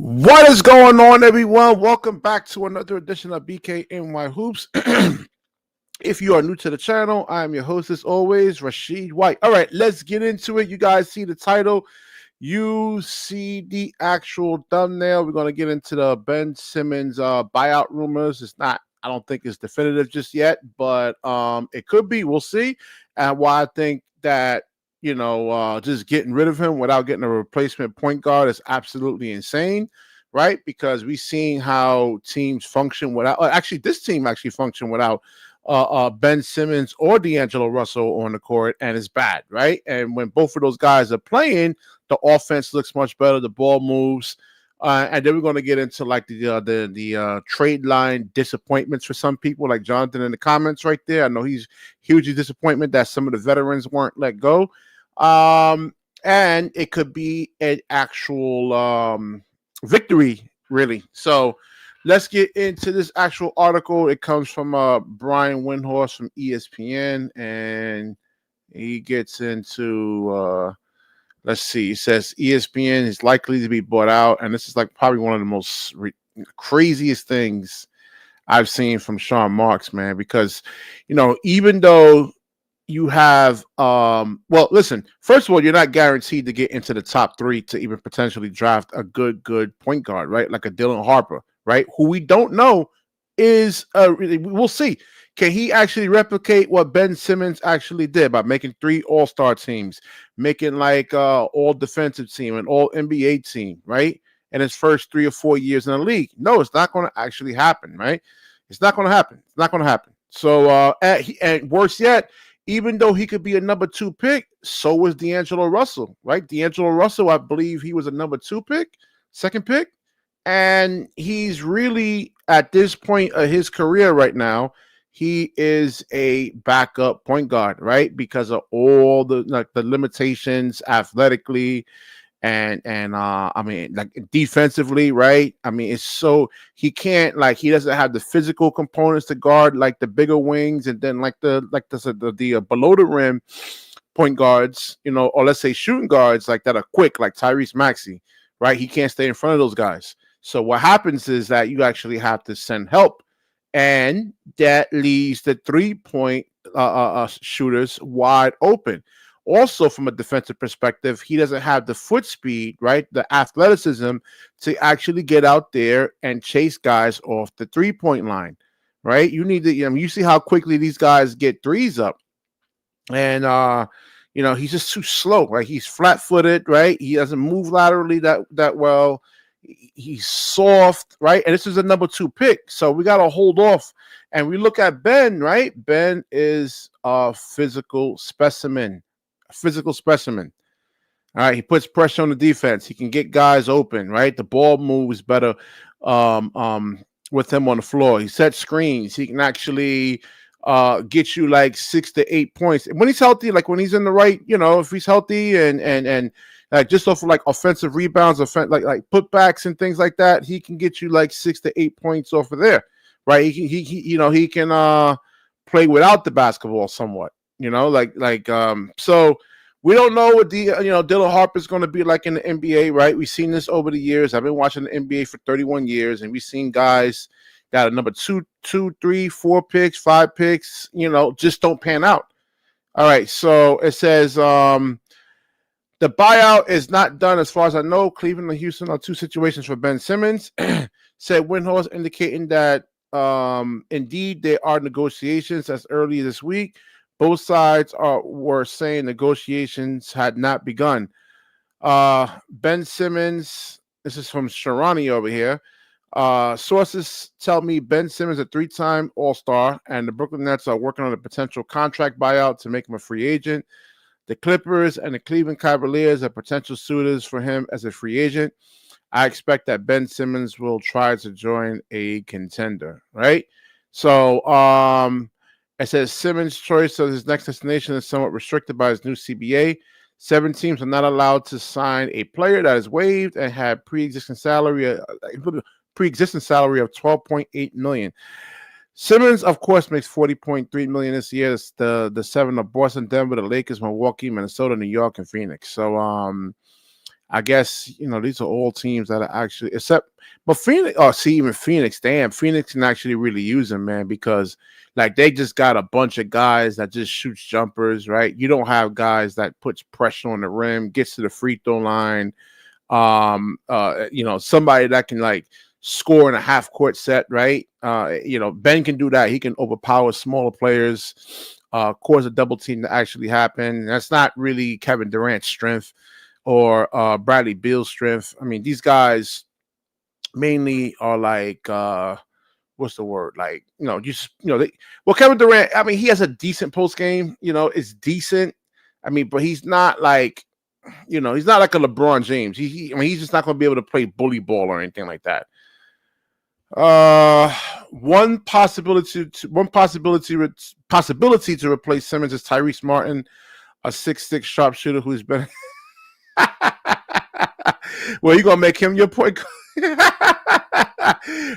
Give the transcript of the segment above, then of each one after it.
What is going on, everyone? Welcome back to another edition of BKNY Hoops. If you are new to the channel, I am your host, as always, Rashid White. All right, let's get into it. You guys see the title. You see the actual thumbnail. We're going to get into the Ben Simmons buyout rumors. I don't think it's definitive just yet, but it could be. We'll see. And why I think that, just getting rid of him without getting a replacement point guard is absolutely insane, right? Because we've seen how teams function without, actually, this team actually functioned without Ben Simmons or D'Angelo Russell on the court, and it's bad, right? And when both of those guys are playing, the offense looks much better, the ball moves. And then we're going to get into like the trade line disappointments for some people, like Jonathan in the comments right there. I know he's hugely disappointment that some of the veterans weren't let go. And it could be an actual victory, really. So let's get into this actual article. It comes from Brian Windhorst from ESPN, and he gets into let's see. He says ESPN is likely to be bought out, and this is like probably one of the most craziest things I've seen from Sean Marks, man. Because even though you have well, listen, first of all, you're not guaranteed to get into the top 3 to even potentially draft a good point guard, right? Like a Dylan Harper, right? Who we don't know is we'll see. Can he actually replicate what Ben Simmons actually did by making 3 all-star teams, making like all defensive team, an all NBA team, right? In his first 3 or 4 years in the league? No, it's not going to actually happen, right? It's not going to happen. It's not going to happen. So and worse yet, even though he could be a number 2 pick, so was D'Angelo Russell, right? D'Angelo Russell, I believe he was a number 2 pick, 2nd pick. And he's really, at this point of his career right now, he is a backup point guard, right? Because of all the limitations athletically and I mean, like defensively, right? I mean, it's so he doesn't have the physical components to guard like the bigger wings, and then the below the rim point guards, or let's say shooting guards like that are quick, like Tyrese Maxey, right? He can't stay in front of those guys. So what happens is that you actually have to send help, and that leaves the 3-point shooters wide open. Also, from a defensive perspective, he doesn't have the foot speed, right? The athleticism to actually get out there and chase guys off the 3-point line, right? You need to, you see how quickly these guys get threes up. And, he's just too slow, right? He's flat-footed, right? He doesn't move laterally that well. He's soft, right? And this is a number 2 pick. So we got to hold off. And we look at Ben, right? Ben is a physical specimen. All right, he puts pressure on the defense. He can get guys open, right? The ball moves better with him on the floor. He sets screens. He can actually get you like 6 to 8 points when he's healthy. Like when he's in the right, if he's healthy and just off of like offensive rebounds, like putbacks and things like that, he can get you like 6 to 8 points off of there, right? He can play without the basketball somewhat. So we don't know what Dylan Harper is going to be like in the NBA, right? We've seen this over the years. I've been watching the NBA for 31 years, and we've seen guys that are number 2, 3, 4 picks, 5 picks, just don't pan out. All right, so it says the buyout is not done as far as I know. Cleveland and Houston are 2 situations for Ben Simmons. Said Windhorst, indicating that indeed there are negotiations as early this week. Both sides were saying negotiations had not begun. Ben Simmons, this is from Sharani over here. Sources tell me Ben Simmons is a 3-time All-Star, and the Brooklyn Nets are working on a potential contract buyout to make him a free agent. The Clippers and the Cleveland Cavaliers are potential suitors for him as a free agent. I expect that Ben Simmons will try to join a contender, right? So, it says Simmons' choice of his next destination is somewhat restricted by his new CBA. 7 teams are not allowed to sign a player that is waived and had pre-existing salary of $12.8 million. Simmons, of course, makes $40.3 million this year. It's the 7 of Boston, Denver, the Lakers, Milwaukee, Minnesota, New York, and Phoenix. So I guess these are all teams that are actually except, but Phoenix. Oh, see, even Phoenix. Damn, Phoenix can actually really use him, man, because like they just got a bunch of guys that just shoots jumpers, right? You don't have guys that puts pressure on the rim, gets to the free throw line. Somebody that can like score in a half court set, right? Ben can do that. He can overpower smaller players, cause a double team to actually happen. That's not really Kevin Durant's strength or Bradley Beal's strength. I mean, these guys mainly are like what's the word? Like, Kevin Durant, I mean, he has a decent post game, it's decent. I mean, but he's not like he's not like a LeBron James. I mean, he's just not going to be able to play bully ball or anything like that. One possibility to replace Simmons is Tyrese Martin, a 6'6" sharpshooter who's been. Well, you gonna make him your point?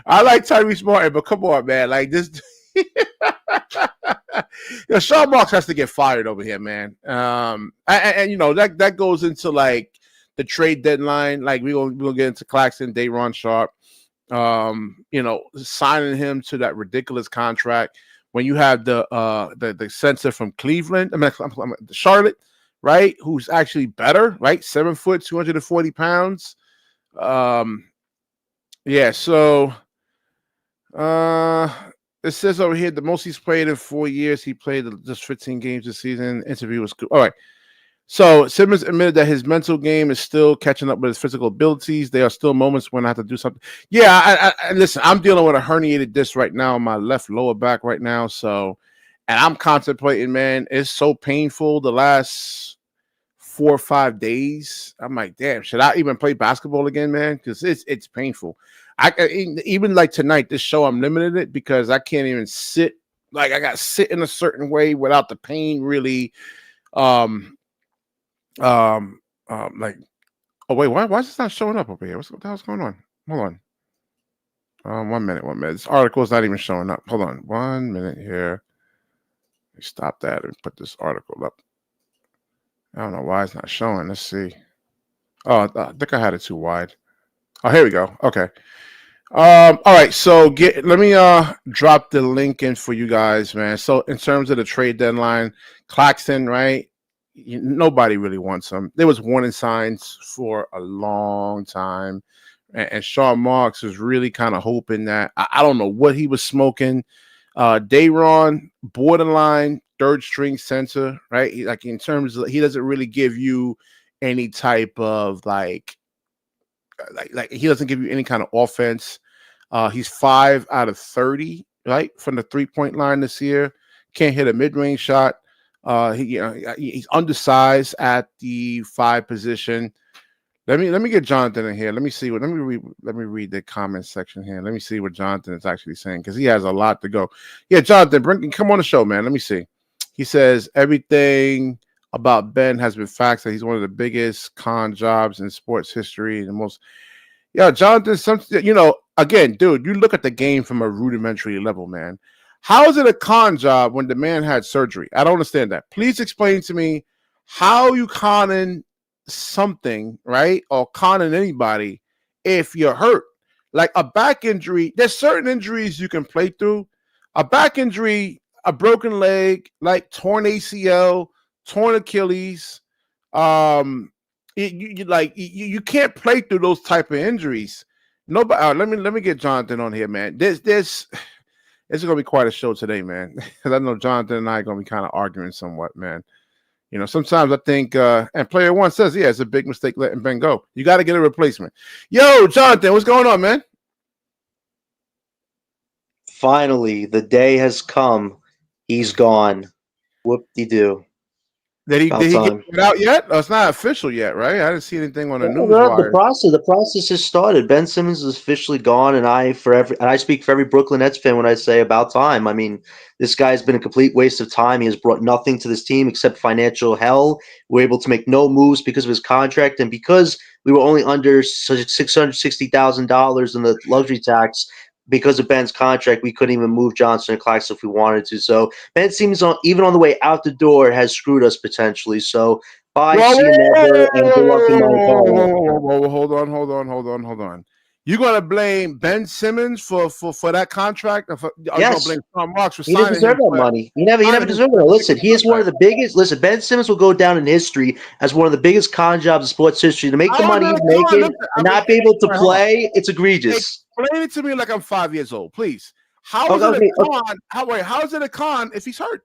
I like Tyrese Martin, but come on, man, like this. Sean Marks has to get fired over here, man. And that goes into like the trade deadline. Like we'll get into Claxton, Day'Ron Sharpe. Signing him to that ridiculous contract when you have the center from Cleveland, Charlotte, right? Who's actually better, right? 7 foot, 240 pounds. Yeah. So, it says over here the most he's played in 4 years. He played just 15 games this season. Interview was good. All right. So Simmons admitted that his mental game is still catching up with his physical abilities. There are still moments when I have to do something. Yeah, I listen, I'm dealing with a herniated disc right now on my left lower back right now. So, and I'm contemplating, man, it's so painful the last 4 or 5 days. I'm like, damn, should I even play basketball again, man? Because it's painful. Even like tonight, this show, I'm limited it because I can't even sit. Like I got to sit in a certain way without the pain really. Like, oh wait, why is this not showing up over here? What the hell's going on? Hold on. 1 minute. This article is not even showing up. Hold on 1 minute here. Let me stop that and put this article up. I don't know why it's not showing. Let's see. Oh, I think I had it too wide. Oh, here we go. Okay. All right. So let me drop the link in for you guys, man. So in terms of the trade deadline, Claxton, right? Nobody really wants him. There was warning signs for a long time, and Sean Marks was really kind of hoping that I don't know what he was smoking. Day'Ron, borderline third string center, right? Like in terms of he doesn't really give you any type of like he doesn't give you any kind of offense. He's 5 out of 30, right, from the 3-point line this year. Can't hit a mid-range shot. He's undersized at the 5 position. Let me get Jonathan in here. Let me read the comment section here. Let me see what Jonathan is actually saying because he has a lot to go. Yeah, Jonathan, come on the show, man. Let me see. He says everything about Ben has been facts that he's one of the biggest con jobs in sports history. The most, yeah, Jonathan. Again, dude, you look at the game from a rudimentary level, man. How is it a con job when the man had surgery? I don't understand that. Please explain to me how you conning something, right? Or conning anybody if you're hurt. Like a back injury, there's certain injuries you can play through. A back injury, a broken leg, like torn ACL, torn Achilles. You can't play through those type of injuries. Nobody. Let me get Jonathan on here, man. It's going to be quite a show today, man. Because I know Jonathan and I are going to be kind of arguing somewhat, man. Sometimes I think, and player one says, yeah, it's a big mistake letting Ben go. You got to get a replacement. Yo, Jonathan, what's going on, man? Finally, the day has come. He's gone. Whoop-de-doo. Did he get it out yet? Oh, it's not official yet, right? I didn't see anything on the news wire. The process has started. Ben Simmons is officially gone, and I speak for every Brooklyn Nets fan when I say about time. I mean, this guy's been a complete waste of time. He has brought nothing to this team except financial hell. We're able to make no moves because of his contract, and because we were only under $660,000 in the luxury tax. Because of Ben's contract, we couldn't even move Johnson and Claxton if we wanted to. So Ben Simmons, even on the way out the door, has screwed us potentially. So Bye, Whoa, see you never, and good luck in my retirement. hold on. You're gonna blame Ben Simmons for that contract, or are you gonna Yes. blame Sean Marks for He didn't signing deserve him that for money. He never deserved it. a big Listen, he is one contract? of the biggest. Listen, Ben Simmons will go down in history as one of the biggest con jobs in sports history. To make the How is money it he's a con? making Listen, I and mean, not be able to all right, hold on. play, it's egregious. Explain it to me like I'm 5 years old, please. How is Okay, it a okay, con? How is it a con if he's hurt?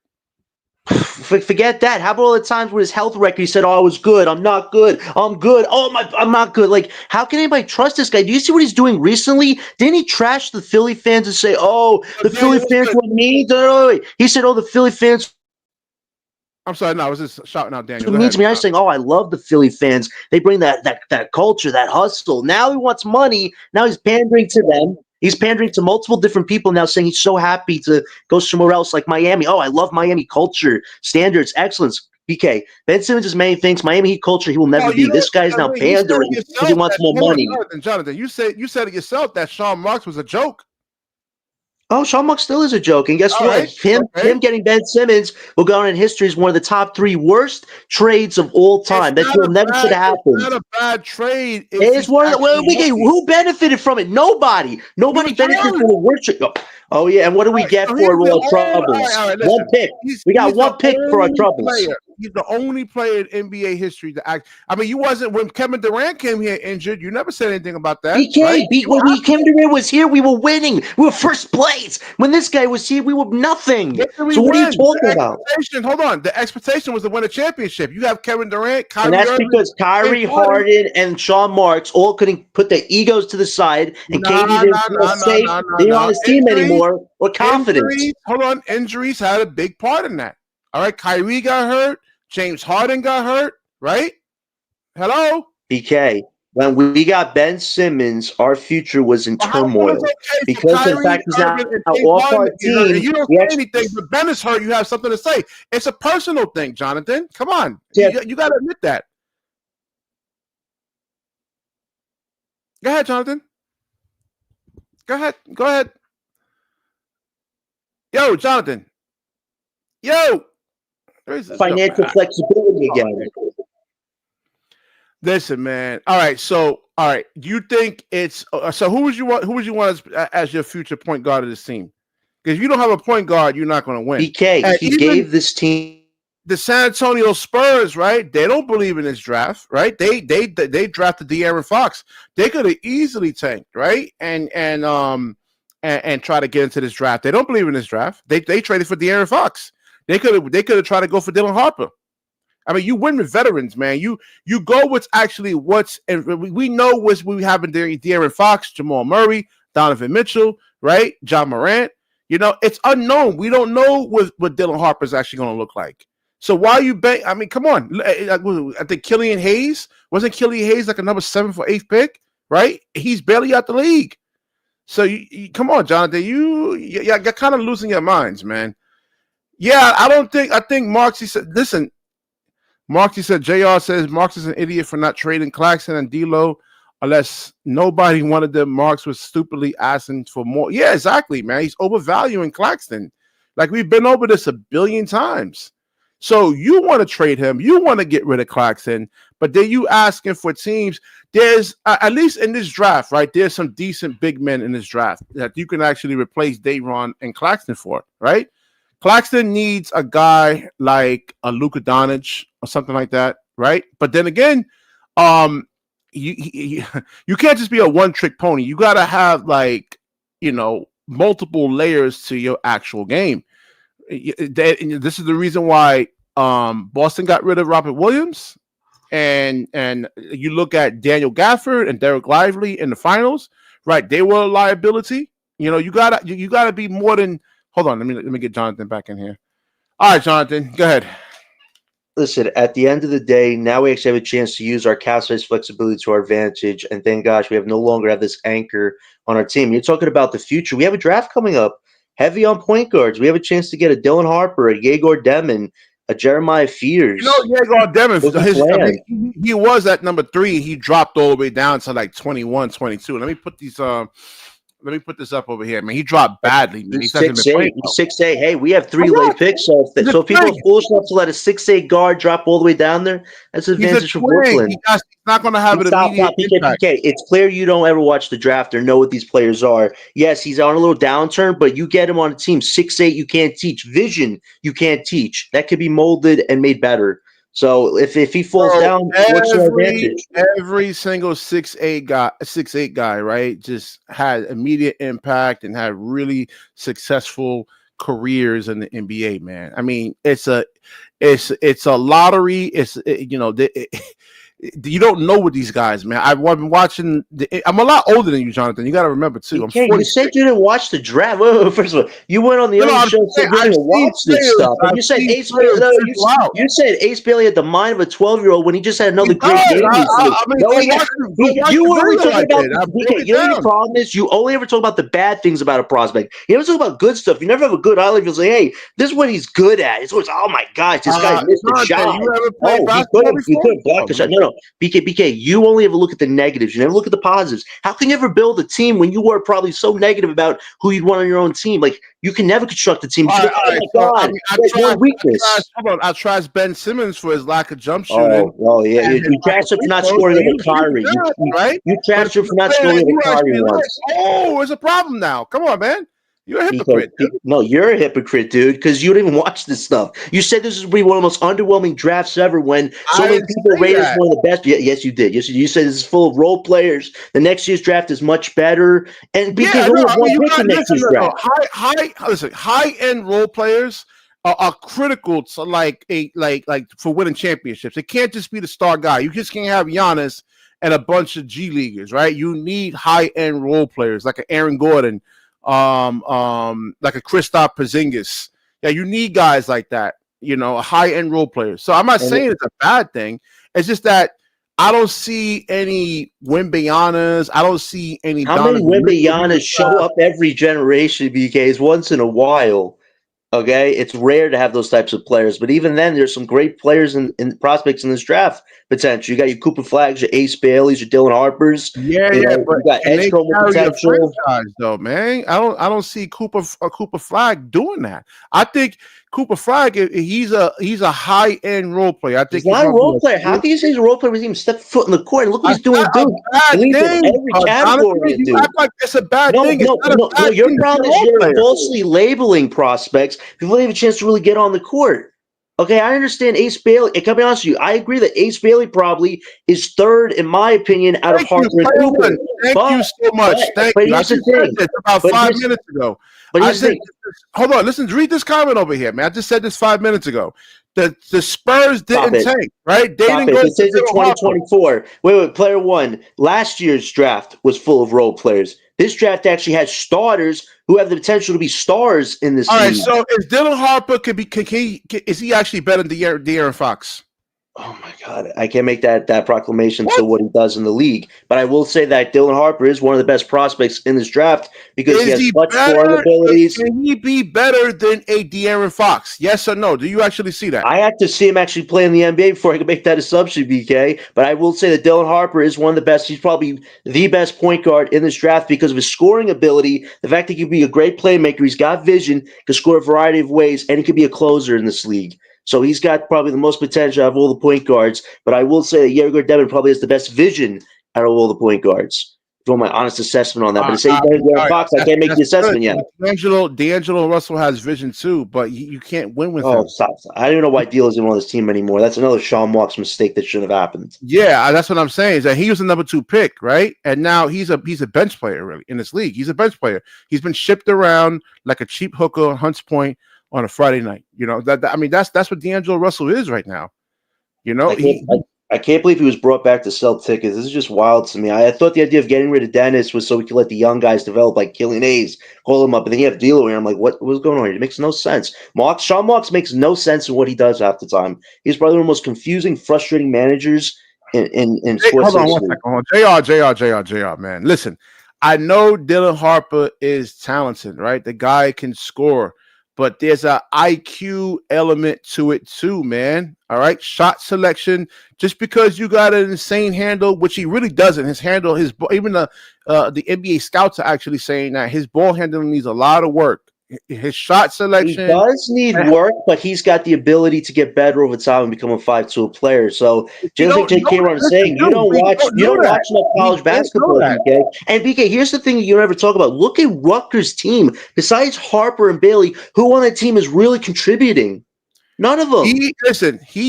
forget that. How about all the times with his health record? He said, "Oh, I was good. I'm not good. I'm good. Oh my, I'm not good." Like, how can anybody trust this guy? Do you see what he's doing recently? Didn't he trash the Philly fans and say, "Oh, the Philly Daniel, what's fans good? were mean"? He said, "Oh, the Philly fans I'm sorry, no, I was just shouting out Daniel. what Go means ahead. to me. I was saying, oh, I love the Philly fans. They bring that culture, that hustle. Now he wants money. Now he's pandering to them. He's pandering to multiple different people now, saying he's so happy to go somewhere else like Miami. Oh, I love Miami culture, standards, excellence. BK, Ben Simmons is many things. Miami Heat culture, he will never Well, you be. know, This guy is now you said it pandering because he yourself wants that more hold on, money. Jonathan. You said it yourself that Sean Marks was a joke. Oh, Sean Marks still is a joke. And guess All what? right, Him okay. him getting Ben Simmons will go on in history as one of the top 3 worst trades of all time. That deal never should have It's happened. not a bad trade if It's he's one of the well, actually healthy. who benefited from it? Nobody. He Nobody was benefited hurt. from the worst. Oh yeah, and what do All we right, get so for he's the all our only. troubles? All right. One Listen, pick. We got he's the one pick for our only troubles. player. He's the only player in NBA history to act. I mean, you wasn't when Kevin Durant came here injured. You never said anything about that, right? When Kevin Durant was here, we were winning. We were first place. When this guy was here, we were nothing. What did we So what are you win? talking The about? expectation. Hold on. The expectation was to win a championship. You have Kevin Durant, And Kyrie that's Irving, because James Kyrie Harden. Harden and Sean Marks all couldn't put their egos to the side, and Nah, KD didn't feel safe. They didn't on his team Injuries, anymore or confidence. Hold on. Injuries had a big part in that. All right. Kyrie got hurt. James Harden got hurt. Right. Hello. BK, when we got Ben Simmons, our future was in Well, how come it's turmoil okay for because of the Kyrie fact he's now Irving and James off Harden our to be hurt, and team. you don't We say actually anything? But Ben is hurt. You have something to say. It's a personal thing, Jonathan. Come on, yeah, you got to admit that. Go ahead, Jonathan. Go ahead. Yo, Jonathan. Yo. financial flexibility again. Listen, man. All right. You think it's so? Who would you want as your future point guard of this team? Because if you don't have a point guard, you're not going to win. BK, And he even gave this team. the San Antonio Spurs, right? They don't believe in this draft, right? They drafted De'Aaron Fox. They could have easily tanked, right? And try to get into this draft. They don't believe in this draft. They traded for De'Aaron Fox. They could have tried to go for Dylan Harper. I mean, you win with veterans, man. You go with actually and we know what's we have in there: De'Aaron Fox, Jamal Murray, Donovan Mitchell, right? John Morant. You know, it's unknown. We don't know what Dylan Harper's actually going to look like. So why you bet? I mean, come on. I think Killian Hayes wasn't Killian Hayes like a number 7th or 8th pick, right? He's barely out the league. So you come on, Jonathan. You're kind of losing your minds, man. Yeah, I think Marksy said, listen, Marksy said, JR says Marks is an idiot for not trading Claxton and D'Lo unless nobody wanted them. Marks was stupidly asking for more. Yeah, exactly, man. He's overvaluing Claxton. Like we've been over this a billion times. So you want to trade him. You want to get rid of Claxton, but then you asking for teams. There's at least in this draft, right? There's some decent big men in this draft that you can actually replace Day'Ron and Claxton for, right? Claxton needs a guy like a Luka Doncic or something like that, right? But then again, you can't just be a one-trick pony. You got to have multiple layers to your actual game. This is the reason why Boston got rid of Robert Williams, and you look at Daniel Gafford and Derek Lively in the finals, right? They were a liability. You gotta be more than. Hold on, let me get Jonathan back in here. All right, Jonathan, go ahead. Listen, at the end of the day, now we actually have a chance to use our cap space flexibility to our advantage, and thank gosh we have no longer have this anchor on our team. You're talking about the future. We have a draft coming up, heavy on point guards. We have a chance to get a Dylan Harper, a Yegor Demon, a Jeremiah Fears. Yegor Demon, he was at number 3. He dropped all the way down to like 21, 22. Let me put these Let me put this up over here, man. He dropped badly, man. He He's hasn't been 6'8". playing He's well. 6'8". Hey, we have 3 I'm late not. picks. So He's a if people are twig. foolish enough to let a 6'8" guard drop all the way down there, that's an He's a advantage for twig. Brooklyn. He's not going to have an Stop, immediate stop, PK, impact. PK. It's clear you don't ever watch the draft or know what these players are. Yes, he's on a little downturn, but you get him on a team 6'8", you can't teach. Vision, you can't teach. That could be molded and made better. So if he falls So down, what's your advantage? every single 6'8" guy, right, just had immediate impact and had really successful careers in the NBA, man. I mean, it's a lottery. You don't know with these guys, man. I've been watching. I'm a lot older than you, Jonathan. You got to remember too. I'm PK, you 46. said you didn't watch the draft. Whoa, first of all, you went on the No, other I'm show and said saying you didn't even watch this stuff. And you said Ace Bailey. No, trickle out. you said Ace Bailey had the mind of a 12-year-old when he just had He another great does. game recently. I mean, No, go watch you the were only video talking I about did. I broke PK. it You know what your down. problem is? You only ever talk about the bad things about a prospect. You never talk about good stuff. You never have a good highlight. You'll say, "Hey, this is what he's good at." It's always, "Oh my gosh, this guy missed a Jonathan, shot." you ever played Oh, basketball he before? couldn't block a shot. No, BK, you only ever look at the negatives. You never look at the positives. How can you ever build a team when you were probably so negative about who you'd want on your own team? Like, you can never construct a team. You All should right, go, all "Oh right. my So I God, mean, there's one weakness." I trashed Ben Simmons for his lack of jump shooting Yeah. and his You lack of trashed him for free not throws. scoring So over he was Kyrie. good, right? You But trashed if him for you not say that scoring over you Kyrie actually like, once. there's a problem now. Come on, man. You're a hypocrite, dude. No, you're a hypocrite, dude, because you don't even watch this stuff. You said this would be one of the most underwhelming drafts ever when so I many didn't people say rate it as that. one of the best. Yes, you did. Yes, you said this is full of role players. The next year's draft is much better. And BK, Yeah, who no, was I one mean, you pick got in next listen, year's no, draft? high end role players are critical to like for winning championships. It can't just be the star guy. You just can't have Giannis and a bunch of G leaguers, right? You need high end role players like an Aaron Gordon, like a Kristaps Porzingis. Yeah, you need guys like that. You know, high end role players. So I'm not And saying it's a bad thing. It's just that I don't see any Wimbeyanas. I don't see any how many Donovan Mitchell. Wimbeyanas show up every generation, BKs, once in a while? Okay, it's rare to have those types of players, but even then, there's some great players in prospects in this draft potential. You got your Cooper Flags, your Ace Baileys, your Dylan Harpers. Yeah, You yeah, know, but you got can edge they promo carry a potential. franchise though, man? I don't see Cooper Flag doing that. I think Cooper Flag he's a high end role player. I He's think he's not a going to be role player. How can you say he's a role player when he even stepped foot in the court? And look what he's doing, not a dude. bad He leads in thing, every category, Jonathan. You dude. act like it's a bad No, thing. It's no, not a no, no. bad Your thing to be a problem is role you're player. falsely labeling prospects before they have a chance to really get on the court. Okay, I understand Ace Bailey. And can I be honest with you? I agree that Ace Bailey probably is third, in my opinion, out of Thank you, Harper and player Cooper. one. Thank you so much. Thank But you. I here's the just said thing. this about But 5 here's minutes ago. but I here's the said, thing. hold on, listen, read this comment over here, man. I just said this 5 minutes ago. The Spurs Stop didn't it. tank, right? They Stop didn't it. go This for isn't Dylan Harper. 2024. Wait, player one. Last year's draft was full of role players. This draft actually has starters who have the potential to be stars in this All right, league. so is Dylan Harper is he actually better than De'Aaron Fox? Oh my God, I can't make that proclamation What? to what he does in the league. But I will say that Dylan Harper is one of the best prospects in this draft because he Is has he clutch scoring better? abilities. Can he be better than a De'Aaron Fox? Yes or no? Do you actually see that? I have to see him actually play in the NBA before I can make that assumption, BK. But I will say that Dylan Harper is one of the best. He's probably the best point guard in this draft because of his scoring ability, the fact that he can be a great playmaker. He's got vision, can score a variety of ways, and he can be a closer in this league. So he's got probably the most potential out of all the point guards. But I will say that Yerger Devin probably has the best vision out of all the point guards. If you want my honest assessment on that. But to say De'Aaron Fox, I can't make the assessment yet. D'Angelo Russell has vision too, but you can't win with him. Stop. I don't even know why Deal isn't on this team anymore. That's another Sean Marks mistake that shouldn't have happened. Yeah, that's what I'm saying. Is that he was the number 2 pick, right? And now he's a bench player really in this league. He's a bench player. He's been shipped around like a cheap hooker on Hunts Point on a Friday night. You know, I mean that's what D'Angelo Russell is right now. You know, I can't believe he was brought back to sell tickets. This is just wild to me. I thought the idea of getting rid of Dennis was so we could let the young guys develop, like Killian Hayes, call him up, and then you have D'Lo here. I'm like, what's going on here? It makes no sense. Sean Marks makes no sense in what he does half the time. He's probably one of the most confusing, frustrating managers in sports. Hold on one second. Hold on. JR, man. Listen, I know Dylan Harper is talented, right? The guy can score. but there's a IQ element to it too, man. All right, shot selection. Just because you got an insane handle, which he really doesn't, his handle, even the NBA scouts are actually saying that his ball handling needs a lot of work. His shot He selection. does need work, but he's got the ability to get better over time and become a 5-tool player. So You just like don't know J.K. that. Ron is Listen, saying, you dude, don't we watch don't you know don't that. watch enough We college can't know basketball, that. BK. And BK, here's the thing that you never talk about. Look at Rutgers' team. Besides Harper and Bailey, who on that team is really contributing? None of them. He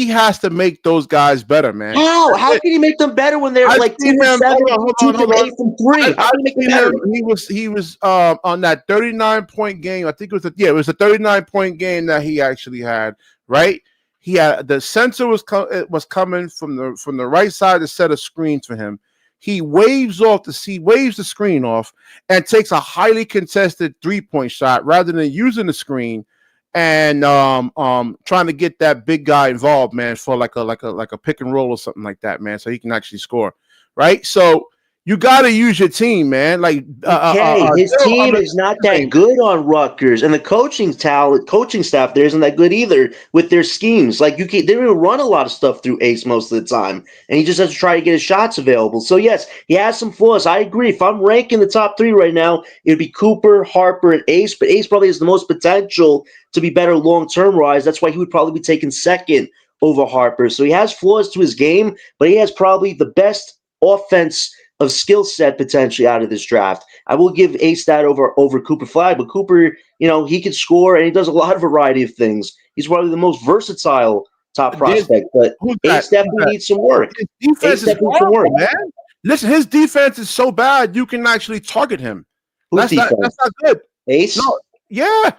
has to make those guys better, man. How? That's How it. can you make them better when they're I've like 2 seen for him. 7, Hold 2 on. from 8 from 3? How I've can you make it seen better? him. He was on that 39-point game. I think it was a 39-point game that he actually had. Right. He had the center was coming from the right side to set a screen for him. He waves the screen off and takes a highly contested 3-point shot rather than using the screen and trying to get that big guy involved, man, for like a pick and roll or something like that, man, so he can actually score, right? So you got to use your team, man. Like Okay, his team is not that good on Rutgers, and the coaching staff there isn't that good either with their schemes. Like they don't even run a lot of stuff through Ace most of the time, and he just has to try to get his shots available. So yes, he has some flaws. I agree. If I'm ranking the top 3 right now, it'd be Cooper, Harper, and Ace. But Ace probably has the most potential to be better long term wise. That's why he would probably be taken second over Harper. So he has flaws to his game, but he has probably the best offense of skill set potentially out of this draft. I will give Ace that over Cooper Flag, but Cooper, he can score and he does a lot of variety of things. He's probably the most versatile top prospect, but who's that? Ace definitely needs some work. His defense Ace is definitely needs some horrible, work. man. Listen, his defense is so bad you can actually target him. Whose defense? That's not good. Ace? No, yeah.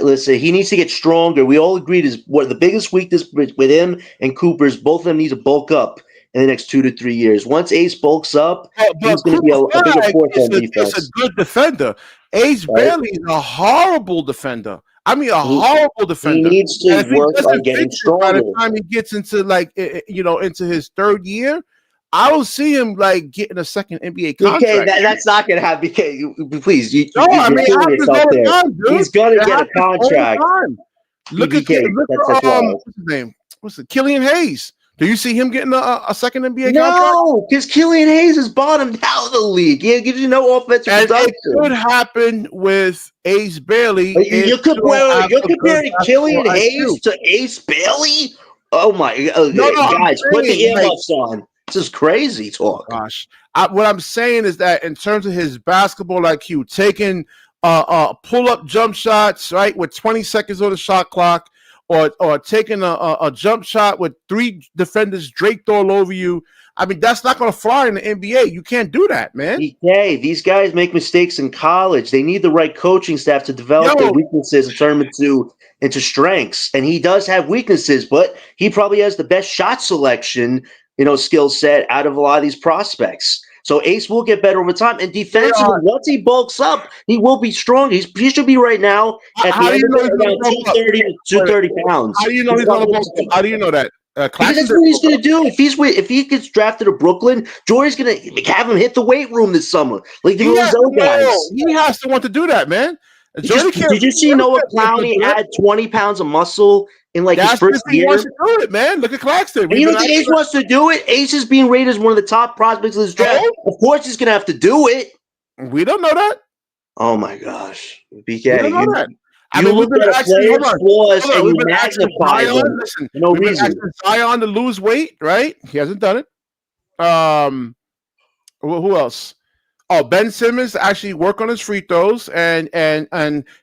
Listen, he needs to get stronger. We all agreed is what the biggest weakness with him and Cooper's. Both of them need to bulk up in the next 2 to 3 years. Once Ace bulks up, he's going to be a bigger force on defense. Is a good defender. Ace Bailey is a horrible defender. I mean, horrible defender. He needs to work on getting stronger. By the time he gets into into his 3rd year, I will see him like getting a second NBA contract. BK, that's not going to happen. BK, please, you're killing yourself there. He's going to get a contract. Look at what's his name? What's it? Killian Hayes. Do you see him getting a second NBA contract? No, because Killian Hayes is bottomed out of the league. He gives you no offensive production. It could happen with Ace Bailey. You're comparing Killian Hayes to Ace Bailey? Oh my guys, put the earmuffs on. This is crazy talk. Gosh, what I'm saying is that in terms of his basketball IQ, taking pull-up jump shots, right, with 20 seconds on the shot clock, or taking a jump shot with 3 defenders draped all over you. I mean, that's not going to fly in the NBA. You can't do that, man. Hey, these guys make mistakes in college. They need the right coaching staff to develop their weaknesses and turn them into strengths. And he does have weaknesses, but he probably has the best shot selection, skill set out of a lot of these prospects. So Ace will get better over time. And defensively, once he bulks up, he will be strong. He should be right now at the end of it around 230 to 230 pounds. How do you know he's going to bulk up? How do you know that? Because that's what he's going to do. If he gets drafted to Brooklyn, Jordy's going to have him hit the weight room this summer, like the Roseau guys. He has to want to do that, man. Did you see Noah Clowney add 20 pounds of muscle in his first year? He wants to do it, man. Look at Claxton. And you don't think Ace wants to do it? Ace is being rated as one of the top prospects of this draft. Of course he's going to have to do it. We don't know that. Oh, my gosh. BK, we don't know that. You look at a player's flaws and you magnify them. Listen, no reason. Zion to lose weight, right? He hasn't done it. Who else? Oh, Ben Simmons to actually work on his free throws and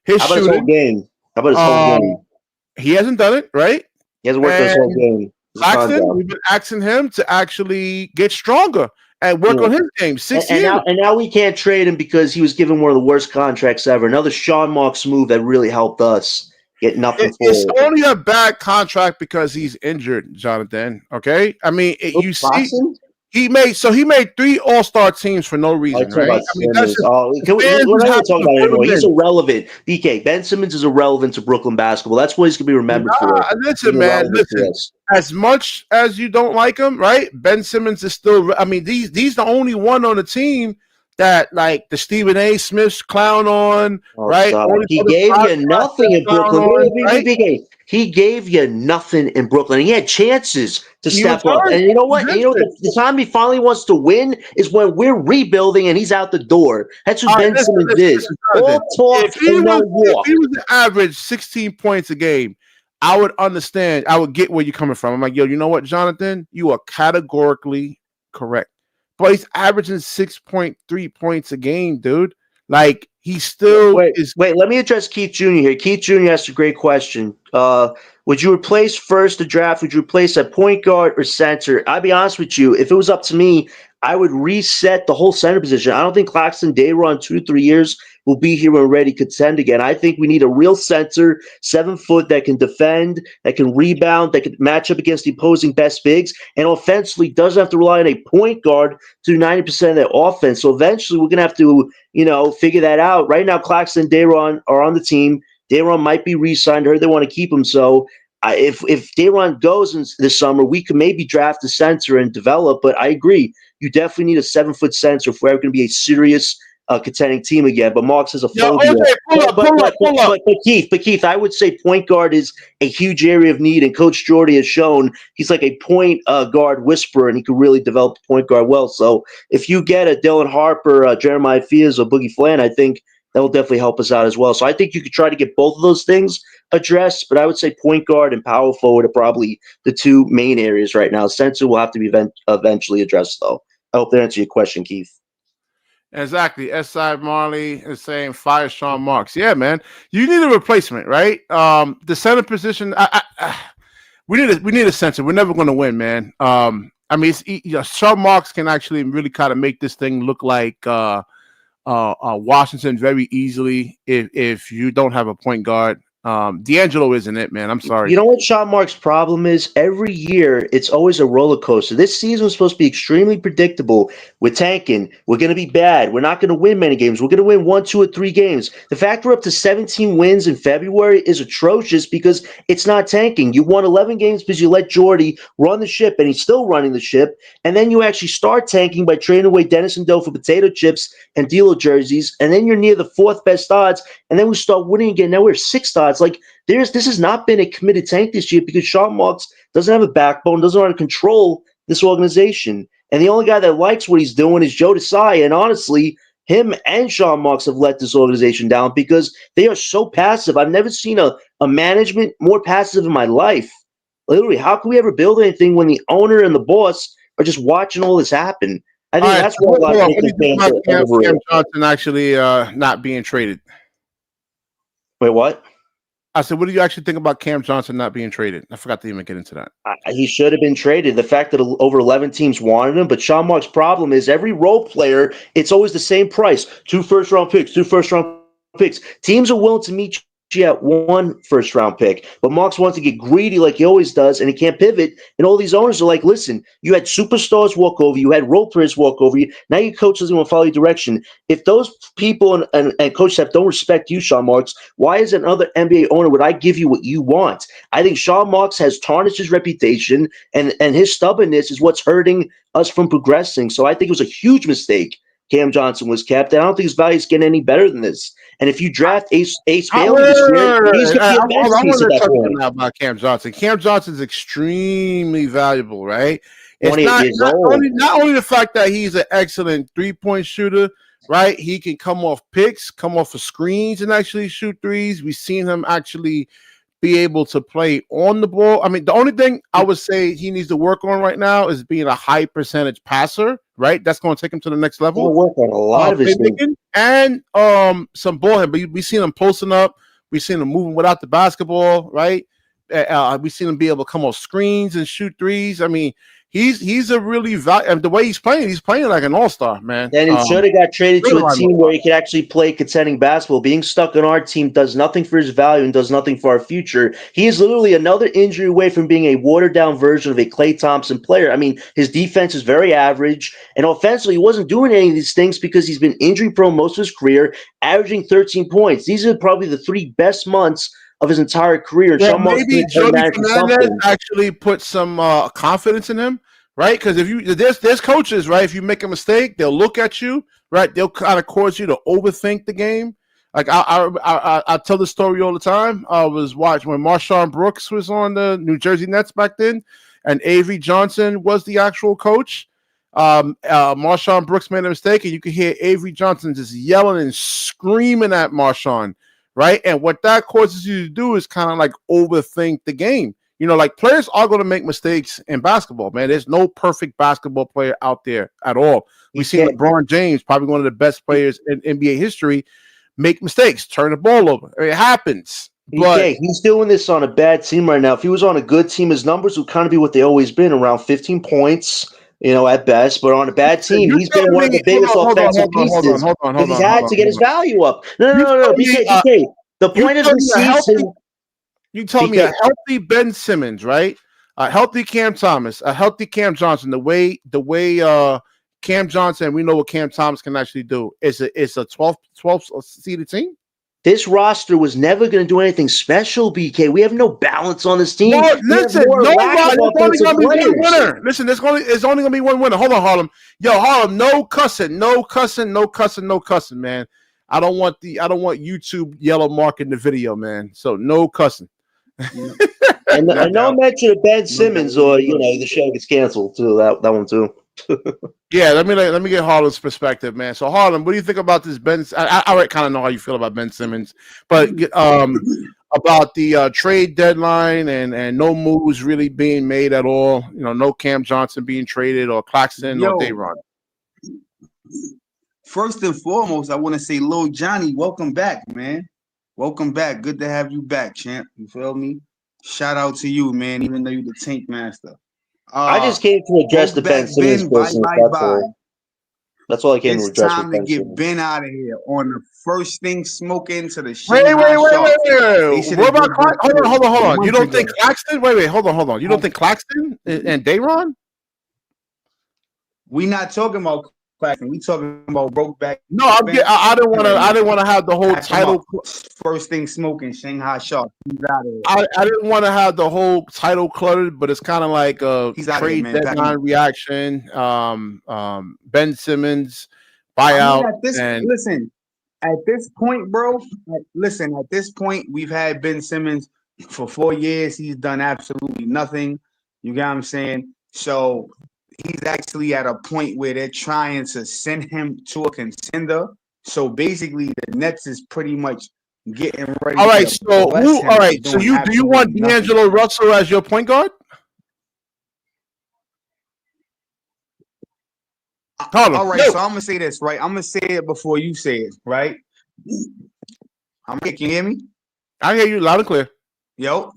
his shooting. How about his whole game? He hasn't done it, right? He hasn't worked on his whole game. Claxton, we've been asking him to actually get stronger and work on his game. 6 years. And now we can't trade him because he was given one of the worst contracts ever. Another Sean Marks move that really helped us get nothing forward. It's only a bad contract because he's injured, Jonathan. Okay? I mean, you see, he made 3 All-Star teams for no reason, right? I mean, we're not talking about it anymore. He's irrelevant. BK, Ben Simmons is irrelevant to Brooklyn basketball. That's what he's going to be remembered for. Listen, man, listen. As much as you don't like him, right? Ben Simmons is still. I mean, he's the only one on the team that like the Stephen A. Smiths clown on, Oh, right? stop. All these He other gave you nothing podcasters in clown Brooklyn. on, right? He gave you nothing in Brooklyn. He had chances to He was step up. hurt. And you know He what? And you missed know it. the time he finally wants to win is when we're rebuilding and he's out the door. That's who All right, Ben Simmons is. listen, Jonathan. All talk and no If walk. he was to average 16 points a game, I would understand. I would get where you're coming from. I'm like, yo, you know what, Jonathan? You are categorically correct. But he's averaging 6.3 points a game, dude. Like he still is. Wait. Let me address Keith Jr. here. Keith Jr. asked a great question. Would you replace first the draft? Would you replace a point guard or center? I'll be honest with you. If it was up to me, I would reset the whole center position. I don't think Claxton Dayron 2 to 3 years will be here when we're ready to contend again. I think we need a real center, 7 foot that can defend, that can rebound, that can match up against the opposing best bigs, and offensively doesn't have to rely on a point guard to do 90% of their offense. So eventually we're gonna have to, figure that out. Right now, Claxton and Dayron are on the team. Dayron might be re-signed. I heard they want to keep him. So if Dayron goes this summer, we could maybe draft a center and develop. But I agree, you definitely need a 7 foot center if we're ever going to be a serious contending team again. But Marks has a Yo, phobia. OJ, pull up. But Keith, I would say point guard is a huge area of need, and Coach Jordy has shown he's like a point guard whisperer, and he can really develop the point guard well. So if you get a Dylan Harper, Jeremiah Fears, or Boogie Flan, I think that will definitely help us out as well. So I think you could try to get both of those things addressed, but I would say point guard and power forward are probably the two main areas right now. Center will have to be eventually addressed, though. I hope that answers your question, Keith. Exactly. S.I. Marley is saying fire Sean Marks. Yeah, man. You need a replacement, right? The center position, we need a center. We're never going to win, man. Sean Marks can actually really kind of make this thing look like Washington very easily if you don't have a point guard. D'Angelo isn't it, man. I'm sorry. You know what Sean Mark's problem is? Every year, it's always a roller coaster. This season was supposed to be extremely predictable. We're tanking. We're going to be bad. We're not going to win many games. We're going to win 1, 2, or 3 games. The fact we're up to 17 wins in February is atrocious because it's not tanking. You won 11 games because you let Jordy run the ship, and he's still running the ship. And then you actually start tanking by trading away Dennis and Doe for potato chips and dealer jerseys. And then you're near the 4th best odds. And then we start winning again. Now we're 6th odds. Like, this has not been a committed tank this year because Sean Marks doesn't have a backbone, doesn't want to control this organization. And the only guy that likes what he's doing is Joe Desai. And honestly, him and Sean Marks have let this organization down because they are so passive. I've never seen a management more passive in my life. Literally, how can we ever build anything when the owner and the boss are just watching all this happen? I think that's what a lot of people think about Cam Johnson actually not being traded. Wait, what? I said, what do you actually think about Cam Johnson not being traded? I forgot to even get into that. He should have been traded. The fact that over 11 teams wanted him, but Sean Mark's problem is every role player, it's always the same price. 2 first-round picks, 2 first-round picks. Teams are willing to meet you at 1 first-round pick, but Marks wants to get greedy like he always does, and he can't pivot. And all these owners are like, listen, you had superstars walk over you, had role players walk over you. Now your coach doesn't want to follow your direction. If those people and coach staff don't respect you, Sean Marks, why is another NBA owner would I give you what you want? I think Sean Marks has tarnished his reputation, and his stubbornness is what's hurting us from progressing. So I think it was a huge mistake Cam Johnson was kept. And I don't think his value is getting any better than this. And if you draft Ace Bailey this year, he's going to be a best piece at that point. About Cam Johnson. Cam Johnson's extremely valuable, right? It's 28 years old. Not only the fact that he's an excellent 3-point shooter, right? He can come off picks, come off of screens, and actually shoot threes. We've seen him actually be able to play on the ball. I mean, the only thing I would say he needs to work on right now is being a high percentage passer, right? That's going to take him to the next level. He'll work on a lot of his things. And some ball head. But we've seen him posting up. We've seen him moving without the basketball, right? We've seen him be able to come off screens and shoot threes. I mean, he's a really the way he's playing like an all-star, man. And he should have got traded to a team where he could actually play contending basketball. Being stuck on our team does nothing for his value and does nothing for our future. He is literally another injury away from being a watered-down version of a Klay Thompson player. I mean, his defense is very average, and offensively, he wasn't doing any of these things because he's been injury-prone most of his career, averaging 13 points. These are probably the 3 best months of his entire career. Well, maybe Jody Fernandez actually put some confidence in him, right? Because if you there's coaches, right? If you make a mistake, they'll look at you, right? They'll kind of cause you to overthink the game. Like I tell the story all the time. I was watching when Marshawn Brooks was on the New Jersey Nets back then, and Avery Johnson was the actual coach. Marshawn Brooks made a mistake, and you could hear Avery Johnson just yelling and screaming at Marshawn, right? And what that causes you to do is kind of like overthink the game. You know, like players are going to make mistakes in basketball, man. There's no perfect basketball player out there at all. We've seen LeBron James, probably one of the best players in NBA history, make mistakes, turn the ball over. It happens. But he's doing this on a bad team right now. If he was on a good team, his numbers would kind of be what they always been, around 15 points, at best. But on a bad team, he's been one of the biggest offensive pieces. He's had to get his value up. No. BK. The point of the season. You told me a healthy Ben Simmons, right? A healthy Cam Thomas, a healthy Cam Johnson. The way Cam Johnson, we know what Cam Thomas can actually do. It's a 12th seeded team. This roster was never going to do anything special, BK. We have no balance on this team. No, listen, there's only going to be one winner. Listen, it's only going to be one winner. Hold on, Harlem. Yo, Harlem, no cussing, man. I don't want YouTube yellow marking the video, man. So no cussing. and no mention of Ben Simmons, or the show gets canceled too. That one too. Yeah, let me get Harlem's perspective, man. So Harlem, what do you think about this Ben? I already kind of know how you feel about Ben Simmons, but about the trade deadline and no moves really being made at all. No Cam Johnson being traded, or Claxton, or Dayron. First and foremost, I want to say, Lil Johnny, welcome back, man. Welcome back. Good to have you back, champ. You feel me? Shout out to you, man, even though you're the tank master. I just came to address the Ben Simmons business. That's all I came to address. It's time to get Ben out of here on the first thing smoking to the Wait. What about Claxton? Hold on. You don't think Claxton? Wait. Hold on. You don't think Claxton and Dayron? We not talking about Claxton. We talking about Brokeback. No, I didn't want to have the whole title. First thing smoking, Shanghai Shark. He's out of here. I didn't want to have the whole title cluttered, but it's kind of like a trade deadline reaction. Ben Simmons buyout. At this point, bro. At this point, we've had Ben Simmons for 4 years. He's done absolutely nothing. You get what I'm saying? So he's actually at a point where they're trying to send him to a contender. So basically, the Nets is pretty much getting ready. All right. So do you want D'Angelo Russell as your point guard? All right. So I'm gonna say this, right? I'm gonna say it before you say it, right? Can you hear me? I hear you loud and clear. Yo.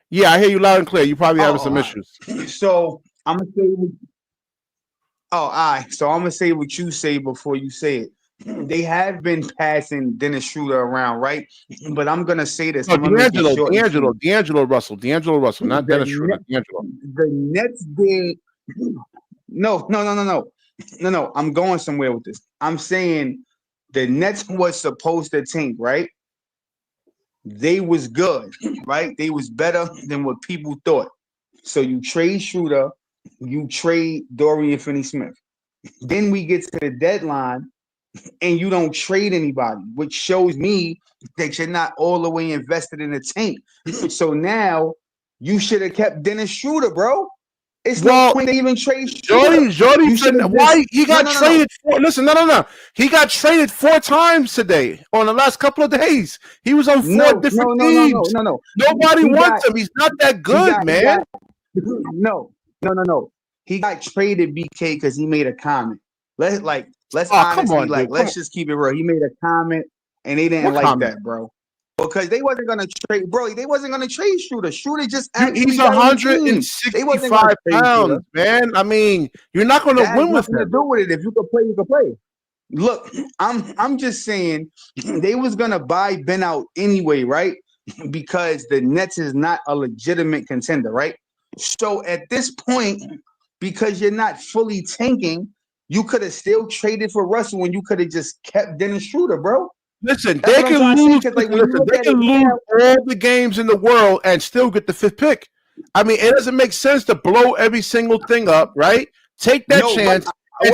Yeah, I hear you loud and clear. You probably having some issues. So I'm gonna say. All right. So I'm gonna say what you say before you say it. They have been passing Dennis Schroeder around, right? But I'm gonna say this. No, D'Angelo Russell, not Dennis Schroeder. D'Angelo. The Nets did. No. I'm going somewhere with this. I'm saying the Nets was supposed to tank, right? They was good, right? They was better than what people thought. So you trade Schroeder, you trade Dorian Finney-Smith. Then we get to the deadline, and you don't trade anybody, which shows me that you're not all the way invested in the tank. So now you should have kept Dennis Schroeder, bro. It's no point to even trade Schroeder. Jordy said why he got traded. Listen, no. He got traded 4 times today on the last couple of days. He was on 4 different teams. No. Nobody wants him. He's not that good, man. No. He got traded, BK, because he made a comment. Let's just keep it real. He made a comment, and they didn't like that, bro. Because they wasn't gonna trade, bro. They wasn't gonna trade Schroeder. Schroeder just he's 165 pounds, man. I mean, you're not gonna win with him. To do with it. If you could play, you could play. Look, I'm just saying they was gonna buy Ben out anyway, right? Because the Nets is not a legitimate contender, right? So at this point, because you're not fully tanking, you could have still traded for Russell when you could have just kept Dennis Schroeder, bro. Listen, they can lose all the games in the world and still get the 5th pick. I mean, it doesn't make sense to blow every single thing up, right? Take that chance. And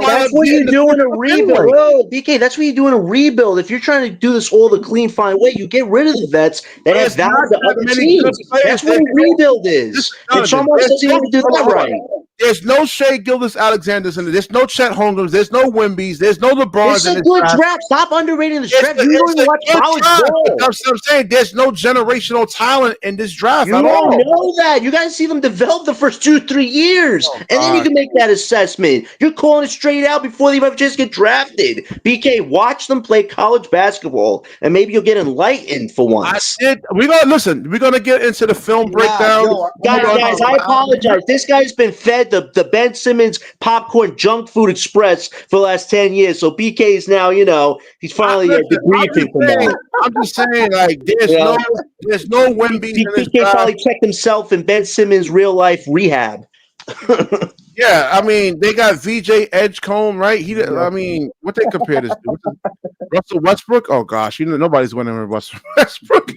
that's what you do in a rebuild. Well, BK, that's what you do in a rebuild. If you're trying to do this whole the clean, fine way, you get rid of the vets that have value to other teams. That's what a rebuild is. And Sean Marks doesn't even do that right. There's no Shea Gilgeous-Alexanders in it. There's no Chet Holmgrens. There's no Wemby's. There's no LeBrons. It's a good draft. Stop underrating this draft. You don't even watch college ball. That's what I'm saying. There's no generational talent in this draft at all. You don't know that. You got to see them develop the first 2-3 years, and then you can make that assessment. You're calling it straight out before they even just get drafted. BK, watch them play college basketball, and maybe you'll get enlightened for once. We're gonna get into the film breakdown. Guys, I apologize. This guy's been fed the Ben Simmons popcorn junk food express for the last 10 years. So BK is now, he's finally debriefing from that. I'm just saying, like, there's no Wemby. BK probably checked himself in Ben Simmons' real life rehab. Yeah, I mean, they got VJ Edgecombe, right? I mean, what they compare this to? Russell Westbrook? Oh gosh, nobody's winning with Russell Westbrook.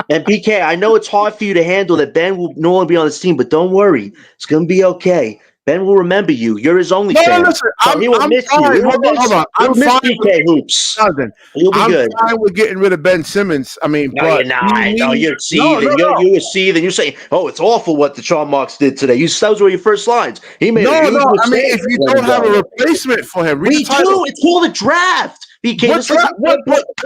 And BK, I know it's hard for you to handle that Ben will no longer be on this team, but don't worry. It's going to be okay. Ben will remember you. You're his only fan. Listen, he will miss you. Hold on. I'm fine BK Hoops. You'll be good. I'm fine with getting rid of Ben Simmons. I mean, no, you're not. No, you're seething. You're seething. You're saying, oh, it's awful what the Sean Marks did today. Those were your first lines. He made I mean, if you don't have a replacement for him, we do. It's called a draft. BK,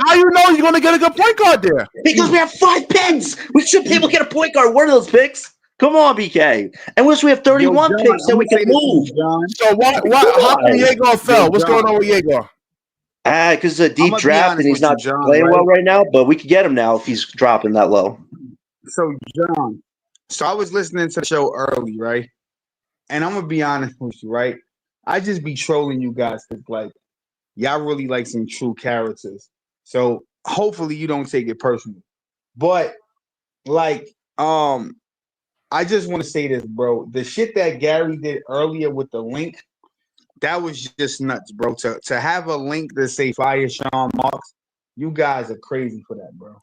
how you know you're going to get a good point guard there? Because we have 5 picks. We should be able to get a point guard. Where are those picks? Come on, BK. And once we have 31 picks, then we can move. So how come Jaeger fell? What's going on with Jaeger? Because it's a deep draft and he's not playing well right now, but we could get him now if he's dropping that low. So, John, I was listening to the show early, right? And I'm going to be honest with you, right? I just be trolling you guys because, like, y'all really like some true characters. So, hopefully you don't take it personally. But, like, I just want to say this, bro. The shit that Gary did earlier with the link, that was just nuts, bro. To have a link that say fire Sean Marks, you guys are crazy for that, bro.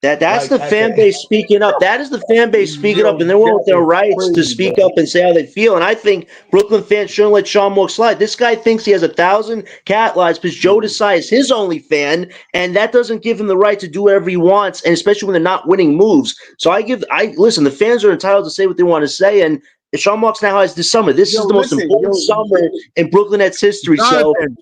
That's the fan base speaking up. That is the fan base speaking up, and they're all with their rights to speak up and say how they feel. And I think Brooklyn fans shouldn't let Sean Marks slide. This guy thinks he has 1,000 cat lives because Joe Desai is his only fan, and that doesn't give him the right to do whatever he wants, and especially when they're not winning moves. So listen, the fans are entitled to say what they want to say, and Sean Marks now has this summer. This is the most important summer in Brooklyn Nets history.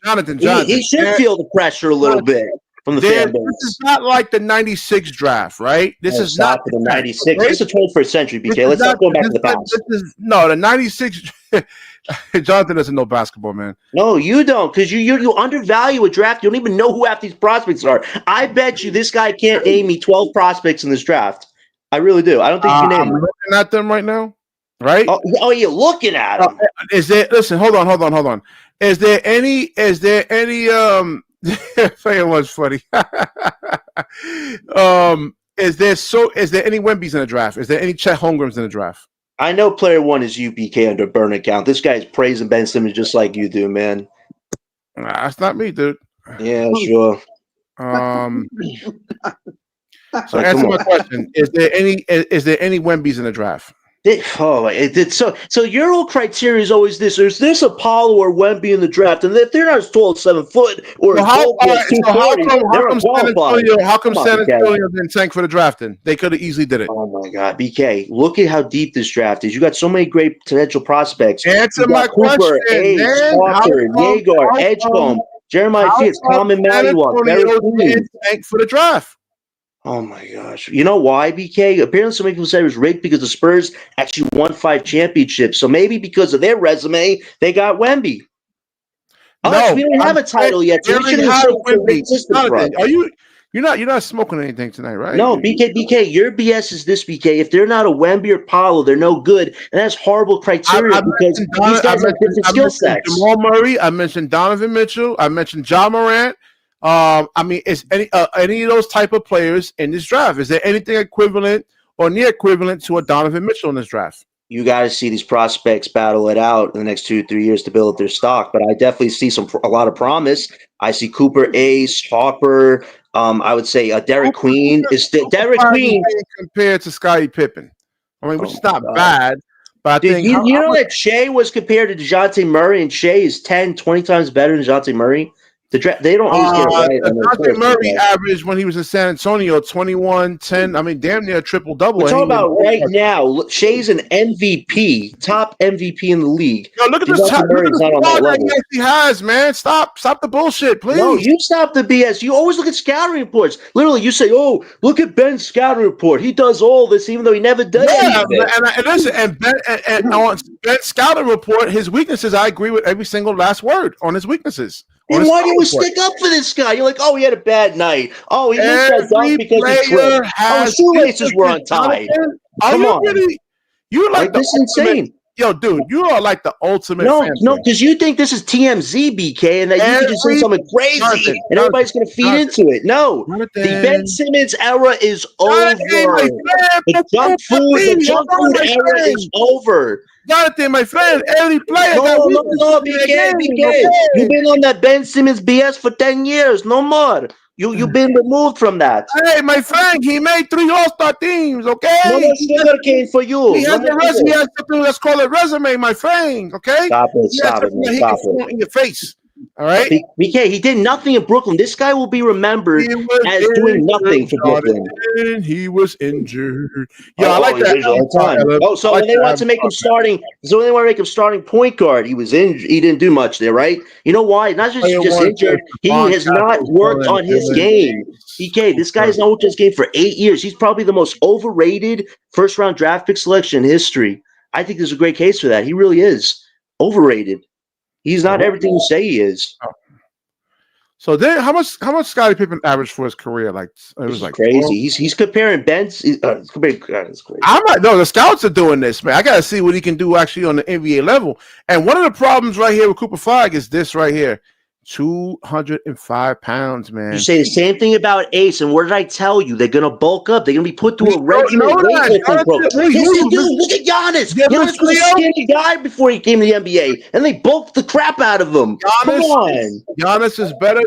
Jonathan, he should feel the pressure a little bit. From the fan base. This is not like the 96 draft, right? This is not the 96. This is the 21st century, BK. Let's not go back to the past. The 96. Jonathan doesn't know basketball, man. No, you don't, because you undervalue a draft. You don't even know who half these prospects are. I bet you this guy can't name me 12 prospects in this draft. I really do. I don't think you can name them. I'm looking at them right now, right? Oh, you're looking at them. Listen, hold on. Is there any Saying was funny. Is there any Wemby's in the draft? Is there any Chet Holmgrens in the draft? I know player one is UBK under burn account. This guy's praising Ben Simmons just like you do, man. That's not me, dude. Yeah, sure. So answer my question: Is there any Wemby's in the draft? So your whole criteria is always this: is this Apollo or Wemby in the draft? And if they're not as tall as 7 foot or how come San Antonio didn't tank for the drafting? They could have easily did it. Oh my God, BK! Look at how deep this draft is. You got so many great potential prospects. Answer my question. Parker, Jaeger, Edgecombe, Jeremiah Fitz, Common Maliwak, tank for the draft. Oh my gosh. You know why, BK? Apparently some people said it was rigged because the Spurs actually won 5 championships. So maybe because of their resume, they got Wemby. We don't have a title yet. So we shouldn't have Wemby. You're not smoking anything tonight, right? No, BK, your BS is this, BK. If they're not a Wemby or Paulo, they're no good. And that's horrible criteria because these guys have different skill sets. Jamal Murray, I mentioned Donovan Mitchell, I mentioned Ja Morant. Is any of those type of players in this draft? Is there anything equivalent or near equivalent to a Donovan Mitchell in this draft? You got to see these prospects battle it out in the next 2-3 years to build up their stock. But I definitely see a lot of promise. I see Cooper, Ace, Harper, I would say Derek Queen is Derek Cooper Queen. compared to Scottie Pippen. I mean, which is not God. bad, but I Dude, think you know that Shea was compared to DeJounte Murray, and Shea is 10, 20 times better than DeJounte Murray. They don't always get it right. DeJounte Murray averaged when he was in San Antonio 21, 10. I mean, damn near triple double. We're talking about right now. Look, Shea's an MVP, top MVP in the league. Yo, look at this squad that he has, man. Stop the bullshit, please. No, you stop the BS. You always look at scouting reports. Literally, you say, "Oh, look at Ben's scouting report. He does all this, even though he never does anything." And listen, and on Ben's scouting report, his weaknesses, I agree with every single last word on his weaknesses. Then why do we stick up for this guy? You're like, oh, he had a bad night. Oh, he missed that dunk because he slipped. Oh, his shoelaces were untied. Come on. You like this is insane. Yo, dude, you are like the ultimate fan. No, because you think this is TMZ, BK, and that you can just say something crazy and everybody's going to feed into it. No, the Ben Simmons era is over. The junk food era is over. Jonathan, my friend, every player. No, BK. You've been on that Ben Simmons BS for 10 years. No more. You've been removed from that. Hey, my friend, he made 3 All-Star teams, okay? No more sugar cane for you. He has something that's called a resume, my friend, okay? Stop it, man. Stop it. In your face, all right? BK, he did nothing in Brooklyn. This guy will be remembered as doing nothing for Brooklyn. He was injured. Yeah, I like that. All the time. So when they want to make him starting, point guard, he was injured. He didn't do much there, right? You know why? Not just injured. He has not worked on his game. BK, this guy has not worked on his game for 8 years. He's probably the most overrated first-round draft pick selection in history. I think there's a great case for that. He really is overrated. He's not everything you say he is. So then, how much Scottie Pippen averaged for his career? Like it was like crazy. He's comparing Ben's. It's crazy. The scouts are doing this, man. I got to see what he can do actually on the NBA level. And one of the problems right here with Cooper Flag is this right here. 205 pounds, man. You say the same thing about Ace, and what did I tell you? They're gonna bulk up. They're gonna be put through a regimen. Look at Giannis. Giannis was a skinny guy before he came to the NBA, and they bulked the crap out of him. Come on. Giannis is better.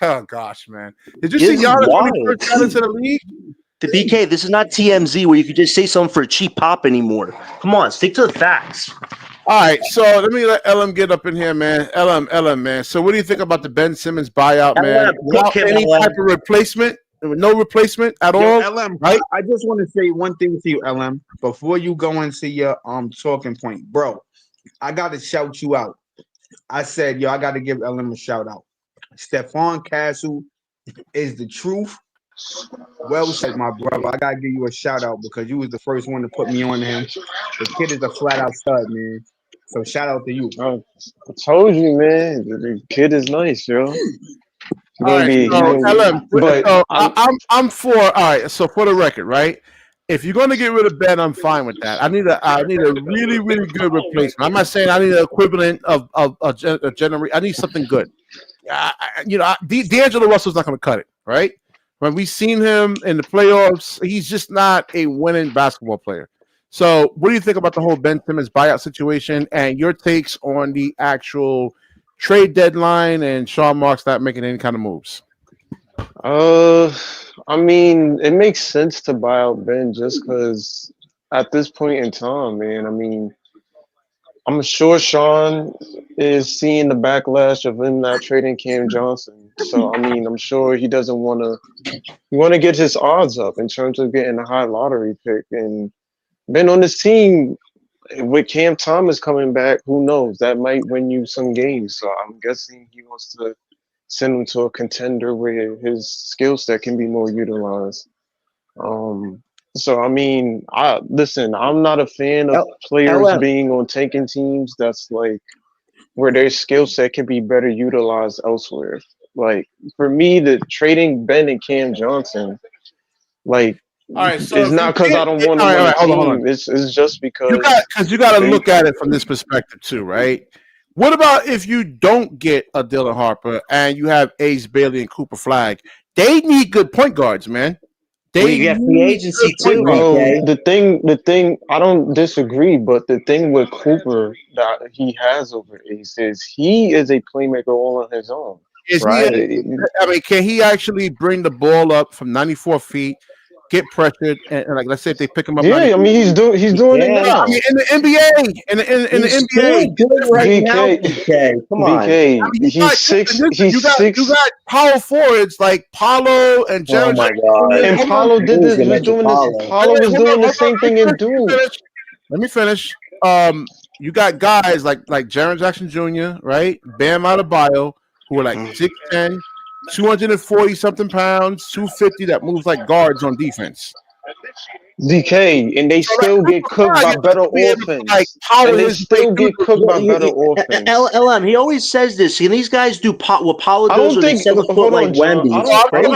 Oh gosh, man. Did you see Giannis when he first got into the league? The BK, this is not TMZ where you could just say something for a cheap pop anymore. Come on, stick to the facts. All right, so let me let LM get up in here, man. LM, man. So what do you think about the Ben Simmons buyout, man? Without any type of replacement, no replacement at all. LM, right? I just want to say one thing to you, LM, before you go into your talking point, bro. I gotta shout you out. I said, I gotta give LM a shout out. Stephon Castle is the truth. Well said, my brother. I gotta give you a shout out because you was the first one to put me on him. The kid is a flat out stud, man. So shout out to you. I told you, man. The kid is nice, yo. I'm for. All right, so for the record, right? If you're going to get rid of Ben, I'm fine with that. I need a really, really good replacement. I'm not saying I need an equivalent of a generation. I need something good. D'Angelo Russell's not going to cut it, right? When we've seen him in the playoffs, he's just not a winning basketball player. So what do you think about the whole Ben Simmons buyout situation and your takes on the actual trade deadline and Sean Marks not making any kind of moves? I mean, it makes sense to buy out Ben just because at this point in time, man, I mean, I'm sure Sean is seeing the backlash of him not trading Cam Johnson. So, I mean, I'm sure he doesn't want to get his odds up in terms of getting a high lottery pick. And Ben on this team with Cam Thomas coming back, who knows? That might win you some games. So I'm guessing he wants to send him to a contender where his skill set can be more utilized. So I mean, I'm not a fan of players being on tanking teams. That's like where their skill set can be better utilized elsewhere. Like for me, the trading Ben and Cam Johnson, like. All right, so it's not because I don't want to. Hold on. It's just because you got to look at it from this perspective too, right? What about if you don't get a Dylan Harper and you have Ace Bailey and Cooper Flag? They need good point guards, man. You get free agency too, bro. The thing. I don't disagree, but the thing with Cooper that he has over Ace is he is a playmaker all on his own. Is he? right? I mean, can he actually bring the ball up from 94 feet, get pressured, and like let's say if they pick him up Yeah, 94. I mean he's He doing it can. I now. mean, in the NBA, in the He's NBA, still good it's right different. now, BK, BK. Come on. I BK, mean, you got listen, he's you six, got power forwards like Paulo and Oh Jaron my Jackson God. Jr. and Hold on, Paulo I was gonna was mention doing this. Paulo. Paulo was doing the hold on. same thing in Duke. Let me finish. You got guys like Jaron Jackson Jr., right? Bam Adebayo, who are like 6'10", 240 something pounds, 250 that moves like guards on defense. DK, and they So that still get cooked by better to be able to like offense, power and they his way still through get cooked by better offense. LM, he always says this. And these guys do what Paulo I does don't when they think. 7 foot Hold like on, John. Wemby. It's crazy.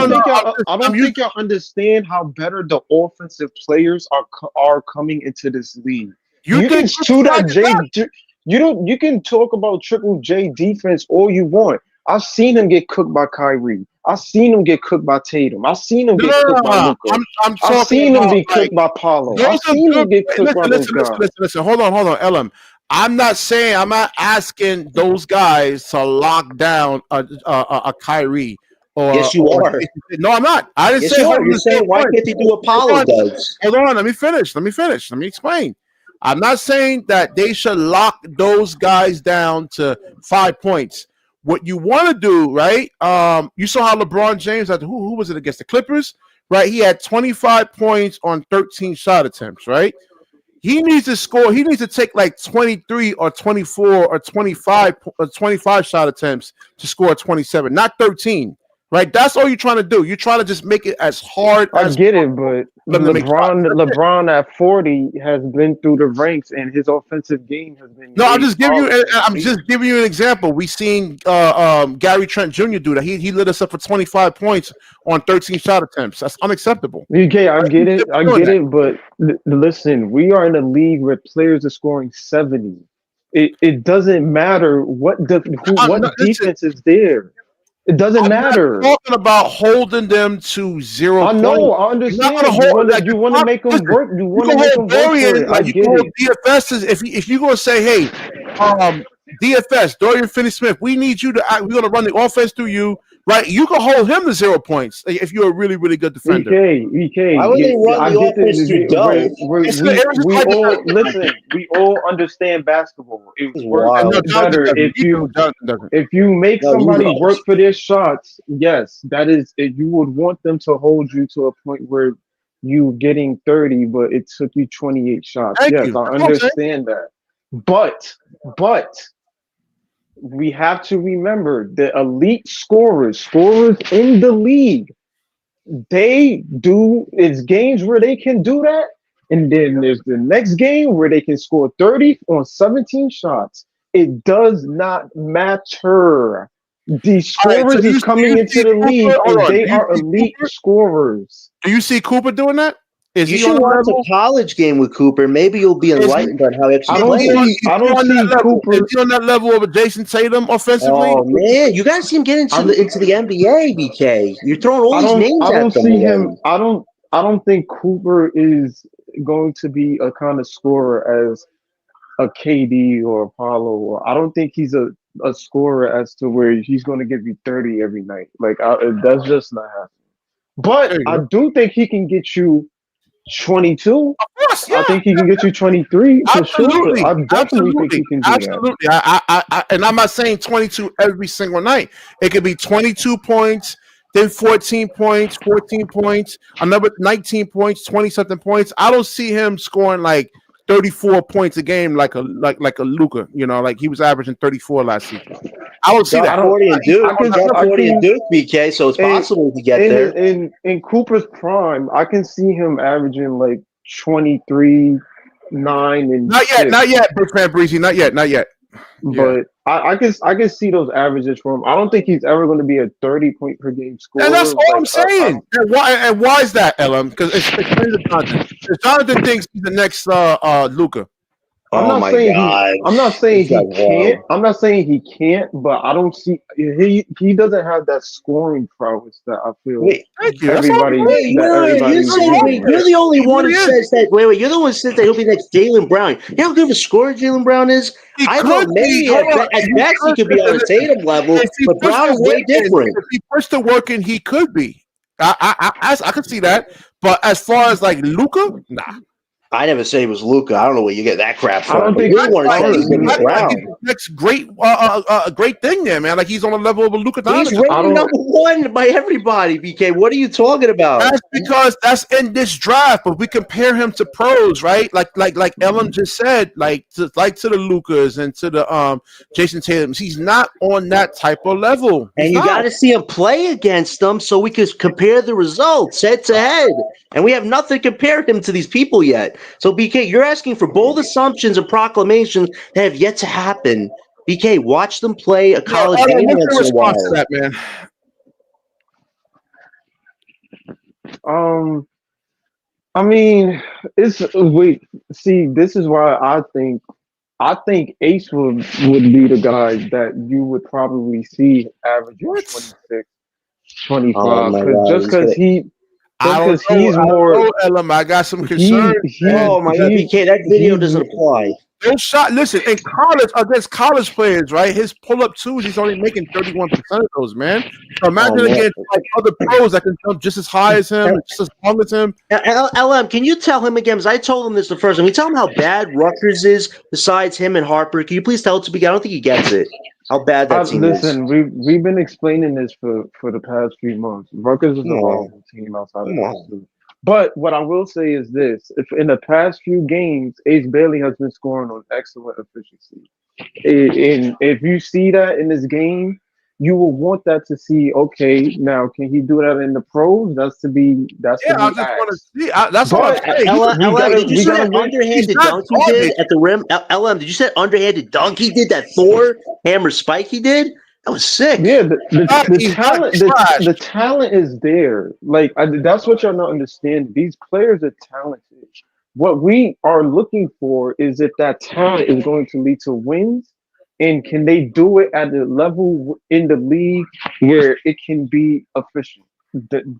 I don't think y'all understand how better the offensive players are coming into this league. You You can think do that, You can talk about Triple J defense all you want. I've seen him get cooked by Kyrie. I've seen him get cooked by Tatum. I've seen him get cooked by Luka. I'm I've talking seen him about get cooked by Paulo. those I've are seen good. him get cooked by those guys. Listen. Hold on, Ellen. I'm not asking those guys to lock down a Kyrie or. Yes, you are. No, I'm not. I didn't Yes, say you hold are. him You're to saying 0 why points. can't they do what Paulo does? Hold on. Let me finish. Let me explain. I'm not saying that they should lock those guys down to 5 points. What you want to do, right? You saw how LeBron James had who was it against the Clippers, right? He had 25 points on 13 shot attempts, right? He needs to score. He needs to take like 23 or 24 or 25 shot attempts to score 27, not 13. Right? That's all you're trying to do. You're trying to just make it as hard I as get it, but them to make shots. LeBron at 40 has been through the ranks, and his offensive game has been. No, I'm just giving you. I'm solid. just giving you an example. We seen Gary Trent Jr. do that. He lit us up for 25 points on 13 shot attempts. That's unacceptable. Okay, I get it, that. but listen, we are in a league where players are scoring 70. It doesn't matter what defense is there. It doesn't matter. I'm not talking about holding them to 0 I points. know, I understand. You want to make them work. You want to make them work for it. I You get can hold it. DFS if you're gonna say, hey, DFS Dorian Finney-Smith, we need you to. We're gonna run the offense through you, right? You can hold him to 0 points if you're a really, really good defender. EK. Why would they run the offense through Doe? We all listen. We all understand basketball. It works better if you make somebody work for their shots. Yes, that is. You would want them to hold you to a point where you getting 30, but it took you 28 shots. Yes, I understand that. But we have to remember the elite scorers in the league. They do it's games where they can do that, and then there's the next game where they can score 30 on 17 shots. It does not matter. The scorers is coming into the league, and they are elite scorers. Do you see Cooper doing that? You should watch a college game with Cooper. Maybe you'll be enlightened on how actually playing. I don't see Cooper. Is he on that level of Jason Tatum offensively? Oh man, you guys see him get into the NBA, BK. You're throwing all these names at them. I don't think Cooper is going to be a kind of scorer as a KD or Apollo. I don't think he's a scorer as to where he's going to give you 30 every night. Like that's just not happening. But I do think he can get you 22. Of course, yeah. I think he can get you 23 for sure. I definitely think he can do that. Absolutely. And I'm not saying 22 every single night. It could be 22 points, then 14 points, 14 points, another 19 points, 20 something points. I don't see him scoring like 34 points a game like a Luka, like he was averaging 34 last season. I don't see that. 40 and Duke, BK, so it's possible to get there. In Cooper's prime, I can see him averaging like 23, 9, and not yet, Big Fan Breezy, not yet. But I can see those averages for him. I don't think he's ever going to be a 30-point per game scorer. And that's all I'm saying. And why is that, LM? Because it's Jonathan. Jonathan thinks he's the next Luka. I'm Oh not my saying God. I'm not saying This guy's he can't. I'm not saying he can't, but I don't see he doesn't have that scoring prowess that I feel Wait, Thank you. That's all I'm everybody wait, saying. wait, that wait, wait. everybody Wait, agrees. you're the only He one who really is. says that. Wait, you're the one who says that he'll be next Jalen Brown. You know how good of a scorer Jalen Brown is? He I could thought be. maybe Hold on. at He best he could. could be on a Listen. Tatum level, If he but puts Brown the is way work in, different. if he puts the work in, he could be. I could see that. But as far as like Luca, nah. I never say it was Luca. I don't know where you get that crap I don't from. But think you're the one who I said he's don't going to be Like he's Brown. the next great, great thing there, man. Like he's on the level of a Luca He's Doncic. rated I don't number one by everybody, BK. What are you talking about? That's because that's in this draft, but we compare him to pros, right? Like Ellen just said, to the Lucas and to the Jason Tatum's. He's not on that type of level. He's And you got not. to see him play against them so we could compare the results head to head. And we have nothing to compare him to these people yet. So, BK, you're asking for bold assumptions and proclamations that have yet to happen. BK, watch them play a Yeah, college Ellen, game what's once your in a response to while. that, man? I mean, it's wait. See, this is why I think Ace would be the guy that you would probably see averaging What? 26, Oh 25, my because God, just he's gonna. I don't because know. he's I more don't know, Ellen. I got some concerns, man. Oh my God, BK, that video he's doesn't apply. Those shot. Listen, in college against college players, right? His pull-up twos, he's only making 31% of those, man. So Oh imagine man. against like other pros that can jump just as high as him, and just as long as him. LM, can you tell him again? Because I told him this the first time. Can you tell him how bad Rutgers is besides him and Harper? Can you please tell it to me? I don't think he gets it. How bad that team is. listen. We've been explaining this for the past few months. Rutgers is Come a on. horrible team outside of Come those on. two. But what I will say is this: if in the past few games, Ace Bailey has been scoring on excellent efficiency. And if you see that in this game, you will want that to see. Okay, now can he do that in the pros? That's to Yeah, I be just want to asked. see. That's all I'm But saying. LM, did you we see gotta that wait. He's underhanded not dunk he did garbage. at the rim? LM, did you see that underhanded dunk he did? That Thor hammer spike he did? That was sick. Yeah, the He's not talent trash. the talent is there. Like that's what y'all not understand. These players are talented. What we are looking for is if that talent is going to lead to wins, and can they do it at the level in the league where it can be efficient?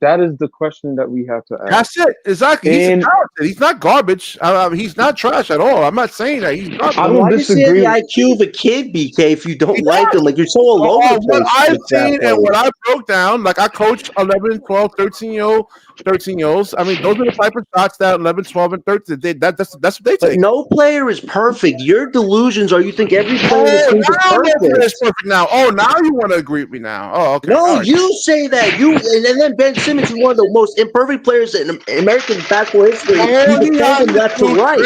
That is the question that we have to ask. That's it. Exactly. He's And talented. He's not garbage. I mean, he's not trash at all. I'm not saying that he's I garbage. Then don't why do you say the disagree. IQ of a kid, BK, if you He don't like him? does. Like, you're so all over the What place I've with that seen and play. what I broke down, like I coached 11, 12, 13-year-olds. I mean, those are the type of shots that 11, 12, and 13, that's what they But take. no player is perfect. Your delusions are you think every player in the Oh, league is now no player perfect. is perfect now. Oh, now you want to agree with me now. Oh, okay. No, All right. you say that. And then Ben Simmons is one of the most imperfect players in American basketball history. All You he defend has him to left to do, right.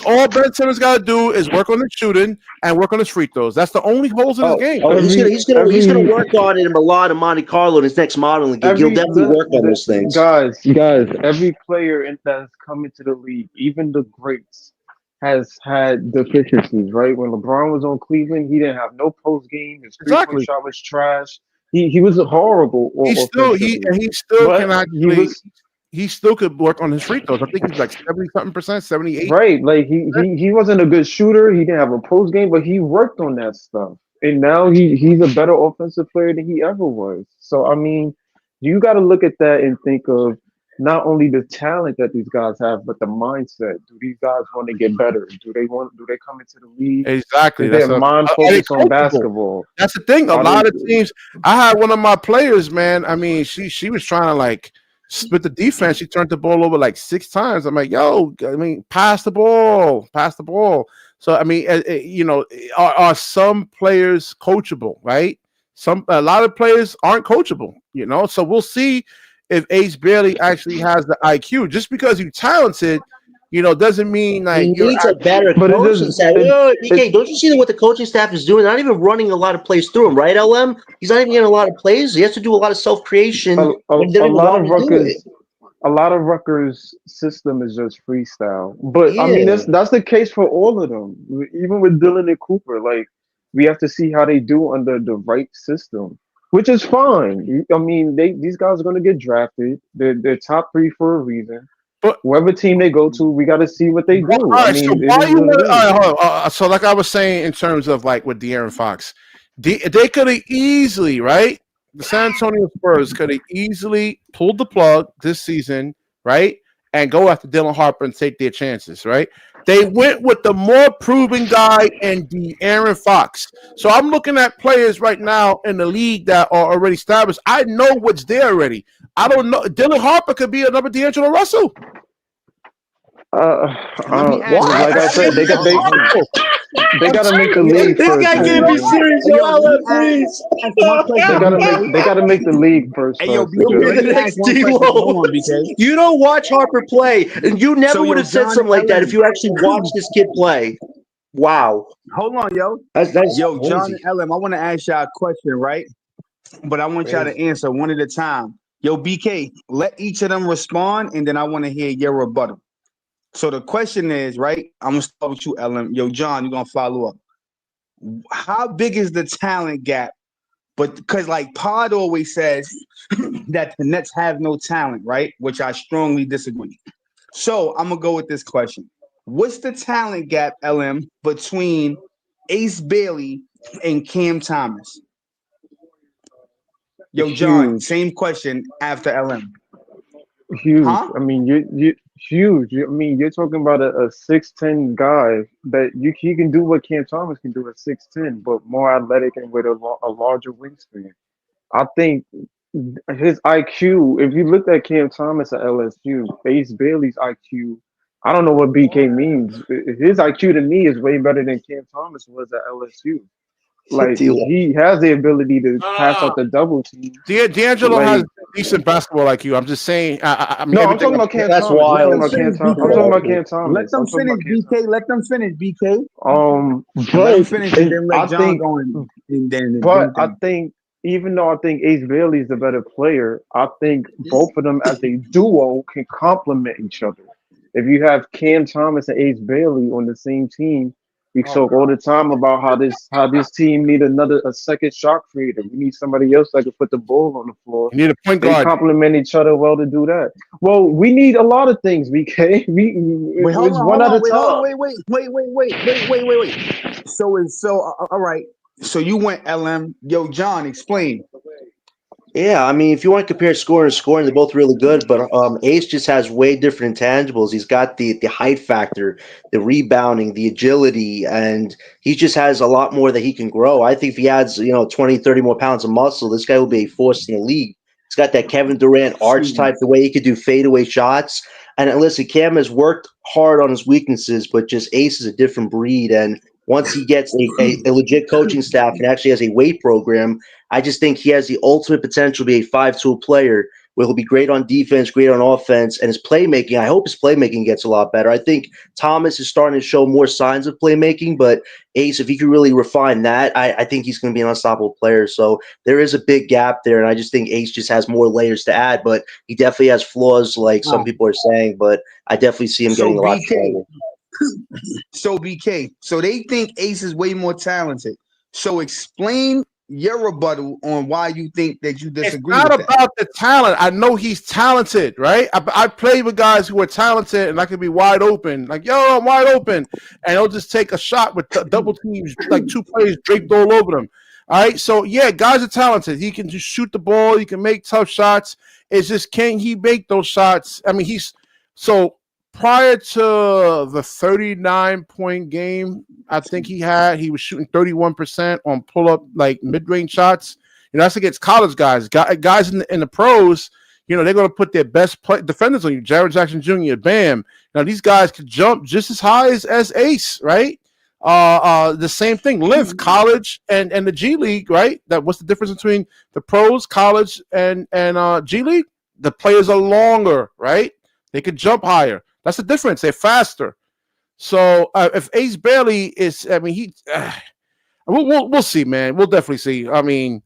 All Ben Simmons got to do is work on his shooting and work on his free throws. That's the only holes in his Oh, game. Oh, every he's gonna work on it in Milan and Monte Carlo in his next modeling gig. He'll definitely work on those things. guys, every player that's come into the league, even the greats, has had deficiencies, right? When LeBron was on Cleveland, he didn't have no post game. His 3-point Exactly. shot was trash. He was horrible offensively, He still but can he actually was he still could work on his free throws. I think he's like 70 something percent, 78. right. Like he wasn't a good shooter. He didn't have a post game, but he worked on that stuff, and now he's a better offensive player than he ever was. So I mean, you got to look at that and think of not only the talent that these guys have, but the mindset. Do these guys want to get better? Do they come into the league? Exactly. Is their mind Are they focused on coachable? basketball? That's the thing. A Are they lot of teams. I had one of my players, man. I mean, she was trying to like split the defense. She turned the ball over like 6 times. I'm like, yo, I mean, pass the ball, pass the ball. So I mean, are some players coachable? Right. A lot of players aren't coachable. So we'll see if Ace Bailey actually has the IQ. Just because you're talented, doesn't mean He like you're needs a better But it coaching does. staff. Wait, BK, don't you see what the coaching staff is doing? They're not even running a lot of plays through him, right, LM? He's not even getting a lot of plays. He has to do a lot of self-creation, A, a, and they a don't even lot want of him to do it. Rutgers system is just freestyle. But I mean Yeah. that's the case for all of them. Even with Dylan and Cooper, like we have to see how they do under the right system, which is fine. I mean these guys are gonna get drafted. They're top three for a reason. But whoever team they go to, we got to see what they do. all right, so it why is you? what it is. All right, hold on. So like I was saying, in terms of like with De'Aaron Fox, they could have easily, right? The San Antonio Spurs could have easily pulled the plug this season, right, and go after Dylan Harper and take their chances, right? They went with the more proven guy and De'Aaron Fox. So I'm looking at players right now in the league that are already established. I know what's there already. I don't know. Dylan Harper could be another D'Angelo Russell. Let me ask you. Like I said, they got to make the league This first. guy can't be serious. Hey, Yo, yo, I let me love Breeze. ask my question. They got to make the league first. Hey, yo, first, BK, You'll be let the me ask next one question. Hold D-Lo. on, BK. You don't watch Harper play, and you never So, would yo, have said John something like that Ellen. if you actually watched this kid play. Wow, Hold on, yo. that's Yo, John crazy. and LM, I want to ask y'all a question, right? But I want y'all to Crazy. answer one at a time. Yo, BK, let each of them respond, and then I want to hear your rebuttal. So the question is, right? I'm gonna start with you, LM. Yo, John, you're gonna follow up. How big is the talent gap? But because like Pod always says that the Nets have no talent, right? Which I strongly disagree. So I'm gonna go with this question. What's the talent gap, LM, between Ace Bailey and Cam Thomas? Yo, John, Huge. same question after LM. Huge. Huh? I mean, you huge. I mean, you're talking about a 6'10" guy that he can do what Cam Thomas can do at 6'10", but more athletic and with a larger wingspan. I think his IQ. If you looked at Cam Thomas at LSU, Ace Bailey's IQ. I don't know what BK means. His IQ to me is way better than Cam Thomas was at LSU. Like D-Lo. he has the ability to pass No, out the double team. D'Angelo has Like decent basketball IQ. I'm just saying. I mean, no, I'm everything. talking about Cam That's Thomas. I'm Let talking them wild. about Cam finish, Thomas. I'm talking BK. about Cam Let Thomas. them I'm talking finish, about Cam BK. Let them finish, BK. Thomas. Let them But finish, and then I let John think, go in, and but I then. think even though I think Ace Bailey is the better player, I think both of them as a duo can complement each other. If you have Cam Thomas and Ace Bailey on the same team, we Oh talk all God. the time about how this team need a second shot creator. We need somebody else that can put the ball on the floor. You need a point They guard. complement each other well to do that. Well, we need a lot of things, BK. Wait, It's one at a time. wait. All right. So you went LM. Yo, John, explain. Yeah, I mean, if you want to compare scoring, they're both really good. But Ace just has way different intangibles. He's got the height factor, the rebounding, the agility, and he just has a lot more that he can grow. I think if he adds, 20, 30 more pounds of muscle, this guy will be a force in the league. He's got that Kevin Durant arch type, the way he could do fadeaway shots. And listen, Cam has worked hard on his weaknesses, but just Ace is a different breed. And once he gets a legit coaching staff and actually has a weight program, I just think he has the ultimate potential to be a 5-tool player where he'll be great on defense, great on offense, and his playmaking. I hope his playmaking gets a lot better. I think Thomas is starting to show more signs of playmaking, but Ace, if he could really refine that, I think he's going to be an unstoppable player. So there is a big gap there, and I just think Ace just has more layers to add, but he definitely has flaws like some people are saying, but I definitely see him So getting a lot BK. stronger. So BK. So they think Ace is way more talented. So explain your rebuttal on why you think that you It's disagree not with that. about the talent. I know he's talented, right? I played with guys who are talented, and I could be wide open, like, yo, I'm wide open, and he'll just take a shot with double teams, like two players draped all over them. All right, so yeah, guys are talented. He can just shoot the ball. He can make tough shots. It's just, can he make those shots? I mean, so prior to the 39-point game, I think he was shooting 31% on pull-up, like mid-range shots. That's against college guys. Guys in the pros, they're going to put their best defenders on you. Jared Jackson Jr., Bam. Now, these guys could jump just as high as Ace, right? The same thing, lift college and the G League, right? What's the difference between the pros, college, and G League? The players are longer, right? They could jump higher. That's the difference. They're faster. So if Ace Bailey is, I mean, we'll see, man. We'll definitely see. I mean,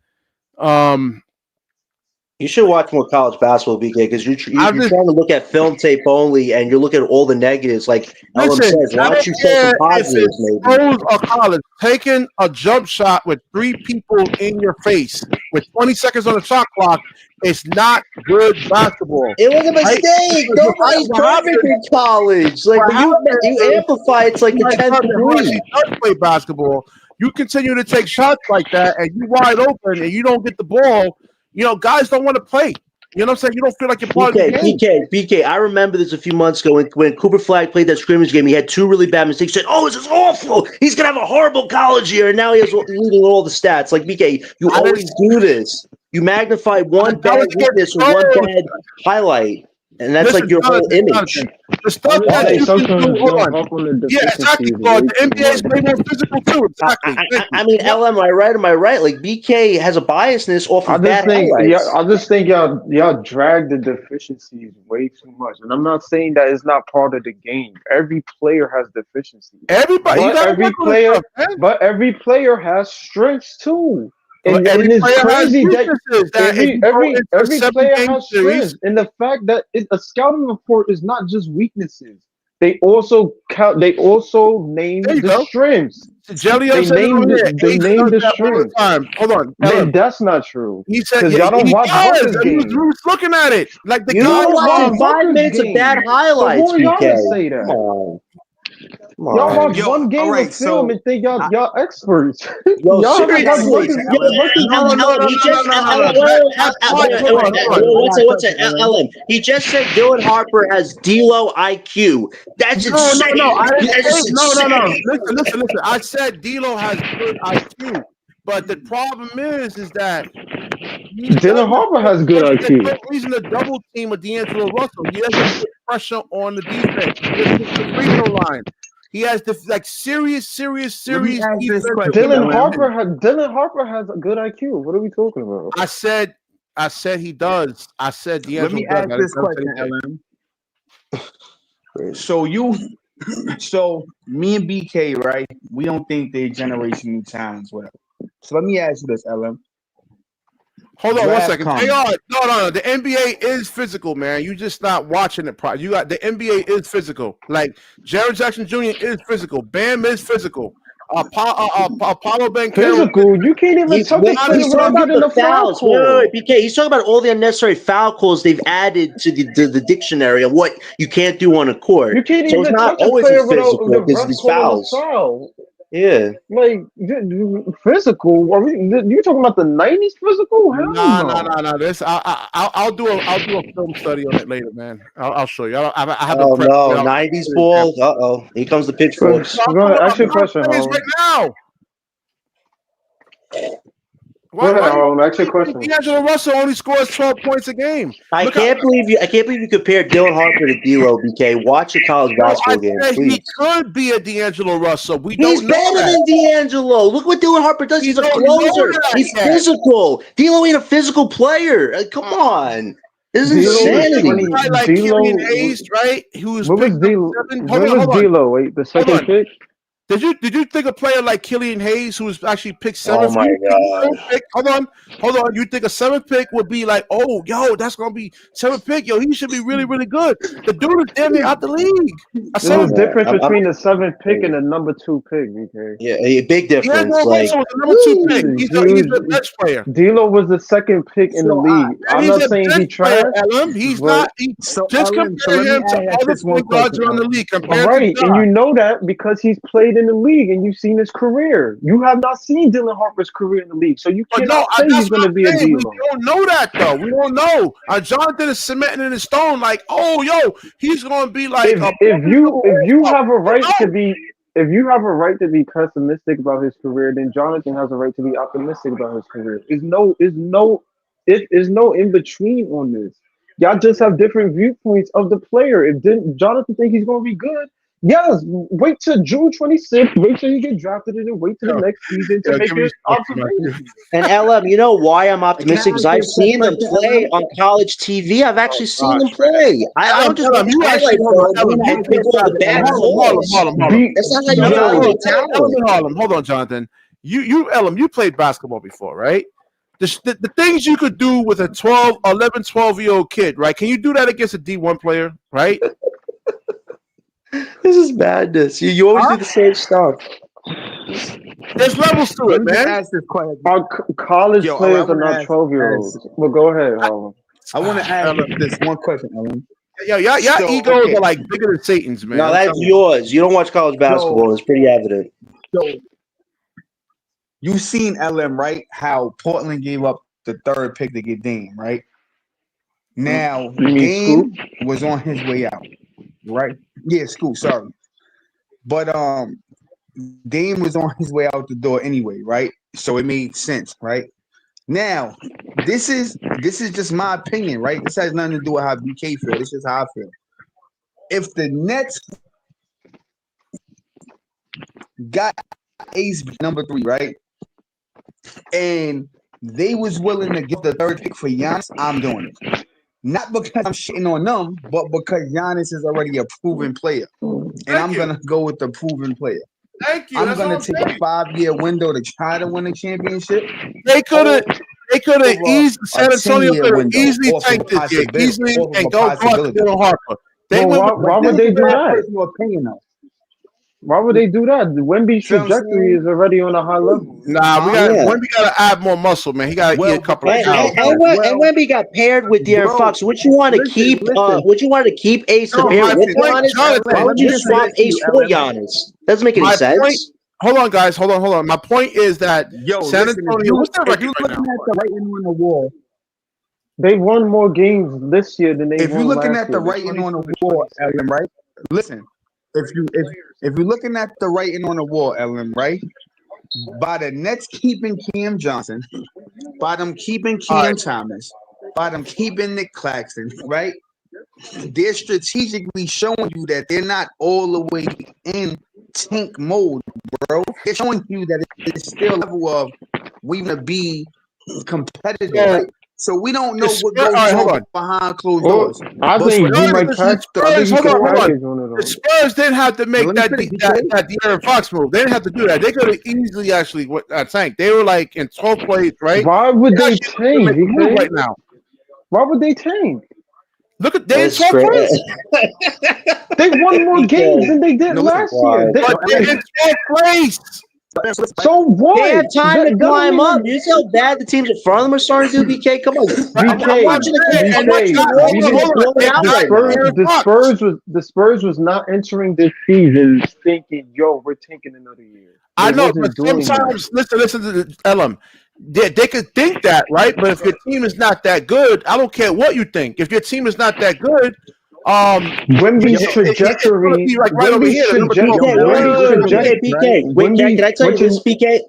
You should watch more college basketball, BK, because you're I just trying to look at film tape only, and you're looking at all the negatives. Like Ellen listen. says, I why don't don't you show some care if positives, it's maybe? pros or college. Taking a jump shot with three people in your face with 20 seconds on the shot clock, it's not good basketball. It was a mistake. Because Nobody's what perfect in college. Like, what but you happens is amplify it's like the somebody 10th who degree. actually does play basketball, you continue to take shots like that, and you wide open, and you don't get the ball. You know, guys don't want to play. You know what I'm saying? You don't feel like you're part of the game. BK. I remember this a few months ago when Cooper Flag played that scrimmage game. He had 2 really bad mistakes. He said, "Oh, this is awful. He's gonna have a horrible college year." And now he's leading all the stats. Like BK, you always do this. You magnify one bad weakness or one bad highlight, and that's like your whole image. The stuff that you can do. Hold on. Yeah, exactly. Claude. The NBA is way more physical too. Exactly. I mean, LM, am I right? Am I right? Like BK has a biasness off of bad highlights. I just think y'all drag the deficiencies way too much, and I'm not saying that it's not part of the game. Every player has deficiencies. Everybody, but every player has strengths too. And every it's player crazy that every player has strengths. And the fact that a scouting report is not just weaknesses. They also name the strengths. They name the strengths. Hold on. Man, that's not true. He said, y'all don't watch Butler's game. He was looking at it. Like the you guy watching 5 minutes of bad highlights, who are y'all BK. to say that? Come on. Y'all watch one game of film and think y'all experts. Yo, y'all seriously. LM. He just said Dylan Harper has D-low IQ. That's insane. No. Listen. I said D'Lo has good IQ, but the problem is that Dylan Harper has good IQ. There's no reason to double team a D'Angelo Russell. He doesn't put pressure on the defense. He doesn't get the free throw line. He has the serious defense. Dylan Harper has a good IQ. What are we talking about? I said he does. I said D'Angelo. Let me ask this question, LM. So me and BK, right? We don't think they're generational talents, whatever. So let me ask you this, LM. Hold on 1 second. No. The NBA is physical, man. You just not watching it. You got the NBA is physical. Like Jaren Jackson Jr. is physical. Bam is physical. Apollo Banchero. Physical. You can't even talk about the fouls. Wait, BK. He's talking about all the unnecessary foul calls they've added to the dictionary of what you can't do on a court. You can't so even it's not always physical because of these fouls. Yeah, like physical. You talking about the '90s physical? Hell no. This I'll do a film study on it later, man. I'll show you. I have no '90s ball. Here comes the pitchforks. Go ahead, ask your question, right now. Ask your question. D'Angelo Russell only scores 12 points a game. I can't believe you compared Dylan Harper to D'Lo. BK, watch a college basketball game, please. He could be a D'Angelo Russell. He's better than D'Angelo. Look what Dylan Harper does. He's a closer. He's physical. D'Lo ain't a physical player. Come on. This is insanity. Like Killian Hayes, right? What was D'Lo? Wait, the second pick? Did you think a player like Killian Hayes, who was actually picked 7th? Oh my God! Hold on. You think a 7th pick would be like, oh, yo, that's gonna be 7th pick, yo? He should be really, really good. The dude is damn near out the league. There's a difference between the 7th pick and the number 2 pick, BK. Yeah, a big difference. Russell was the number 2 pick. He's a bench player. D'Lo was the 2nd pick in the league. I'm not saying he tried. He's not. Just compare him to other point guards around the league. All right, and you know that because he's played in the league and you've seen his career. You have not seen Dylan Harper's career in the league, so you cannot say he's going to be a D'Lo. We don't know that though. We don't know. Jonathan is cementing in his stone, like, oh, yo, he's going to be like. If you have a right to be pessimistic about his career, then Jonathan has a right to be optimistic about his career. There's no in between on this. Y'all just have different viewpoints of the player. If Jonathan think he's going to be good, yes, wait till June 26th. Wait till you get drafted and then wait till the next season to make your observation. And LM, you know why I'm optimistic? Because I've seen them play on college TV. I've actually seen them play. I don't just highlight and pick all the bad calls. That's not how you evaluate talent. Hold on, Jonathan. You played basketball before, right? The things you could do with a 11, 12-year-old kid, right? Can you do that against a D1 player, right? This is madness. You always do the same stuff. There's levels to Let it, me just man. ask this question. Our college Yo, players I are wanna not ask- 12-year-olds. Well, go ahead, Harlem. I want to ask this one question, Ellen. Y'all So, egos okay. are like bigger than Satan's, man. No, I'm that's telling you. yours. You don't watch college basketball. It's pretty evident. So you seen LM, right? How Portland gave up the third pick to get Dame, right? Now You mean Dame was on his way out, right? Yeah, Scoop, sorry. But Dame was on his way out the door anyway, right? So it made sense, right? Now, this is just my opinion, right? This has nothing to do with how BK feel. This is how I feel. If the Nets got Ace number 3, right? And they was willing to give the third pick for Giannis, I'm doing it. Not because I'm shitting on them, but because Giannis is already a proven player. And I'm going to go with the proven player. Thank you. I'm That's going what to I'm take saying. a 5-year window to try to win a championship. They could have easily San a Antonio 10-year could have window easily off of tanked this year, possibility- easily, off of and a go to possibility. Dylan Harper. They Well, went with why would This they is do my that? personal opinion, though. Why would they do that? Wemby's Feel what I'm trajectory saying? is already on a high level. Nah, we Yeah. got to add more muscle, man. He got to Well, eat a couple but- of And, pounds. and, and, when, and Wemby got paired with De'Aaron Bro, Fox. Would you want to listen, keep? listen. Would you want to keep Ace to No, pair my with point, Giannis? Jonathan, Why let would me you just swap say to you, Ace for LM. Giannis? Doesn't make any My sense. point. Hold on, guys. Hold on. My point is that Yo, San listen, Antonio. What's their if record you right looking now? at the writing on the wall, They won more games this year than they if you're won looking last at the year. writing on the wall, Ellen, right? Listen, if you're looking at the writing on the wall, Ellen, right? By the Nets keeping Cam Johnson, by them keeping Cam Thomas, by them keeping Nick Claxton, right? They're strategically showing you that they're not all the way in tank mode, bro. They're showing you that it's still a level of we want to be competitive, So, right? So we don't know what all goes right, hold on on. behind closed Well, doors. I But think he Spurs, might the pack. I Spurs, think he hold could on. package one of The them. Spurs didn't have to make let me that finish, that De'Aaron Fox move. They didn't have to do that. They could have easily actually tanked. They were like in 12th place, right? Why would they actually have to tank? make a move BK? right now. Why would they tank? Look at they in That's 12th great. place, They won more games than they did No, listen, last year. but they're in 12th place. So what? They have time to That don't climb mean up. You see how bad the teams in front of them are starting to do, BK? Come on. I'm BK, watching the And watching the Warriors get blown out right now. the Spurs was not entering this season thinking, "Yo, we're taking another year." They I know, but wasn't doing sometimes listen to the LM. They could think that, right? But if your team is not that good, I don't care what you think. If your team is not that good, Wemby's it's gonna trajectory. be like right over Wemby's here, the number BK, 12. Wemby's trajectory. BK. Wait, Wemby, can I tell you this, BK?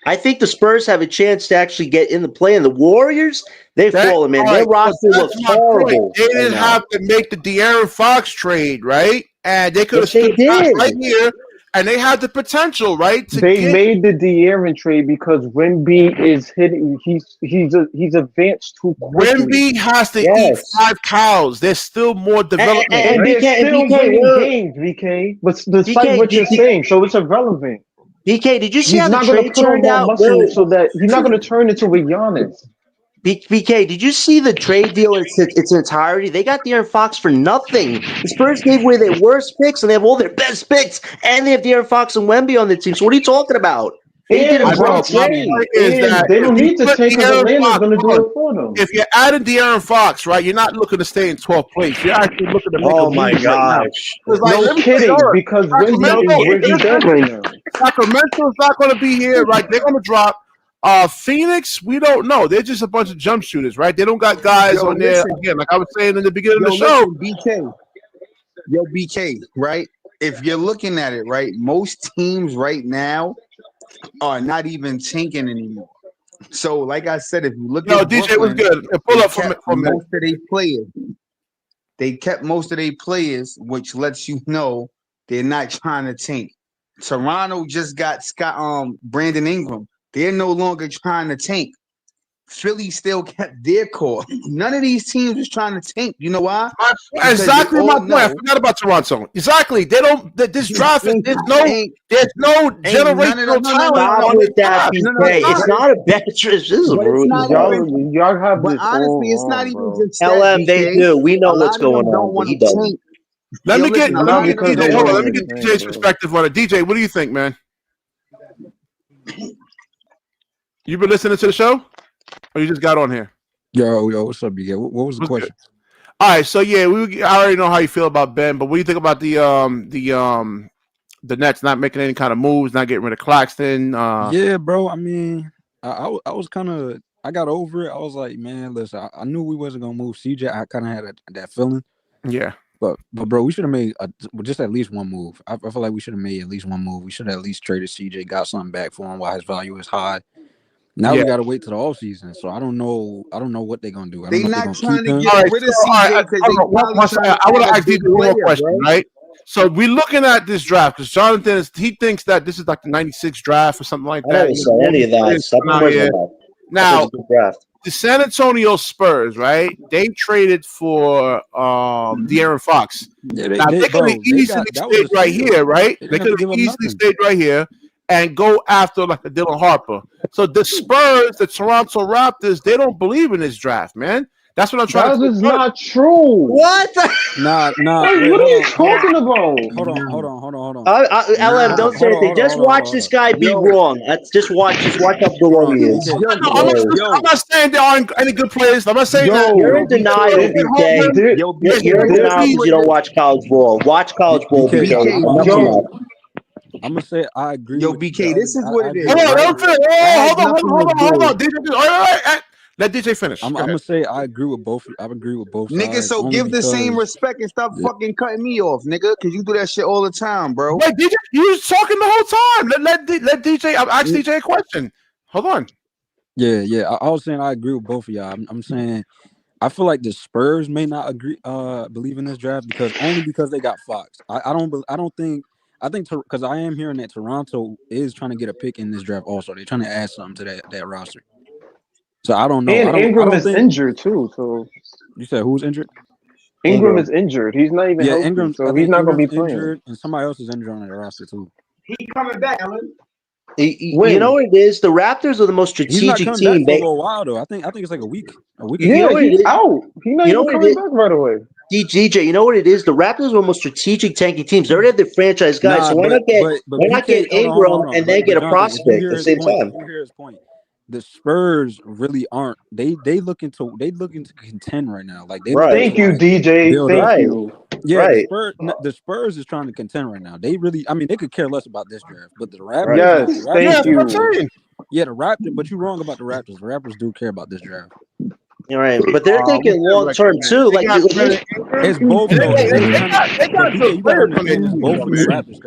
I think the Spurs have a chance to actually get in the play, and the Warriors, they've fallen, man. Their roster looks horrible. They didn't have to make the De'Aaron Fox trade, right? And they could have Yes, they stood did. right here, and they had the potential, right? They made the De'Aaron trade because Wemby is hitting. He's advanced too quickly. Wemby has to eat 5 cows. There's still more development. And BK, they're still BK, winning games, BK. But despite BK, what you're saying, so it's irrelevant. BK, did you see He's how the not going to trade put on turned more out? muscle so that he's not going to turn into a Giannis. BK, did you see the trade deal in its entirety? They got De'Aaron Fox for nothing. The Spurs gave away their worst picks, and they have all their best picks, and they have De'Aaron Fox and Wemby on the team. So what are you talking about? They did a great trade. They don't need to take because Atlanta's going to do it for them. If you're adding De'Aaron Fox, right, you're not looking to stay in 12th place. You're actually looking to make a move right now. No kidding, because Wemby is where he's at right now. Sacramento's not going to be here, right? They're going to drop. Phoenix, we don't know. They're just a bunch of jump shooters, right? They don't got guys on there. Again, like I was saying in the beginning of the show. BK. BK, right? If you're looking at it, right, most teams right now are not even tanking anymore. So, like I said, if you look at DJ was Brooklyn, good. Pull up for a minute. most of their players. They kept most of their players, which lets you know they're not trying to tank. Toronto just got Brandon Ingram. They're no longer trying to tank. Philly still kept their core. None of these teams was trying to tank. You know why? Exactly my point. I forgot about Toronto. Exactly. They don't. This draft is there's no generational talent. Stop with that, BK. It's not a bad This is a brutal. Y'all have but this honestly, it's not even just that, LM, they do. We know what's going don't on. want He to doesn't. tank. Let me get listen, DJ. Hold on. Let me get DJ's perspective on it. DJ, what do you think, man? You been listening to the show, or you just got on here? Yo, what's up, BK? What was the What's question? All right, so yeah, I already know how you feel about Ben, but what do you think about the Nets not making any kind of moves, not getting rid of Claxton? Yeah, bro. I mean, I was kind of I got over it. I was like, man, listen, I knew we wasn't gonna move CJ. I kind of had that feeling. Yeah. But bro, we should have made just at least one move. I feel like we should have made at least one move. We should have at least traded CJ, got something back for him while his value is high. Now we got to wait to the offseason. So I don't know what they're gonna do. I don't know if they're gonna trying keep to him. get rid of CJ because they probably trying to I want to add a ask you big one more player, question, bro. right? So we're looking at this draft because Jonathan he thinks that this is like the '96 draft or something like I that. never said any of that. Stop Yeah. Now, a good draft. the San Antonio Spurs, right? They traded for De'Aaron Fox. Yeah, Now they could have easily stayed right here, right? They could have easily stayed right here and go after like a Dylan Harper. So the Spurs, the Toronto Raptors, they don't believe in this draft, man. That's what I'm trying to say. That is not true. What? Nah. Wait, what are you talking about? Hold on. LM, don't say anything. Just watch this guy be wrong. Just watch how below he is. I'm not saying there aren't any good players. I'm not saying that. You're in denial, BK. You're in denial because you don't watch college ball. Watch college ball, BK. I'm gonna say I agree. Yo, BK, this is what it is. Hold on. DJ, let DJ finish. I'm gonna say I agree with both. I agree with both Nigga, sides. so give the same respect and stop fucking cutting me off, nigga, because you do that shit all the time, bro. Wait, DJ, you was talking the whole time. Let DJ. Ask DJ a question. Hold on. Yeah. I was saying I agree with both of y'all. I'm saying I feel like the Spurs may not believe in this draft because they got Fox. I think because I am hearing that Toronto is trying to get a pick in this draft also. They're trying to add something to that roster. So I don't know. And Ingram is injured too. So you said who's injured? Ingram is injured. He's not even healthy, so he's not going to be playing. Injured, and somebody else is injured on the roster too. He coming back, Alan. You know what it is? The Raptors are the most strategic team. He's not coming back for a little while though. I think it's like a week. Yeah, he's out. He's not even coming back right away. DJ, you know what it is? The Raptors were the most strategic tanky teams. They already have the franchise guys, so why not get Ingram and then get a prospect at the same time? Here's his point. The Spurs really aren't. They looking to contend right now. Like Thank you, DJ. Thank you. Yeah, right. The Spurs is trying to contend right now. They really, I mean, they could care less about this draft, but the Raptors. Yes, thank you. Yeah, the Raptors, but you're wrong about the Raptors. The Raptors do care about this draft. All right, but they're thinking long term too. Like it's both.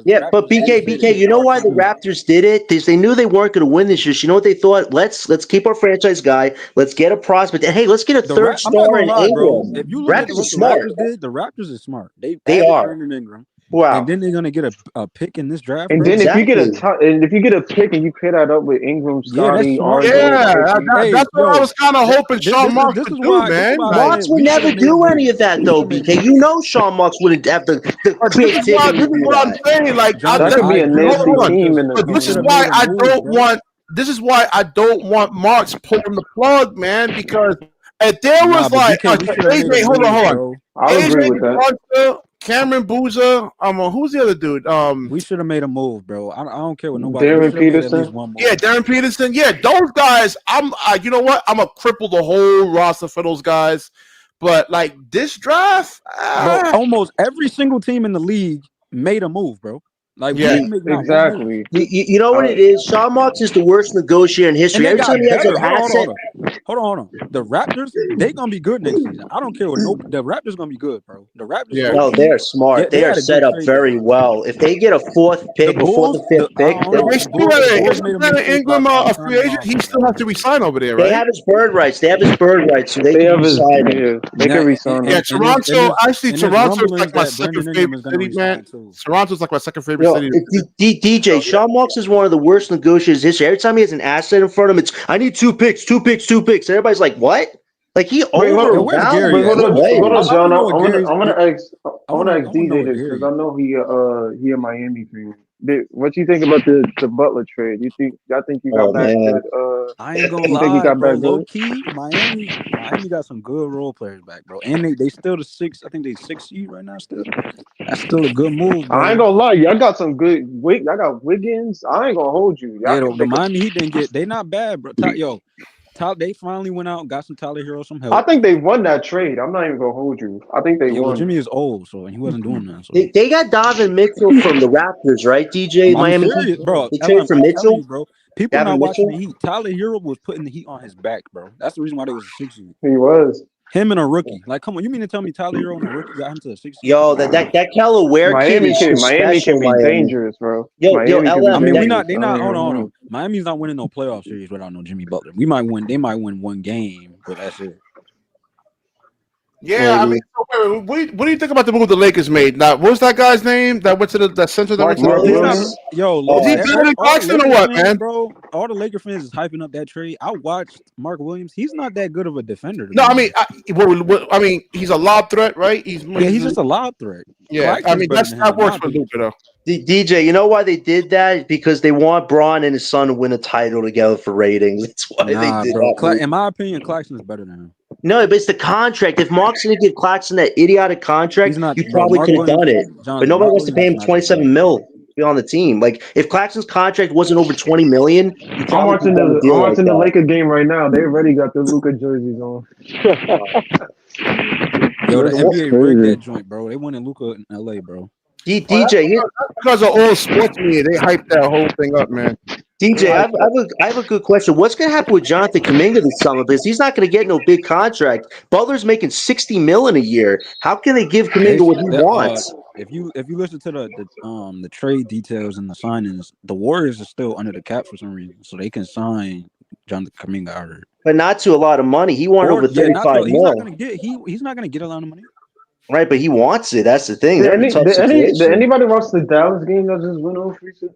Yeah, but BK, you know why the Raptors did it? They knew they weren't going to win this year. So you know what they thought? Let's keep our franchise guy. Let's get a prospect, and hey, let's get a third star in Ingram. If you look at what the Raptors did, the Raptors is smart. They are. Ingram. Wow. And then they're gonna get a pick in this draft. And then if you get a pick and you pair that up with Ingram, Scotty, that's what I was kind of hoping Sean Marks would do, man. Marks would never do any of that, though, BK. You know Sean Marks wouldn't have the creativity. This is what I'm saying. Like, that could be a nasty team. This is why I don't want. This is why I don't want Marks pulling the plug, man. Because if there was AJ, hold on. I agree with that. Cameron Boozer, who's the other dude? We should have made a move, bro. I don't care what nobody. Darren Peterson. Yeah, Darren Peterson. Yeah, those guys. You know what? I'm gonna cripple the whole roster for those guys. But like this draft, bro, almost every single team in the league made a move, bro. Like, exactly. You know what it is? Sean Marks is the worst negotiator in history. Every time he has an asset. Hold on. The Raptors, they're gonna be good next season. I don't care what the Raptors gonna be good, bro. The Raptors. Yeah. No, they're smart. They are set up very well. If they get a fourth pick before the fifth pick, if Ingram a free agent, he still has to resign over there, right? They have his bird rights. So they can resign him. They can resign him. Yeah, Toronto. Actually, Toronto's like my second favorite city, man. Toronto's like my second favorite. DJ, Sean Marks is one of the worst negotiators in history. Every time he has an asset in front of him, it's I need two picks. And everybody's like, what? Like he hold on, John. I want to ask DJ this because I know he a Miami fan. What you think about the Butler trade? I think you got Oh back man, good. I ain't gonna You think you lie, got bro. back Low good? key, Miami got some good role players back, bro. And they still the six. I think they 6 seed right now. Still, that's still a good move, I ain't brother. gonna lie, y'all got some good I got Wiggins. I ain't gonna hold you. Y'all Yeah, can the make a. Miami Heat didn't get. They not bad, bro. They finally went out and got some Tyler Hero some I help. think they won that trade. I'm not even gonna hold you. I think they Yeah, but won. Jimmy is old, so he wasn't doing that. So they got Donovan Mitchell from the Raptors, right? DJ I'm Miami Heat. serious, bro. They trade LM, for I'm telling you, Mitchell, bro. People Donovan not watching Mitchell. the Heat. Tyler Hero was putting the Heat on his back, bro. That's the reason why they was a 6 seed. He was. Him and a rookie. Like, come on, you mean to tell me Tyler Hero and a rookie got him to a 6 seed? Yo, that Kelaware kid is Miami special can in be Miami. dangerous, bro. Yo, Miami can be I LM. mean, That, dangerous. they I not. ain't Hold on, gonna hold hold on. Miami's not winning no playoff series without no Jimmy Butler. They might win 1 game, but that's it. Yeah, I mean, maybe what do you think about the move the Lakers made? Now, what was that guy's name that went to the center that Mark went to the Mark He's Lakers? not, Williams. Williams. yo, Is he Oh, better than all the Claxton or Lakers what, fans, man? bro. All the Laker fans is hyping up that trade. I watched Mark Williams. He's not that good of a defender, to No, be I mean, honest. I mean, he's a lob threat, right? Yeah, he's just a lob threat. Yeah. I Claxton's mean, better than him, that in my works for opinion. Luka though. DJ, you know why they did that? Because they want Braun and his son to win a title together for ratings. That's why they Nah, did bro. that move. In my opinion, Claxton is better than him. No, but it's the contract. If Mark's going to give Claxton that idiotic contract, He's not, you bro. probably Mark could have Williams, done it. But Jonathan. nobody Mark wants to pay Williams is him not that 27 good, bro. mil to be on the team. Like if Claxton's contract wasn't over 20 million, you I'm probably could have done a I'm deal like watching the that. Laker game right now. They already got the Luka jerseys on. Yo, the That's NBA rigged crazy. that joint, bro. They wanted Luca in LA, bro. DJ, Because of all sports media, they hyped that whole thing up, man. DJ, I have a good question. What's going to happen with Jonathan Kuminga this summer? Because he's not going to get no big contract. Butler's making 60 million a year. How can they give They Kuminga what should, he wants? if you listen to the trade details and the signings, the Warriors are still under the cap for some reason, so they can sign Jonathan Kuminga. I heard. But not to a lot of money. He wanted Or over yeah, not 35 to, mil. he's not gonna get a lot of money. Right, but he wants it. That's the thing. They're in a tough Did situation. anybody watch the Dallas game that just went off recently?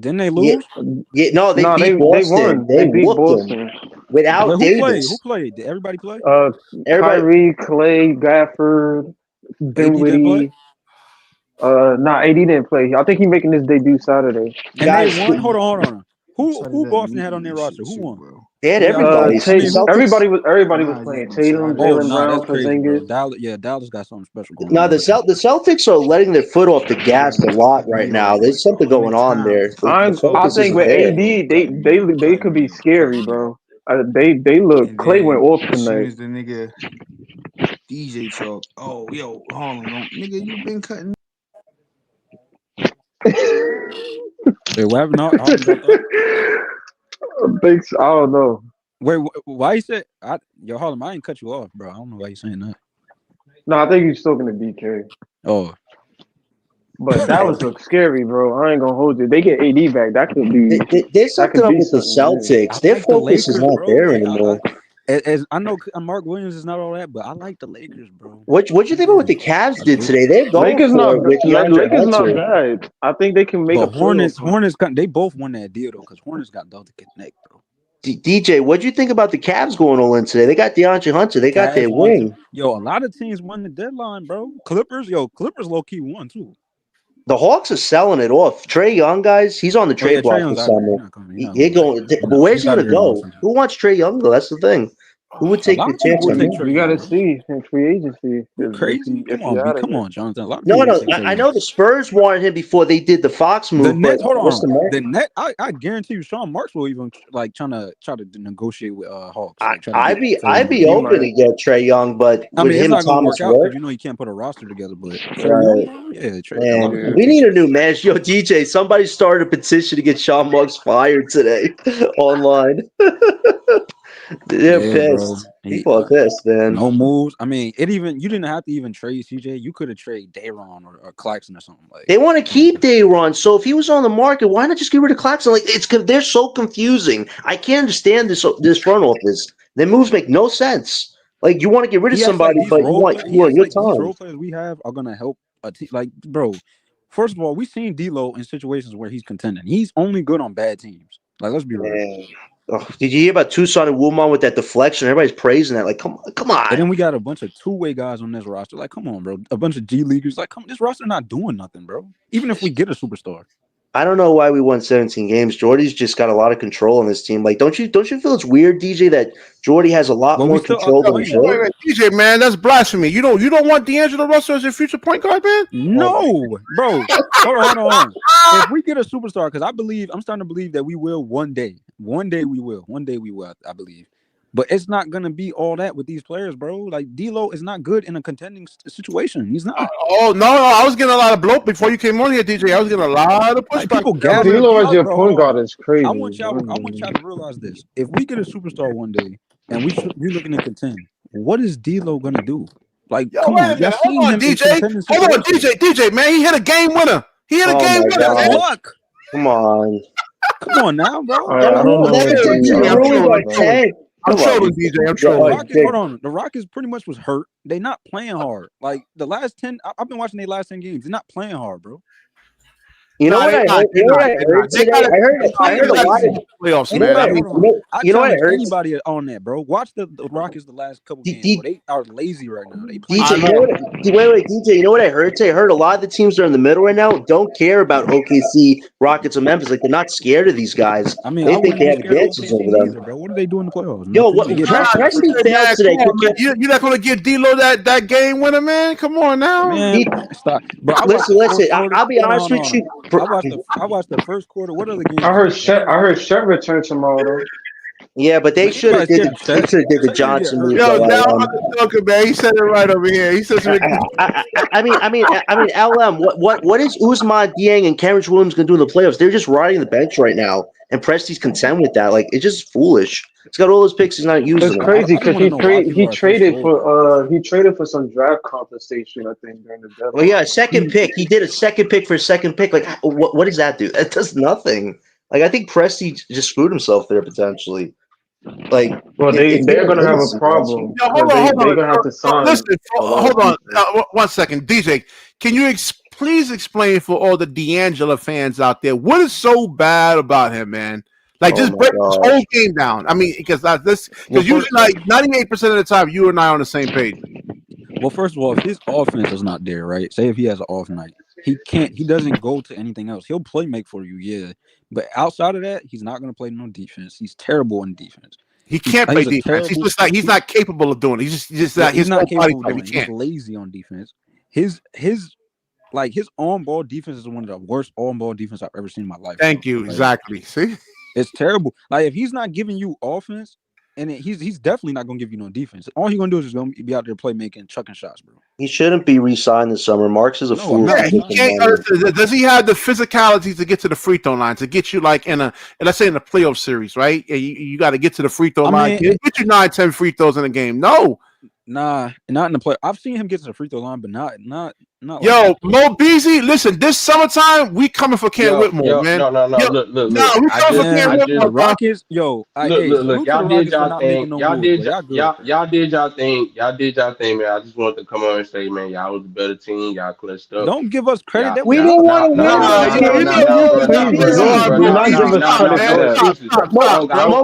Didn't they Yeah, lose? yeah. No, they No, beat they Boston. won. They They beat whooped them Boston. But without who played? Who Davis. played? Did everybody play? Uh, Everybody. Kyrie, Clay, Gafford, AD didn't play, Dinwiddie. Nah, AD didn't play. I think he's making his debut Saturday. and they Guys, won. Hold on. Outside of Who that Boston had on their meeting roster? shit Who too, won? bro. they had everybody. I The mean, who? Celtics. Everybody was Nah, playing. exactly. So I Tatum, didn't Oh Jalen no, Brown, that's crazy, bro. Porzingis. Dallas got something special going No, on over there. The Celtics are letting their foot off the see gas them a lot cutting right me now. off There's like something going 100 on there. times. The I focus think isn't with there. AD, Cutting me off, they cutting could me be off, scary, cutting me off. bro. They look. And Clay went then off as soon tonight. as the nigga DJ talk, oh yo, Harlem, don't nigga, you been cutting. Wait, what happened? Harden dropped out. Thanks. I don't know. Wait, why you said? Yo, Harlem, I didn't cut you off, bro. I don't know why you saying that. No, I think he's talking to BK. Oh, But Dallas looks scary, bro. I ain't gonna hold you. They get AD back. There's That something could up be with the something. Yeah. Celtics. I Their like the focus is Lakers, not bro. there Like anymore. as I know Mark Williams is not all that, but I like the Lakers, bro. What you think about what the Cavs I did do. today? They're going Lakers for it with DeAndre Lakers not Hunter. bad. I think they can make a But playoff run. Hornets, they both won that deal though, because Hornets got Delta Connect, bro. DJ, what do you think about the Cavs going all in today? They got DeAndre Hunter. They got Cavs their won too. wing. Yo, a lot of teams won the deadline, bro. Clippers low key won too. The Hawks are selling it off. Trey Young, guys, he's on the Oh yeah, trade Trae block Young's this out of there. summer. He's not coming. He's not He going back. going, but where's He's he out going of to there go? sometime. Who wants Trey Young though? That's the thing. Who would A take lot the of people chance would on take him? Trae We Young, gotta bro. see in free agency You crazy? if Come he on, out of come there. on, Jonathan. A lot of No, people would no, take Trae I Young. know the Spurs wanted him before they did the Fox The move, but Nets, hold what's on. the The market? Net, I guarantee you, Sean Marks will even like try to negotiate with Hawks, I, like try to I'd get be Trae I'd Young. be He open might. to get Trey Young, but I with mean, it's him and not gonna work Thomas out because work, you know you can't put a roster together. But Trae Young, right? bro, yeah, a lot of Man, people Yeah. we take need a Trae. new manager. Yo, DJ, somebody started a petition to get Sean Marks fired today online. They're Yeah, bro. pissed. People are pissed, man. No moves. I mean, you didn't have to even trade CJ. You could have traded Dayron or Claxton or something like. They want to Come on, keep Dayron, so if he was on the market, why not just get rid of Claxton? Like they're so confusing. I can't understand this front office. Their moves make no sense. Like you want to get rid of he acts like somebody, these but you role want players. you He want acts your like these role time. players we have are gonna help a team. Like, bro, first of all, we've seen D'Lo in situations where he's contending. He's only good on bad teams. Like, let's be real. Man. Oh, did you hear about Tucson and Woolman with that deflection? Everybody's praising that. Like, come And then on. we got a bunch of two-way guys on this roster. Like, come on, bro. A bunch of G leaguers. Like, come, this roster not doing nothing, bro. Even if we get a superstar. I don't know why we won 17 games. Jordy's just got a lot of control on this team. Like, don't you feel it's weird, DJ, that Jordy has a lot Well, we more still control than playing. Short? Wait, DJ, man, that's blasphemy. You don't want D'Angelo Russell as your future point guard, man? No, bro. Hold on. If we get a superstar, because I'm starting to believe that we will one day. One day we will. I believe. But it's not gonna be all that with these players, bro. Like D'Lo is not good in a contending situation. He's not. Oh no, I was getting a lot of bloat before you came on here, DJ. I was getting a lot of Like pushback. people gassing D'Lo as your bro, point hold on. guard is crazy. I want y'all to realize this. If we get a superstar one day and we looking to contend, what is D'Lo gonna do? Like, Yo, come wait a on, y'all minute. seen Hold on, him in DJ. contending Hold on, situations. DJ, man. He hit a game winner. Oh my winner, That's man. God. luck. Come on. Come on now, bro. I don't know Never what said D he I'm ruined our trolling. tank. I'm Come on. trolling, DJ. I'm The trolling. Rockets, hold on. The Rockets pretty much was hurt. They not playing hard. Like the last 10, I've been watching their last 10 games. They're not playing hard, bro. You know what I heard? You know what I heard They today? gotta I heard a lot of playoffs, Ain't you know man. what I mean, hold on. I you know what I challenge heard? anybody on that, bro. Watch the Rockets the last couple games, bro. They are lazy right now. They playing. DJ, you know wait, DJ, you know what I heard today? I heard a lot of the teams that are in the middle right now don't care about OKC, Rockets, or Memphis. Like they're not scared of these guys. I mean, They I think wouldn't they be have scared of advantages OKC over them. either, bro. What do they do in the playoffs? Yo, Nothing. what They get Presti man, failed today. come on, man. You're not gonna give D'Lo that game winner, man. Come on now. Man, stop, bro. I watched Listen, the fourth quarter. I'll be Hold on, honest hold with on. you. I watched the first quarter. What other games? I heard did you watch? I heard Shet return tomorrow though. Yeah, but they Man, should have anybody did scared of Chet? the Chet gonna get Johnson hurt. move. Yo, down on the talker, man. He said it right over here. He says, I mean, LM. What is Uzman, Dieng, and Terrence Williams going to do in the playoffs? They're just riding the bench right now, and Presti's content with that. Like it's just foolish. He's got all those picks. He's not using It's them. crazy I just because want to know why people are so he traded for some draft compensation, I think, during the deadline. Well, yeah, a second pick. He did a second pick for a second pick. Like, what does that do? It does nothing. Like, I think Presti just screwed himself there potentially. Like, Well, they're gonna have a situation. problem. yo, hold on. They're gonna have to sign. Listen, a lot hold of on. people. 1 second, DJ. Can you please explain for all the D'Angelo fans out there what is so bad about him, man? Like, Oh just my break this gosh. whole game down. I mean, because usually, like 98% of the time, you and I are on the same page. Well, first of all, if his offense is not there, right? Say if he has an off night, he doesn't go to anything else. He'll play make for you, yeah. But outside of that, he's not gonna play no defense. He's terrible in defense. He can't play He's a defense. He's terrible- just like he's not capable of doing it. He's just not he's his not whole body capable of type. doing He it. He's can't. lazy on defense. His on ball defense is one of the worst on ball defense I've ever seen in my life. Thank bro. you. Like, Exactly. See, it's terrible. Like if he's not giving you offense, and he's definitely not gonna give you no defense. All he's gonna do is just gonna be out there playmaking, chucking shots, bro. He shouldn't be re-signed this summer. Marks is a No, fool. I'm not. yeah, he can't. Does he have the physicality to get to the free throw line to get you like let's say in a playoff series, right? You got to get to the free throw line. Get you 9-10 free throws in a game. No, nah, not in the play. I've seen him get to the free throw line, but not. Yo, Mo Beasley, listen. This summertime, we coming for Cam Whitmore, man. No. Yo, Look. no, we coming for Cam Whitmore. The Rockets, yo, Look. Y'all did y'all thing. Y'all did y'all thing. Y'all did y'all thing, man. I just wanted to come on and say, man, y'all was a better team. Y'all clutched up. Don't give us credit. That We didn't want to win those games.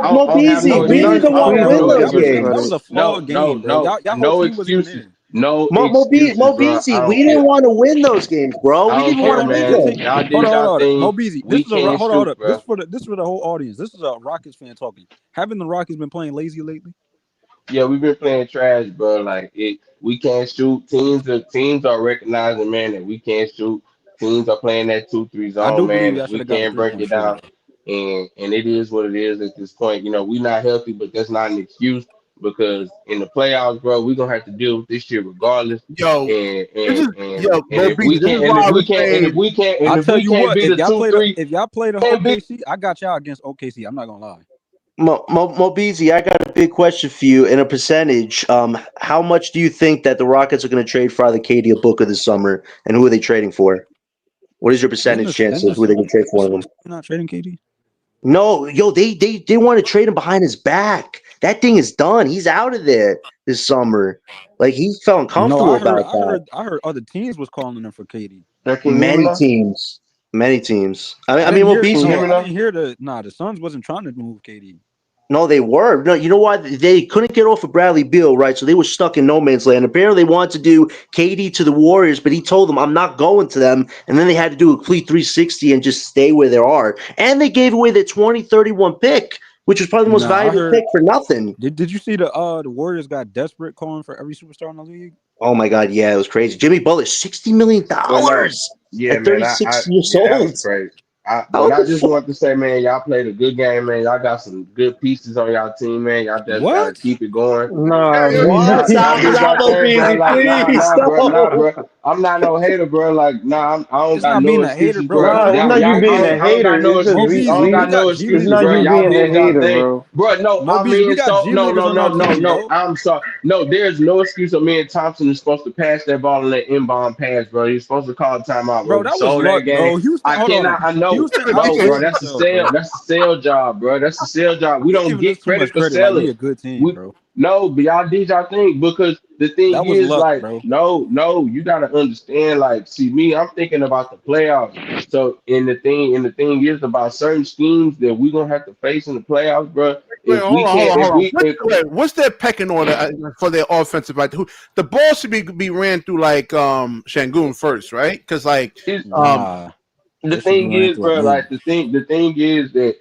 Mo Beasley, we didn't want to win those games. That was a flawed game, bro. Y'all no excuses. No Mo Beasley, we didn't want to win those games, bro. We didn't want to win them. Y'all did y'all thing. Mo Beasley, this is for the whole audience. This is a Rockets fan talking. Haven't the Rockets been playing lazy lately? Yeah, we've been playing trash, bro. Like we can't shoot. Teams are recognizing, man, that we can't shoot. Teams are playing that 2-3 zone, man. We can't break it down, and it is what it is at this point. You know, we're not healthy, but that's not an excuse because in the playoffs, bro, we're gonna have to deal with this shit regardless. Yo, if we can't, I'll tell you what. be the 2-3, if y'all play the OKC, I got y'all against OKC. I'm not gonna lie. Mo Beasley, I got a big question for you in a percentage. How much do you think that the Rockets are going to trade for either KD or Booker this summer, and who are they trading for? What is your percentage chance of who they can trade for them? You're not trading KD? No, yo, they want to trade him behind his back. That thing is done. He's out of there this summer. Like he felt uncomfortable about that. I heard other teams was calling him for KD. Many teams. I mean, Mo Beasley. I didn't hear the Suns wasn't trying to move KD. No, they were. No, you know what? They couldn't get off of Bradley Beal, right? So they were stuck in no man's land. Apparently, they wanted to do KD to the Warriors, but he told them, I'm not going to them. And then they had to do a complete 360 and just stay where they are. And they gave away their 2031 pick, which was probably the most valuable pick for nothing. Did you see the Warriors got desperate calling for every superstar in the league? Oh my God, yeah, it was crazy. Jimmy Butler, $60 million Yeah, at 36 years old. That was crazy. I just want to say, man, y'all played a good game, man. Y'all got some good pieces on y'all team, man. Y'all just gotta keep it going. Nah, What? Stop, bro. I'm not no hater, bro. Like, I don't It's got not no being a excuses, hater, bro. bro. It's not you being a hater. It's just I don't got no excuses, not bro. you Y'all being a did y'all hater, thing. bro. No, Mo I Beasley, we mean, got so G niggas on our team, bro. I'm sorry. No, there's no excuse of me and Thompson is supposed to pass that ball and let inbound pass, bro. You're supposed to call timeout, bro. Bro, We that was sold luck, that game. bro. Houston, hold on. I know. Houston No, bro, outplayed that's the themselves, sale. bro. That's the sale job, bro. That's the sale job. We You don't giving us get too much credit for credit, like we selling. a good team, bro. No, but y'all did y'all thing because the thing That was is, luck, like, bro. no, you gotta understand. Like, see me, I'm thinking about the playoffs. So, and the thing is about certain schemes that we gonna have to face in the playoffs, bro. Wait, If we hold can't, if on. we, if What's their pecking order for their offensive? Like, the ball should be ran through like Şengün first, right? Because like it's, Nah. the It should be thing ran is, through a bro, man. like the thing is that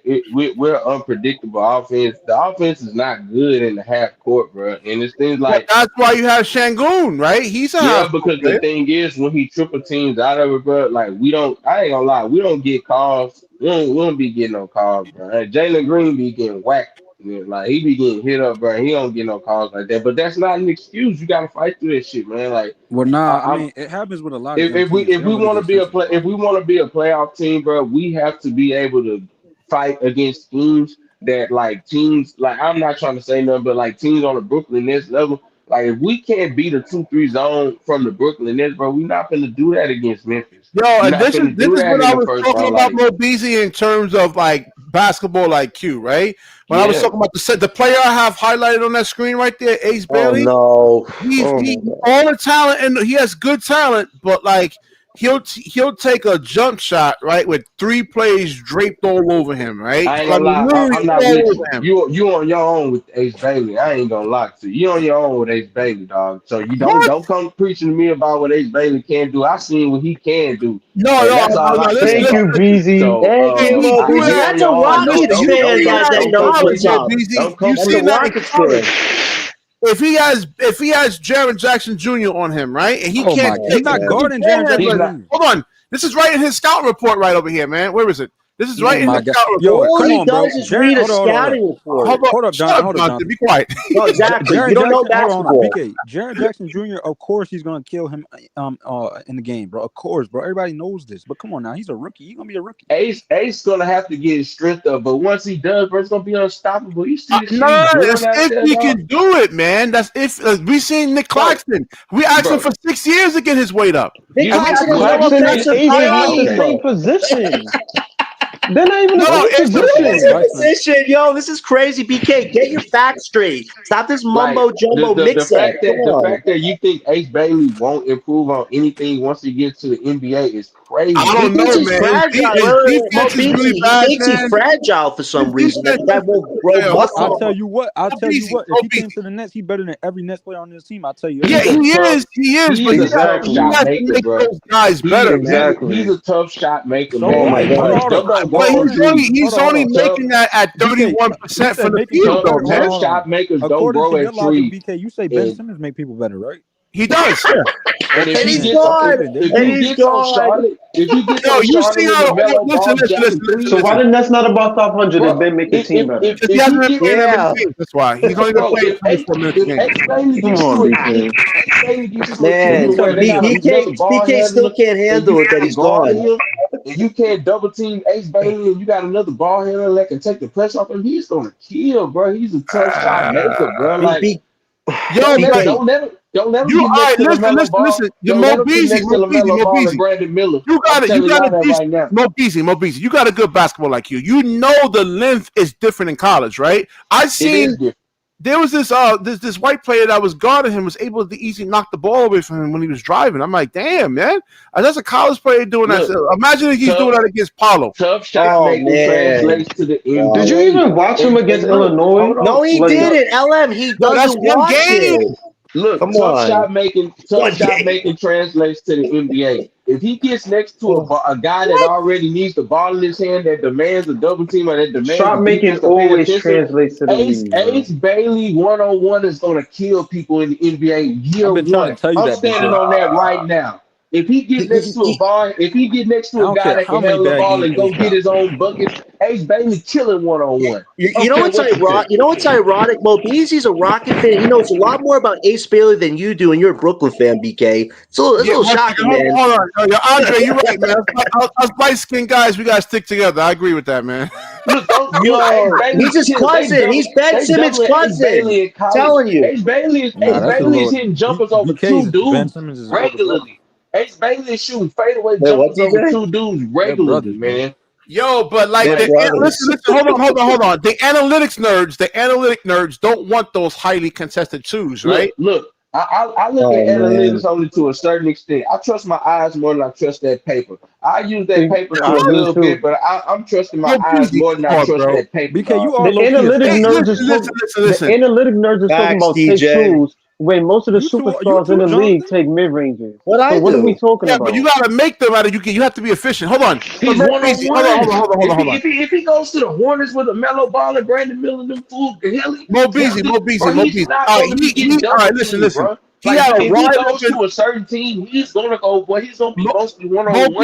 we're unpredictable offense. The offense is not good in the half court, bro, and it's things well, like. that's why you have Şengün, right? He's a Yeah, half court because the player. thing is, when he triple teams out of it, bro, like we don't. I ain't gonna lie, we don't get calls. We don't be getting no calls, bro. And Jalen Green be getting whacked. Like he be getting hit up, bro. He don't get no calls like that. But that's not an excuse. You gotta fight through that shit, man. Like Well, nah, I I'm mean, it happens with a lot of if, young if we teams. They if we don't really want to get be a sensitive play about if we want to be a playoff team, bro, we have to be able to fight against teams that like teams like I'm not trying to say nothing, but like teams on the Brooklyn Nets level. Like if we can't beat a 2-3 zone from the Brooklyn Nets, bro, we're not gonna do that against Memphis. Yo, We're and not this is gonna this do is that what in I the was first talking round. about, Like Mo Beasley, in terms of like basketball IQ, right? When I was yeah, talking about the player I have highlighted on that screen right there, Ace Oh Bailey. no! He's Oh he my God! all the talent, and he has good talent, but like he'll take a jump shot, right, with 3 plays draped all over him, right? I ain't I gonna mean, lie, literally I'm not all with over you. him. You on your own with Ace Bailey. I ain't gonna lie to you. You on your own with Ace Bailey, dog. So you don't What? don't come preaching to me about what Ace Bailey can do. I seen what he can do, No, and no, that's all no. I Listen, care Thank listen, you, about. listen. BZ. So Thank you, He Mo do Beasley. that. That's you a on your own. Listen, Rockets you fan see that that that in knows college, what's Mo up. Beasley. Don't You come That's a seen preaching. that in Rockets college. fan. If he has Jaren Jackson Jr. on him, right, and he Oh can't my, Oh he's take not man! he guarding ball Jaren He's Jackson handler. not. Jr. Hold on, this is right in his scout report right over here, man. Where is it? This is Oh right in my his God, scout yo, report. All come he on, bro. does is Jaren, read a hold on. scouting report. Hold Hold up, Shut John. up, Hold up, Johnson. Jonathan. Be quiet. No, exactly. You Jaren don't know Jackson, hold on, basketball. BK. Jaren Jackson Jr. Of course he's gonna kill him in the game, bro. Of course, bro. Everybody knows this. But come on now, he's a rookie. He's gonna be a rookie. Ace gonna have to get his strength up, but once he does, bro, it's gonna be unstoppable. You see the No, shit he's doing that's out if there, he dog. can do it, man. That's if we seen Nick Bro, Claxton. We asked him bro, for 6 years to get his weight up, Nick you and we Nick Claxton asked has him no for Claxton and 6 offensive Ace is not the years. okay. same position. They're not even a No, What? same it's What? What's position. your Claxton. position, yo? This is crazy, BK. Get your facts straight. Stop this Like mumbo jumbo the mix-up. fact Come that on. you think Ace Bailey won't improve on anything once he gets to the NBA is I crazy. He don't thinks know, he's man. fragile. His Mo defense is really Beasley, he bad, thinks he's man. fragile for His some reason. Like defense the guy is. won't grow Hold muscle. I'll on, tell you what. I'll tell you what. If he came Beasley. to the Nets, he better than every Nets player on this team. I'll tell you Yeah, He's that. a he tough is. He is, he but is he a has, tough he Exactly. shot has to maker, make bro. those guys better, man. He's Exactly. a tough shot maker, So man. Oh my what? Like Hold God. on, hold them on. don't But What go on percentage? trees. he's Hold on, hold only on. Tough making that at BK, you 31% said from the making people field, tough though, better. Hold on, man. tough hold on. shot makers don't According grow to your at logic, trees. BK, you say Ben And Simmons make people better, right? He does. Yeah. and if Okay, And he he's then. gets Okay, gone. then. There you And if he go. he's gets on gone. Charlotte, if he gets Yo, on you see Charlotte in how? the mellow Listen, ball listen, listen, Jackson listen, three, So why listen. the Nets not above 500 if bro, Ben make the team better? Because he if hasn't he been get playing that many Yeah. games. That's why he's only been bro, playing 24 minutes a if game. Ace Bailey Come gets on, to it, if BK. Ace Bailey gets to a He team Man, where better they than got every. another ball BK still handler can't and you handle it that can't he's guard gone. him and you can't double team Ace Bailey and you got another ball handler that can take the pressure off him, he's gonna kill, bro. He's a tough shot maker, bro. B, Like B, Yo, but BK, don't let him you all get next right? to Listen, LaMelo listen, Ball. listen. You Don't Mo let him get Beasley, next to LaMelo Mo Ball and Beasley. Brandon Miller. You I'm got it. You telling got y'all a that decent right now. Mo Beasley. You got a good basketball IQ. You know the length is different in college, right? I It is seen different. there was this white player that was guarding him was able to easily knock the ball away from him when he was driving. I'm like, damn, man, that's a college player doing that. So imagine if he's doing that against Paulo. Tough shot making translates to the NBA. Did you even watch him against Illinois? No, he didn't. LM, he doesn't watch it. Look, tough shot making translates to the NBA. If he gets next to a guy that already needs the ball in his hand, that demands a double team or that demands shot making always translates to the league. Ace Bailey 1-on-1 is going to kill people in the NBA year one. I'm standing on that right now. If he get next to a bar, if he get next to a guy that can handle the ball and go get his own buckets, Ace Bailey killing 1-on-1. You know what's ironic? You know what's ironic? Mo Beasley's a Rocket fan. He knows a lot more about Ace Bailey than you do, and you're a Brooklyn fan, BK. It's a little shocking, man. Hold on. Andre, you're right, man. Us light-skinned guys, we gotta stick together. I agree with that, man. Look, he's his cousin. He's Ben Simmons' cousin. Telling you, Ace Bailey is hitting jumpers over two dudes regularly. Ace Bailey is shooting fadeaway jumpers over two dudes regularly, man. Yo, but like, listen, hold on. The analytic nerds don't want those highly contested twos, right? Look, I look at analytics only to a certain extent. I trust my eyes more than I trust that paper. I use that paper for a little bit, but I'm trusting my eyes more than I trust that paper. BK, you are the analytic nerds are talking about take twos. When most of the superstars in the league take mid ranges. What are we talking about? But you gotta make them out of you have to be efficient. Hold on. He's hold on. If he goes to the Hornets with a Melo Ball and Brandon Miller, them fools, Mo Beasley. All right, listen. He had a if he goes to a certain team, he's gonna go. Boy, he's gonna be mostly 1-on-1.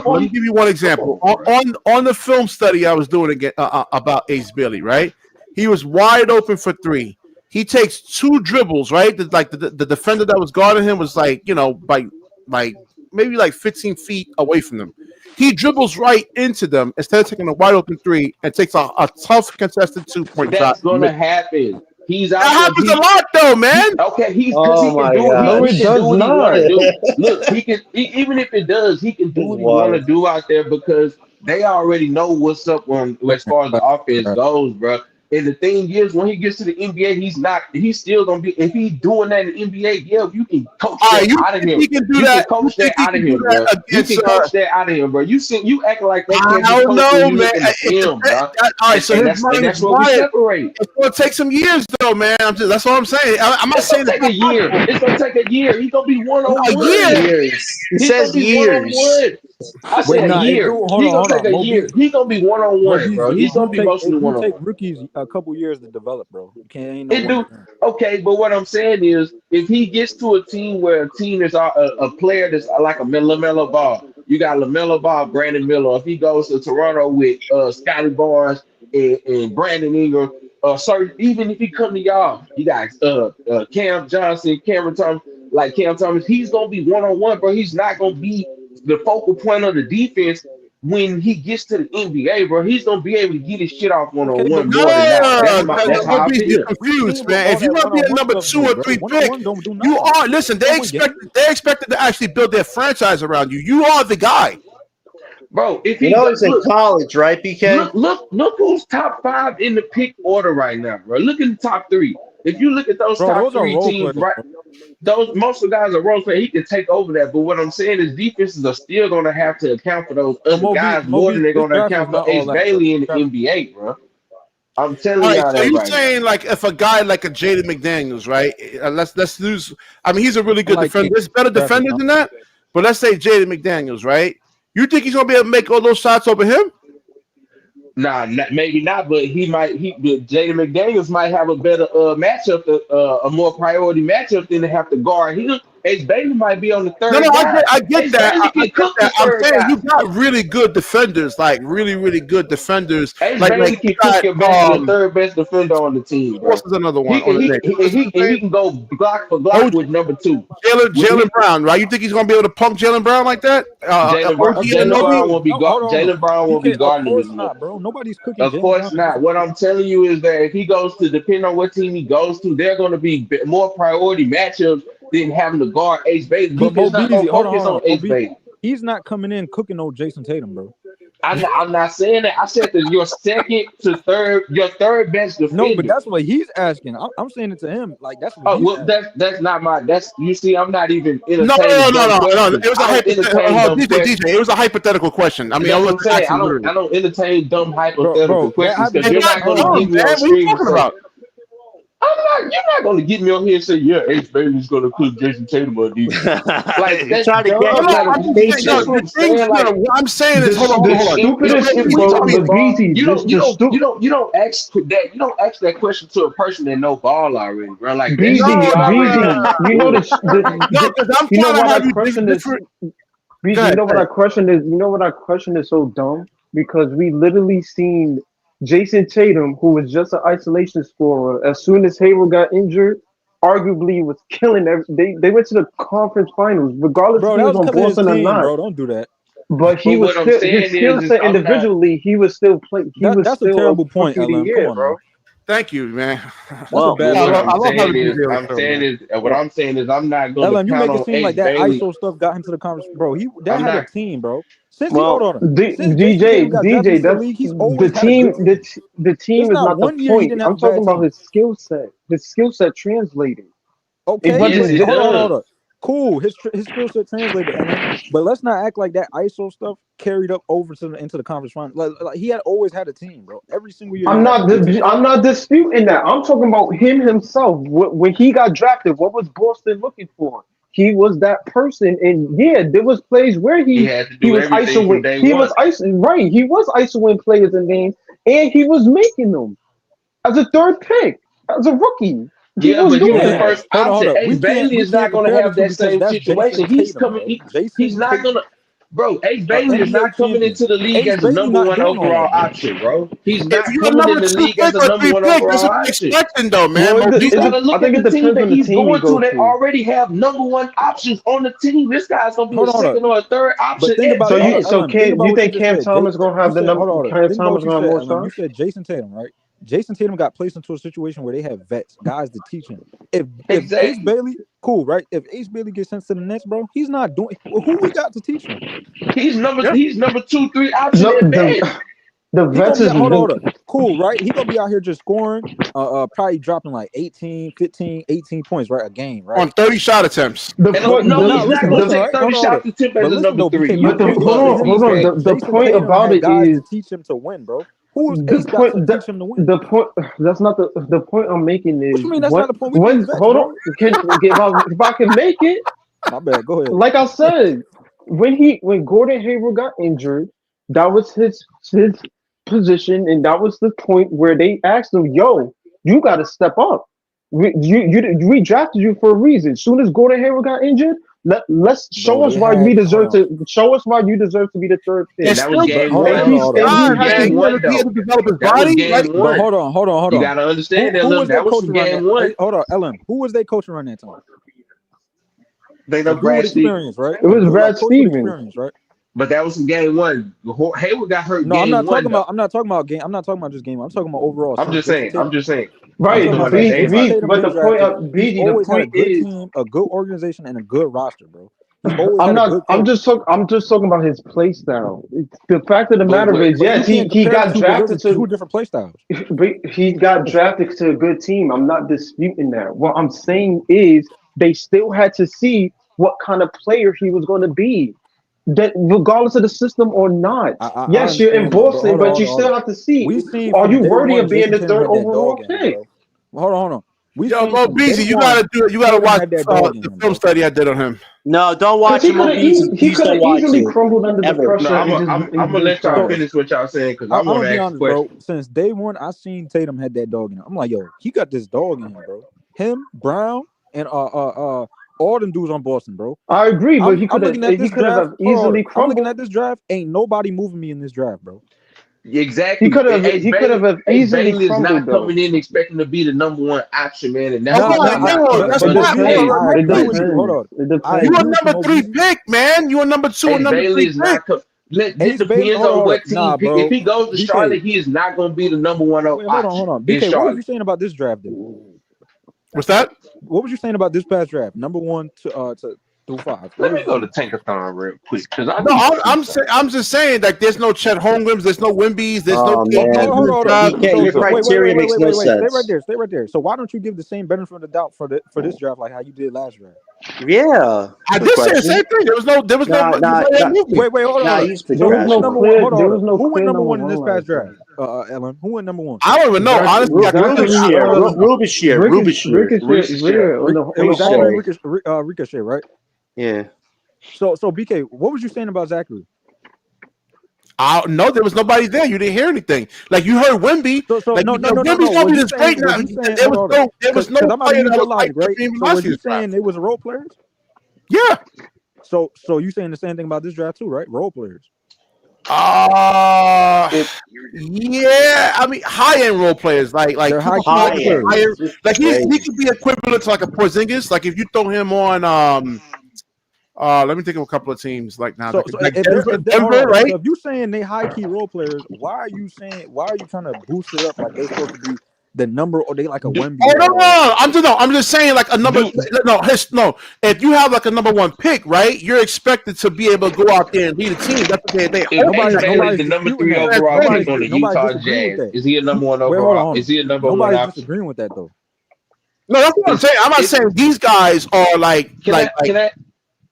Let me give you one example. On the film study I was doing again about Ace Bailey, right? He was wide open for three. He takes two dribbles, right? The defender that was guarding him was maybe 15 feet away from them. He dribbles right into them instead of taking a wide open three and takes a tough contested 2-point shot. That's gonna happen. That happens a lot, though, man. Okay, he can do what he want to do. Look, he can even if it does, he can do what he want to do out there because they already know what's up as far as the offense goes, bro. And the thing is, when he gets to the NBA, he's still gonna be. If he's doing that in the NBA, you can coach that out of him. You can coach that out of him, bro. You can coach that out of him, bro. You acting like they can't. I don't know, man. All right, so that's what we separate. It's gonna take some years, though, man. That's what I'm saying. I'm not saying it's gonna take a year. It's gonna take a year. He's gonna be 1-on-1. Years. It says years. I said a year. He's gonna take a year. He's gonna be 1-on-1, bro. He's gonna be mostly 1-on-1. Take rookies a couple years to develop, bro. Okay, but what I'm saying is, if he gets to a team where a team is a player that's like a LaMelo Ball, you got LaMelo Ball, Brandon Miller. If he goes to Toronto with Scotty Barnes and Brandon Ingram, even if he come to y'all, you got Cam Johnson, Cameron Thomas. Like Cam Thomas, he's gonna be 1-on-1, bro. He's not gonna be the focal point of the defense when he gets to the NBA, bro. He's gonna be able to get his shit off 1-on-1 more than that. That's how I feel. You're confused, man. If you're gonna be a number 2 or 3 pick, you are. Listen, they expected to actually build their franchise around you. You are the guy, bro. If he's in college, right, BK? Look who's top 5 in the pick order right now, bro. Look at the top 3. If you look at those top 3 teams, right? Most of the guys are role players. He can take over that. But what I'm saying is defenses are still going to have to account for those other guys more than they're going to account for Ace Bailey in the NBA, bro. I'm telling you. So you're saying like if a guy like a Jaden McDaniels, right? Let's lose. I mean, he's a really good defender. There's better defenders than that. But let's say Jaden McDaniels, right? You think he's going to be able to make all those shots over him? Nah, maybe not, but Jaden McDaniels might have a better matchup, a more priority matchup than to have to guard him. Ace Bailey might be on the third. I get that. I'm saying you got really good defenders, like really good defenders. Ace Bailey can cook your the third best defender on the team. What's another one? He can go block for block with number 2. Jaylen Brown, right? You think he's gonna be able to punk Jaylen Brown like that? Jaylen Brown will be guarding him. Not, bro. Nobody's cooking. Of course not. What I'm telling you is that if he goes to, depending on what team he goes to, they're going to be more priority matchups than having to guard Ace Bailey. He's not coming in cooking no Jason Tatum, bro. I'm not saying that. I said that your third best defender. No, but that's what he's asking. I'm saying it to him. Like that's what Oh he's well, asking. that's not my. That's you see, I'm not even No. entertaining dumb questions. It was a I don't entertain dumb DJ. questions. It was a hypothetical question. I mean, I That's what I'm wasn't saying. asking literally. I don't entertain dumb Bro, hypothetical that questions because It's you're hypothetical. not not going to Hold dumb, get on. me man. on What are you stream and talking say about? you're not going to get me on here and say yeah, Ace Bailey's going to cook Jason Tatum on defense. Like You're that's trying to dumb. get No, him out of I'm the just saying, That's nation. what I'm saying. Like what I'm saying is, hold on. The in stupidest shit, we bro. talking But ball. BZ, You don't ask that question to a person that know ball already, bro. Like that No, shit be already You know no, because I'm you know trying to what I have you question is different. Go BZ, ahead. you know what I question is so dumb because we literally seen Jason Tatum, who was just an isolation scorer, as soon as Hayward got injured, arguably was killing they went to the conference finals, regardless if Bro, he that was was on because of his Boston or team, not. bro. Don't do that. But he But was what I'm still his saying skill is set I'm not. individually, he was still That's a still a terrible point, rookie of the LM. Come year, on bro. now. Thank you, man. That's a Well, But bad Yeah, what point, I'm LM. saying you is, do what I'm saying is, I'm not going to LM, you count make it on seem like Ace that Bailey. ISO stuff got him to the conference, bro. That I'm had a not. team, bro. Since he hold well, on, since Jason Tatum got drafted DJ, into the that's league, he's the always had a team. good team. The It's team is not not the one year he point. didn't have I'm a bad talking about team. his skill set. His skill set translated. It Okay, Yes, wasn't but it just does. hold on. Cool, his skill set translated, LM. But let's not act like that ISO stuff carried up over to into the conference final. Like he had always had a team, bro. Every single year he had a good team. I'm not disputing that. I'm talking about him himself. When he got drafted, what was Boston looking for? He was that person, and yeah, there was plays where He he had to he do was everything from isolating. day He one. was right. He was isolating players in games, and he was making them as a third pick, as a rookie. He Yeah, was but he was doing the Man, that. first hold option. on. Ace Bailey We is not can't going to compare the have two that because same that's situation. Jason He's Tatum, coming. bro. He's Jason not Tatum, going to. Bro, Ace an Bailey is NBA not coming champion. into the league Ace as a Bailey number not one doing all overall that, bro. option, bro. He's If not you're a coming in number the two league as pick a or number three one pick, that's overall what you're option. expecting, though, man. Well, You got to I look at think it the team depends that on the he's team he going to. go They to. already have number one options on the team. This guy's going to be a Hold on. second or a third But option think at about it. Hold on, best. Ellen. Think about You what you think just Cam said. Thomas gonna You have the said, number? hold on. Cam Think about Thomas what you gonna have said, more Ellen. You shots? said Jason Tatum, right? Jason Tatum got placed into a situation where they have vets, guys to teach him. If Ace Exactly. Bailey, cool, right? If Ace Bailey gets sent to the Nets, bro, he's not doing. Who we got to teach him? He's number Yeah. 2, 3 option No, at best. the He gonna vets be is hold on. Cool, right? He gonna be out here just scoring, probably dropping like 18, 15, 18 points, right? A game, right? On 30 shot attempts. the And point. no, Nah, he's not going to listen, take right? 30 Hold on. shots to tip But as a listen number though, three. BK, You But the do you said him. You hold on. said The Jason point Tatum about had it guys to is teach him to win, bro. Who is the Ace got to point. teach him to win? The point. That's not the point I'm making What is you mean? That's not the point. We need vets, hold bro. on. If I can make it, My bad. Go ahead. like I said, when Gordon Hayward got injured, that was his position, and that was the point where they asked him, "Yo, you got to step up. We drafted you for a reason. As soon as Gordon Hayward got injured, let's Bro, show us they why had hold on. you deserve to be the third pick." And And that was still But game hold on, one. hold on, hold on. And That he was had to. game one, he had though. to develop his That was body. Like, game But one. hold You on. got to understand that, Who LM. was they That was from coaching around game that? one. Hey, hold on, LM. Who was they coaching around that time? They A know dude with Brad Stevens. experience, right? It A was dude Brad coach with Stevens. experience, right? But that was from game one. Hayward got hurt No, I'm game not one, talking though. about. I'm not talking about game. I'm not talking about just game. I'm talking about overall. I'm Since just Jason saying. I'm Tatum, just saying. I'm I'm Right, talking the about one that since they Jason like. Tatum But been the point drafted. of He's BD, the always had a point good is, team, a good organization, and a good roster, bro. He's always had a good I'm coach. just talking about his play style. The fact of the But matter is, But you yes, can't he compare the got two because those drafted are two to different play styles. he got drafted to a good team. I'm not disputing that. What I'm saying is they still had to see what kind of player he was going to be. That regardless of the system or not. I Yes, you're in understand that, but Boston, hold on, but hold you on, hold on. still have to see, We seen are from you day worthy one of being Jason the Tatum third had that overall dog in him, pick? bro. Hold on. We yo, seen Mo from day Beezy, you one gotta do it. You gotta Tatum watch had that dog in the him, film bro. study I did on him. no, don't Because watch him, Obese. he Please could don't have watch easily it crumbled under the ever. No, pressure and I'm and gonna been let y'all So trash. finish what y'all saying because I I'm want gonna to be ask a honest, bro. question. Since day one, I seen Tatum had that dog in him. I'm like, yo, he got this dog in him, bro. Him, Brown, and all them dudes on Boston, bro. I agree, but I'm looking at he this could draft. have Hold on. easily I'm looking crumbled. at this draft. Ain't nobody moving me in this draft, bro. Exactly. He could have Ace easily Bailey is crumbled not though. coming in expecting to be the number one option, man, and that's Oh, Nah, what yeah, nah. you're not Hayward, gonna that's It But not understand. Hayward. depends. I It agree with you. Hold depends. on. It I You agree a depends. with you, number Mo 3 Beezy. pick, man. You a number 2 or Ace number Bailey 3 is pick. not. It Ace Bailey, depends on hold on. what team Nah, pick. If bro. he goes to BK, Charlotte, he is not going to be the number one wait, hold option on. in BK, what was you Charlotte. saying about this draft then? What's that? What was you saying about this past draft? Number one to through 5. Let me go to Tankathon real quick because I No, I'm just saying like there's no Chet Holmgrens, there's no Wimbies, there's no Oh KD. man, Hold on. BK, So, your criteria makes no Stay right sense. there. Stay right there. So why don't you give the same benefit of the doubt for this draft like how you did last draft? Yeah, I good did say the question. same thing. There was no Wait, hold Nah, on. you speak So There was who went no number clear. one? Hold There on. was no Who went clear number number one in this one past last draft? time. Ellen, who went number one? I don't even know. Honestly, I Ricochet. It was Zachary Ricochet, right? Yeah. So BK, what was you saying about Zachary? No, there was nobody there. You didn't hear anything. Like you heard Wimby. So like no. Wimby's gonna be this great now. There was no I'm about to player use that your was like logic, right? So was you saying draft. they was role players? Yeah. So you saying the same thing about this draft too, right? Role players. Yeah. I mean, high end role players like They're high players. Like he could be equivalent to like a Porzingis. Like if you throw him on let me think of a couple of teams like now. Denver, right? So if you saying they high key role players, why are you trying to boost it up like they supposed to be the number or they like a Wemby? I'm just saying like a number. No. If you have like a number one pick, right, you're expected to be able to go out there and lead a team. That's what they nobody's the number 3 overall pick on the Utah Jazz. Is he a number 1 overall? Is he a number 1 option? Nobody's disagreeing with that though. No, that's what I'm saying. I'm not saying these guys are like.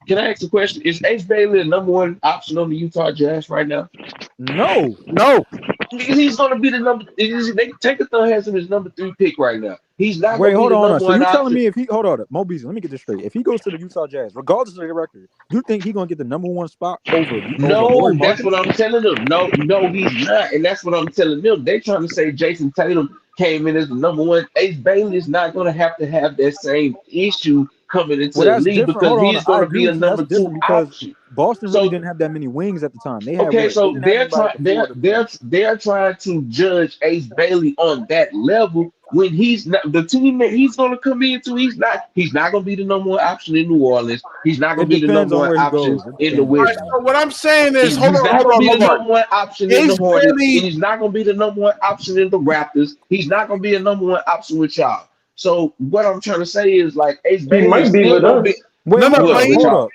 Can I ask a question? Is Ace Bailey the number 1 option on the Utah Jazz right now? No. He's going to be the number. Tankathon has him as number 3 pick right now. He's not. Wait, hold on. So you telling option. me if he Mo Beasley, let me get this straight. If he goes to the Utah Jazz, regardless of their record, you think he's going to get the number 1 spot over? No, that's what I'm telling them. No, he's not, and that's what I'm telling them. They're trying to say Jason Tatum came in as the number 1. Ace Bailey is not going to have that same issue coming into the league because he's going to be a number 2 option. Boston really didn't have that many wings at the time. They had they're trying to judge Ace Bailey on that level when he's not the team that he's going to come into. He's not going to be the number 1 option in New Orleans. He's not going to be the number 1 option in the Wizards. What I'm saying is, he's not going to be the number 1 option in the Hornets. And he's not going to be the number 1 option in the Raptors. He's not going to be a number 1 option with y'all. So what I'm trying to say is like Ace Bailey might be with us. Hold on.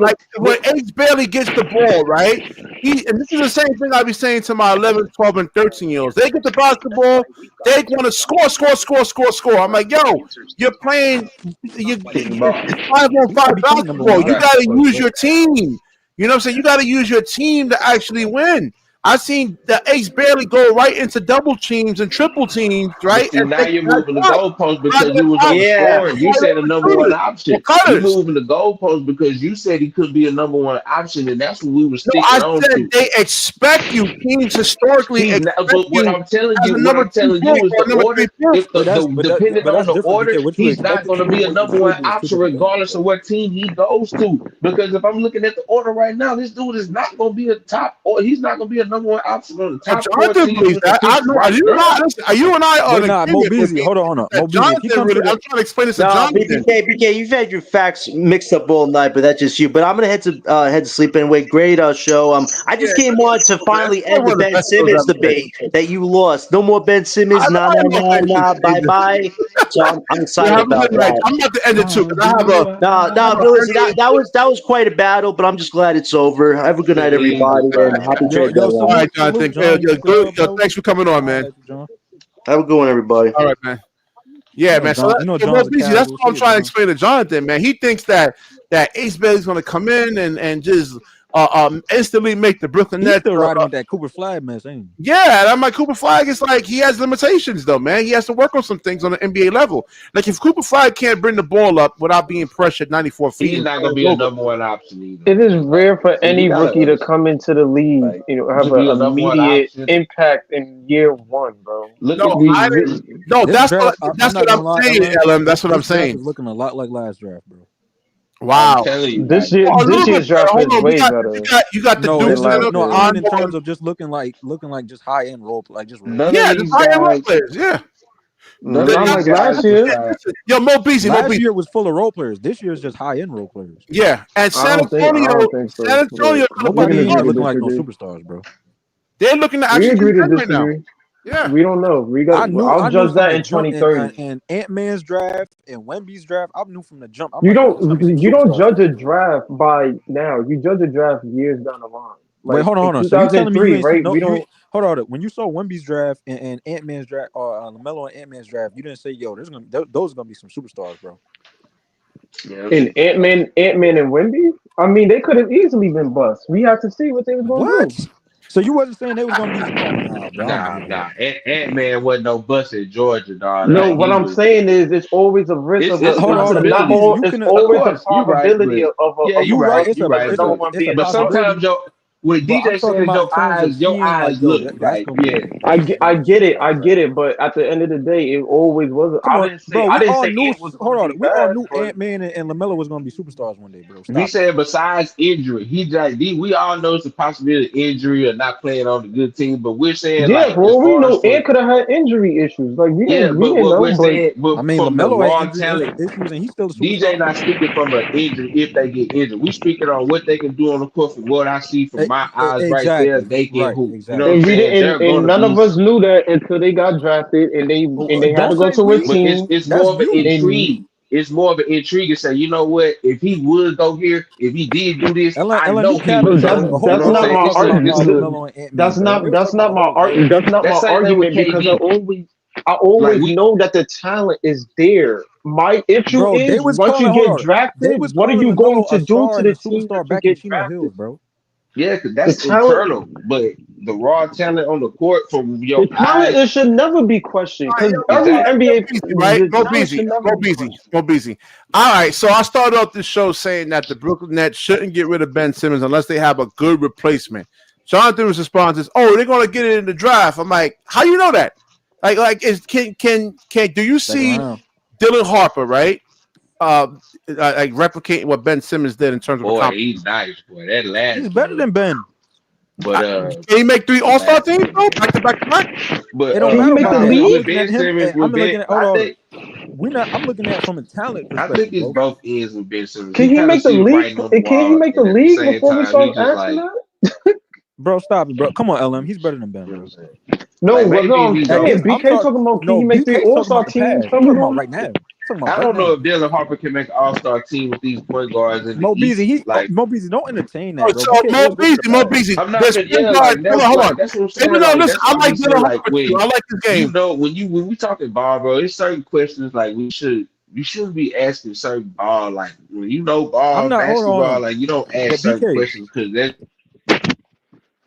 Like when Ace Bailey gets the ball, right? And this is the same thing I be saying to my 11, 12, and 13-year-olds. They get the basketball, they want to score. I'm like, yo, you're playing. It's 5-on-5 basketball. You got to use your team. You know what I'm saying? You got to use your team to actually win. I seen the Ace Bailey go right into double teams and triple teams, right? See, now you're moving the goalpost because you was on scoring. You said a number 1 option. You're moving the goalpost because you said he could be a number 1 option, and that's what we were sticking on to. I said they expect you. Teams historically but what I'm telling you is the order. Depending on the order, he's not going to be a number 1 option regardless of what team he goes to. Because if I'm looking at the order right now, this dude is not going to be a top, or he's not going to be a number 1 option on the top 4 teams. You and I are not Mo Beasley. Hold on. Mo Beasley. I'm trying to explain this to Jonathan. BK, you've had your facts mixed up all night, but that's just you. But I'm gonna head to sleep anyway. Great show. I just came on to finally end the Ben Simmons debate that you lost. No more Ben Simmons. Nah. Bye. So I'm excited about that. I'm about to end it too. I have a that was quite a battle, but I'm just glad it's over. Have a good night, everybody, and happy trade deadline. All right, Jonathan. Thanks for coming on, man. Have a good one, everybody. All right, man. Yeah, man. So that's what I'm trying to explain to Jonathan, man. He thinks that Ace Bailey's going to come in and just instantly make the Brooklyn Nets. Still riding with that Cooper Flag mess, ain't he? Yeah, and my Cooper Flag is like he has limitations though, man. He has to work on some things on the NBA level. Like if Cooper Flag can't bring the ball up without being pressured 94 feet, he's not going to be a number 1 option either. It is rare for any rookie to come into the league, have an immediate impact in year 1, bro. That's what I'm saying, LM. That's what I'm saying. It's looking a lot like last draft, bro. Wow. This year's draft is way better. You got the dudes in terms of just looking like just high end role, like just high end role players. Yeah. Not like last year. Yo, Mo Beasley. Last year was full of role players. This year is just high end role players. Yeah, and San Antonio, nobody here looking like no superstars, bro. They're looking to actually right now. Yeah. We don't know. I'll I knew judge from that the in jump 2030. in Ant-Man's draft and Wemby's draft. I knew from the jump. I'm You like, yo, there's gonna be some don't superstars judge here. a draft by now. You judge a draft years down the line. Wait, Like hold on, in hold on. So you telling me you 2003, ain't see right? no? We don't. Hold on. When you saw Wemby's draft and Ant-Man's draft or LaMelo and Ant-Man's draft, you didn't say, yo, those are gonna be some superstars, bro. Yeah. In Ant-Man and Wemby, I mean, they could have easily been bust. We had to see what they was gonna What? do. So you wasn't saying they was gonna be? Nah, bro. I don't Nah, believe that. nah. Ant-Man wasn't no bust at Georgia, dog. No, Like what he I'm was. saying is, it's always a risk of It's a Hold on, hold on. not possibility. Beezy, all. you It's can. Of always a course, you're right, probability but yeah, You right. It's a you of right, the it's number a but one it's a pick but being bust. sometimes possibility. with But I'm DJ talking saying about in terms of your seeing like, eyes yo, look that's like gonna be yeah. I get it. superstars, I bro. get it. But at the end of the day, it always was. Come on, bro. I We didn't all say knew. Ant was going Hold to on. be We all bad, knew but Ant-Man and LaMelo was gonna be superstars one day, bro. We Stop it. said besides injury, we all know it's a possibility of injury or not playing on the good team, but we're saying yeah, like for as all we far as know, for Ant could have had injury issues. Like yeah, we but didn't what know. we're But saying I but mean, from the LaMelo had raw injury talent, issues, and he's still a DJ superstar. not speaking from an injury if they get injured. We speaking on what they can do on the court from what I see from my eyes right there, Exactly. they can Right. hoop. You know what Exactly. I'm and we saying? didn't, They're and gonna none be of us knew that until they got drafted, and they had to Don't go say to a we. but team. it's That's more of an you. And intrigue. It's more of an intrigue to say, you know what, if he would go here, if he did do this, I LM, know you he capping, would but go bro. here. The You whole know that's what I'm world not saying? was my talking about This is a LaMelo and Ant-Man, bro. They was talking about the whole world. that's not my that same thing with argument because KD. I Like always we know that the talent is there. My issue Bro, they is was once calling. you Hold get on. They drafted, was what are calling you going LaMelo to a do star to and a the team that superstar you back in get Chino drafted? Hills, bro. yeah, cause The that's talent internal. But the raw talent on the court from The your talent eyes, it should never be questioned All right, because yo, every exactly. go NBA busy, right? the Go talent busy, should never go be busy, questioned. go busy. All right, so I started off this show saying that the Brooklyn Nets shouldn't get rid of Ben Simmons unless they have a good replacement. Jonathan's response is, "Oh, they're going to get it in the draft." I'm like, "How you know that? Is can do you Second see round. Dylan Harper right? Like replicating what Ben Simmons did in terms of Boy, accomplishment? he's nice, boy. That He's last better game. than Ben. But Can he make 3 All-Star last teams though? Back to back to back. It don't Can he matter make the about nah, that. I'm league? with looking at Ben him. Simmons, I'm with Ben, looking at. Hold I on. think I'm looking at it from a talent I think perspective, it's bro. both ends with Ben Simmons. Can He he kind of make the see the league? writing on the Can he wall, make the and at the league same before we time, he start just asking like, that? Bro, stop it, bro. Come on, LM. He's better than you Ben, know what I'm bro. saying? No, Like what maybe if I'm he At go, this, saying, I'm BK talking. talking about can No, he make three BK's All talking Star about the teams? past. But I'm we talking about don't right know. now. I'm talking about I right don't know now. if Dylan Harper can make an All Star team with these point guards in the Mo Beasley, East. Like Mo Beasley, don't entertain Oh, that, bro. so BK always go to the Mo past. Beasley. I'm not This gonna, point yeah, guard. like Hold never, on, hold on. like that's what I'm Even saying. though Like listen, that's I why I like be Dylan saying like Harper too. I like his game. when we talking ball, bro, it's certain questions like you shouldn't be asking certain ball like when you know I'm ball not. Hold on, hold basketball on. like you don't ask But certain BK, questions because that's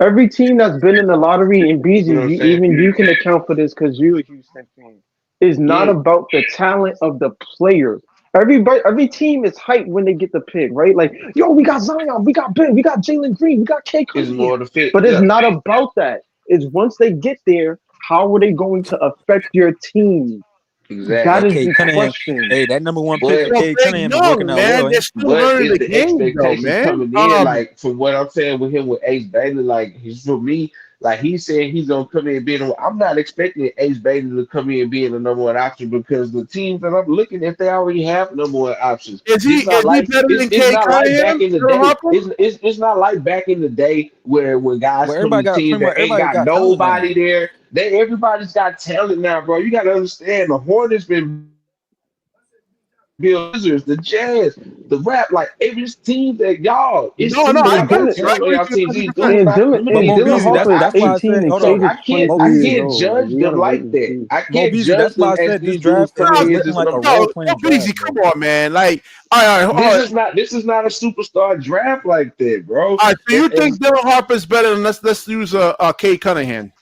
Every team that's been in the lottery and you Beasley, know what I'm saying. even you can account for this because you're a Houston fan. Is not Yeah, about the talent of the players. Every team is hyped when they get the pick, right? Like, yo, we got Zion, we got Ben, we got Jalen Green, we got K it's Cunningham. more the fit. But it's Yeah, not about that. It's once they get there, how are they going to affect your team? That exactly. that is K the Cunningham, question. hey, that number one pick for But Well, K they're Cunningham is working young, out well, man. They're ain't still But learning it's the the game, though, expectations man. coming in, like from what I'm saying with him with Ace Bailey, like he's for me, like he's saying he's gonna come in being. I'm not expecting Ace Bailey to come in being the number one option because the teams that I'm looking at, they already have number one options. Is he better than It's Kay not like back Cunningham? in the Dylan day. Harper? It's not like back in the day where when guys where come everybody to got teams pretty much that ain't everybody got got talent now. nobody there. Everybody's got talent now, bro. You got to understand the Hornets been Wizards, the Jazz, the Rap, like every team that y'all, it's No, teams I that And agree got with Dylan you. I talent on agree y'all with you teams. These 100%. dudes and not Dylan But limited and Mo in Dylan Beasley, number one Harper is that's why I options. 18 said, and hold So on. Kate is Mo I 23 years Beasley, can't old. Like judge we them gotta wait like and that. see. I Mo can't Beasley, judge that's why them I as said this these dudes draft is coming is in looking just like a number. role Yo, playing Beezy, draft, come bro. on, man. Like, This is not a superstar draft like that, bro. all right. So you And think Dylan Harper's better than let's use a Kay Cunningham?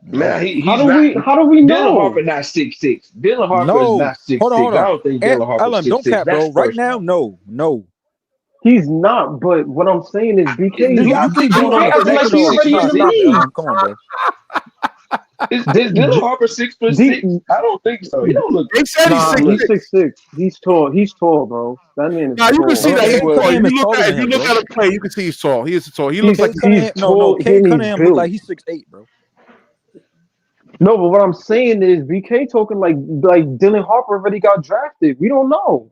No. man, he's not. How do we Dylan Harper know? not 6'6". Dylan Harper is No. not six Hold on, hold six. I on. don't think Dylan Harper LM, six don't six. cap, That's bro. Right first now, off. no. He's not, but what I'm saying is BK You Y'all keep think going on BK a acting like averaging he predictional. six already in foot Nah, the stop it, six? league. LM. Come on, bro. Is Dylan Harper 6'6"? I don't think so. He don't look. They said he's Nah, He six look. he's six. 6'6". He's tall. He's tall, bro. That man is Now you can see tall. that Okay, he's Kay well, tall. Cunningham is taller than If you him, look bro. at him play, you can see he's tall. He is tall. He looks Kay like Cunningham, no. Tall Kay and he's Cunningham look built. like he's 6'8", bro. No, but what I'm saying is BK talking like Dylan Harper already got drafted. We don't know.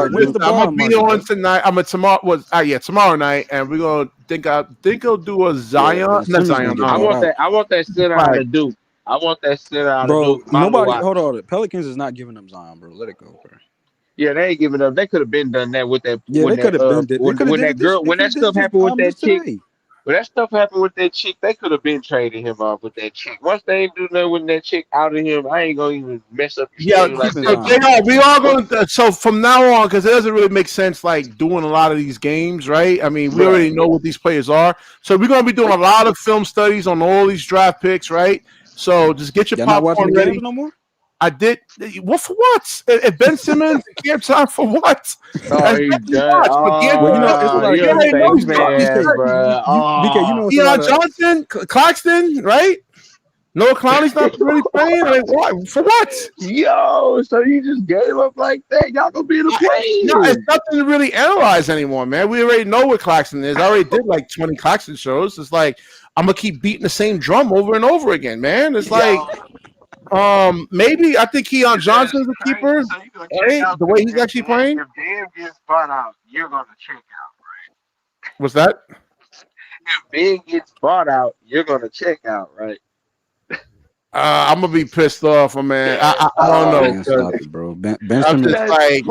When's the I'm bar gonna be market, on bro? tonight. I'm a tomorrow tomorrow night, and we're gonna think he'll do a Zion, Ben not Simmons Zion. gonna get I bought want out. that. I want that center out of Duke. I want that center out of Bro, Duke. Mama nobody. watch. Hold on. The Pelicans is not giving up Zion, bro. Let it go, bro. Yeah, they ain't giving up. They could have been done that with that. Yeah, when they could that have been. They could have when did that it. This, girl they when could that have did stuff it happened with that just chick. today. When that stuff happened with that chick, they could have been trading him off with that chick. Once they ain't do nothing with that chick out of him, I ain't gonna even mess up the Yeah, schedule. Keep Like his so Zion. we are going to. So from now on, because it doesn't really make sense, like doing a lot of these games, right? I mean, we Bruh. already know what these players are, so we're going to be doing a lot of film studies on all these draft picks, right? So just get your Y'all not watching popcorn the games ready. no more? I did. What for what? If Ben Simmons and Cam Time for what? Oh, As he many done. watch, but Well, you know, it's a Oh, lot of you're a games. already know fake he's talking. fan, BK, bruh. BK, you know, it's a Deion lot of. Johnson, Claxton, right? Noah Clowney's not really playing. I mean, what? For what? Yo, so you just gave up like that? Y'all gonna be in the No, it's play? nothing to really analyze anymore, man. We already know what Claxton is. I already did like 20 Claxton shows. It's like I'm gonna keep beating the same drum over and over again, man. It's like maybe I think Keon Johnson's a keeper, So you gonna check right? out The way he's actually playing. if Ben gets bought out, you're gonna check out. What's that? If Ben gets bought out, you're gonna check out, right? I'm gonna be pissed off, man. I don't know. Man, stop it, bro. Ben I'm Simmons, just like,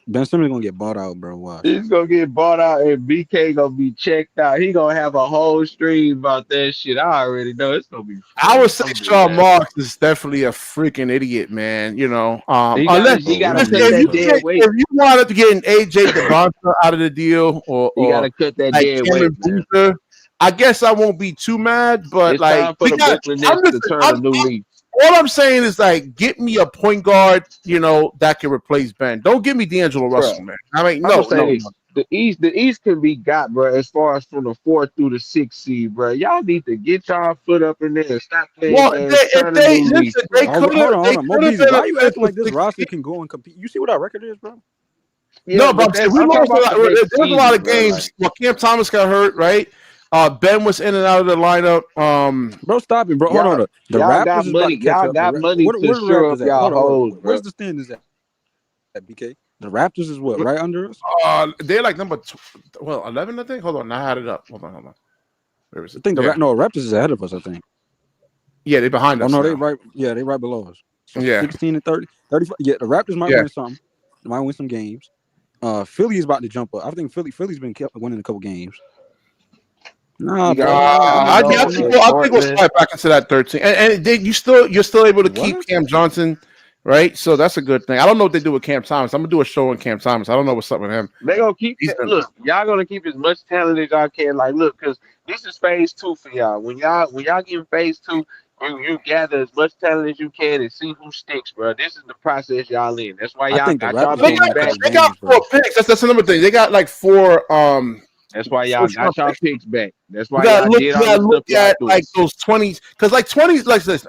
Ben Simmons gonna get bought out, bro. Watch. He's gonna get bought out and BK gonna be checked out. He gonna have a whole stream about that shit. I already know it's gonna be I would say funny. Sean Marks is definitely a freaking idiot, man. You know, He unless gotta listen, cut that dead weight. if you wanted to get an AJ DeBonta out of the deal, You or gotta cut that like dead weight, Cameron man. Boozer, I guess I won't be too mad. But It's like, time for the Brooklyn Nets to turn a new leaf. all I'm saying is like, get me a point guard, you know, that can replace Ben. Don't give me D'Angelo Russell, man. I mean, I'm no. gonna say this. The East can be got, bro. As far as from the 4th through the 6th seed, bro. Y'all need to get y'all foot up in there and stop playing Well, games. if they listen, they Hold could have. on. Mo Beasley, why you acting like this roster can go and compete? You see what our record is, bro? Yeah, No, but we lost a lot. There's a lot of games. Like, well, Cam Thomas got hurt, right? Ben was in and out of the lineup. Bro, stop it, bro. Hold on. The y'all Raptors got is money. about to catch Y'all up. got money Where to the shore up Raptors at? y'all Hold on. holes, Where's bro. the standings at, BK? The Raptors is what? Right under us? They're like number 11, I think. Hold on, I had it up. Hold on. Where is it? I think Raptors is ahead of us. I think. Yeah, they're behind us. Oh no, now. they right. Yeah, they right below us. So Yeah. 16 and 30, 35. Yeah, the Raptors might win something. They might win some games. Philly is about to jump up. I think Philly's been kept winning a couple games. Nah, bro. I think we'll slide back into that 13. And you're still able to keep Cam Johnson, right? So that's a good thing. I don't know what they do with Cam Thomas. I'm gonna do a show on Cam Thomas. I don't know what's up with him. They gonna keep. Look, y'all gonna keep as much talent as y'all can. Like, look, because this is phase 2 for y'all. When y'all get in phase 2, you gather as much talent as you can and see who sticks, bro. This is the process y'all in. That's why y'all got y'all picks back. They got 4 picks. That's another thing. They got like 4. That's why y'all got y'all picks back. That's why y'all did all the look stuff at like those 20s, because like 20s, like this,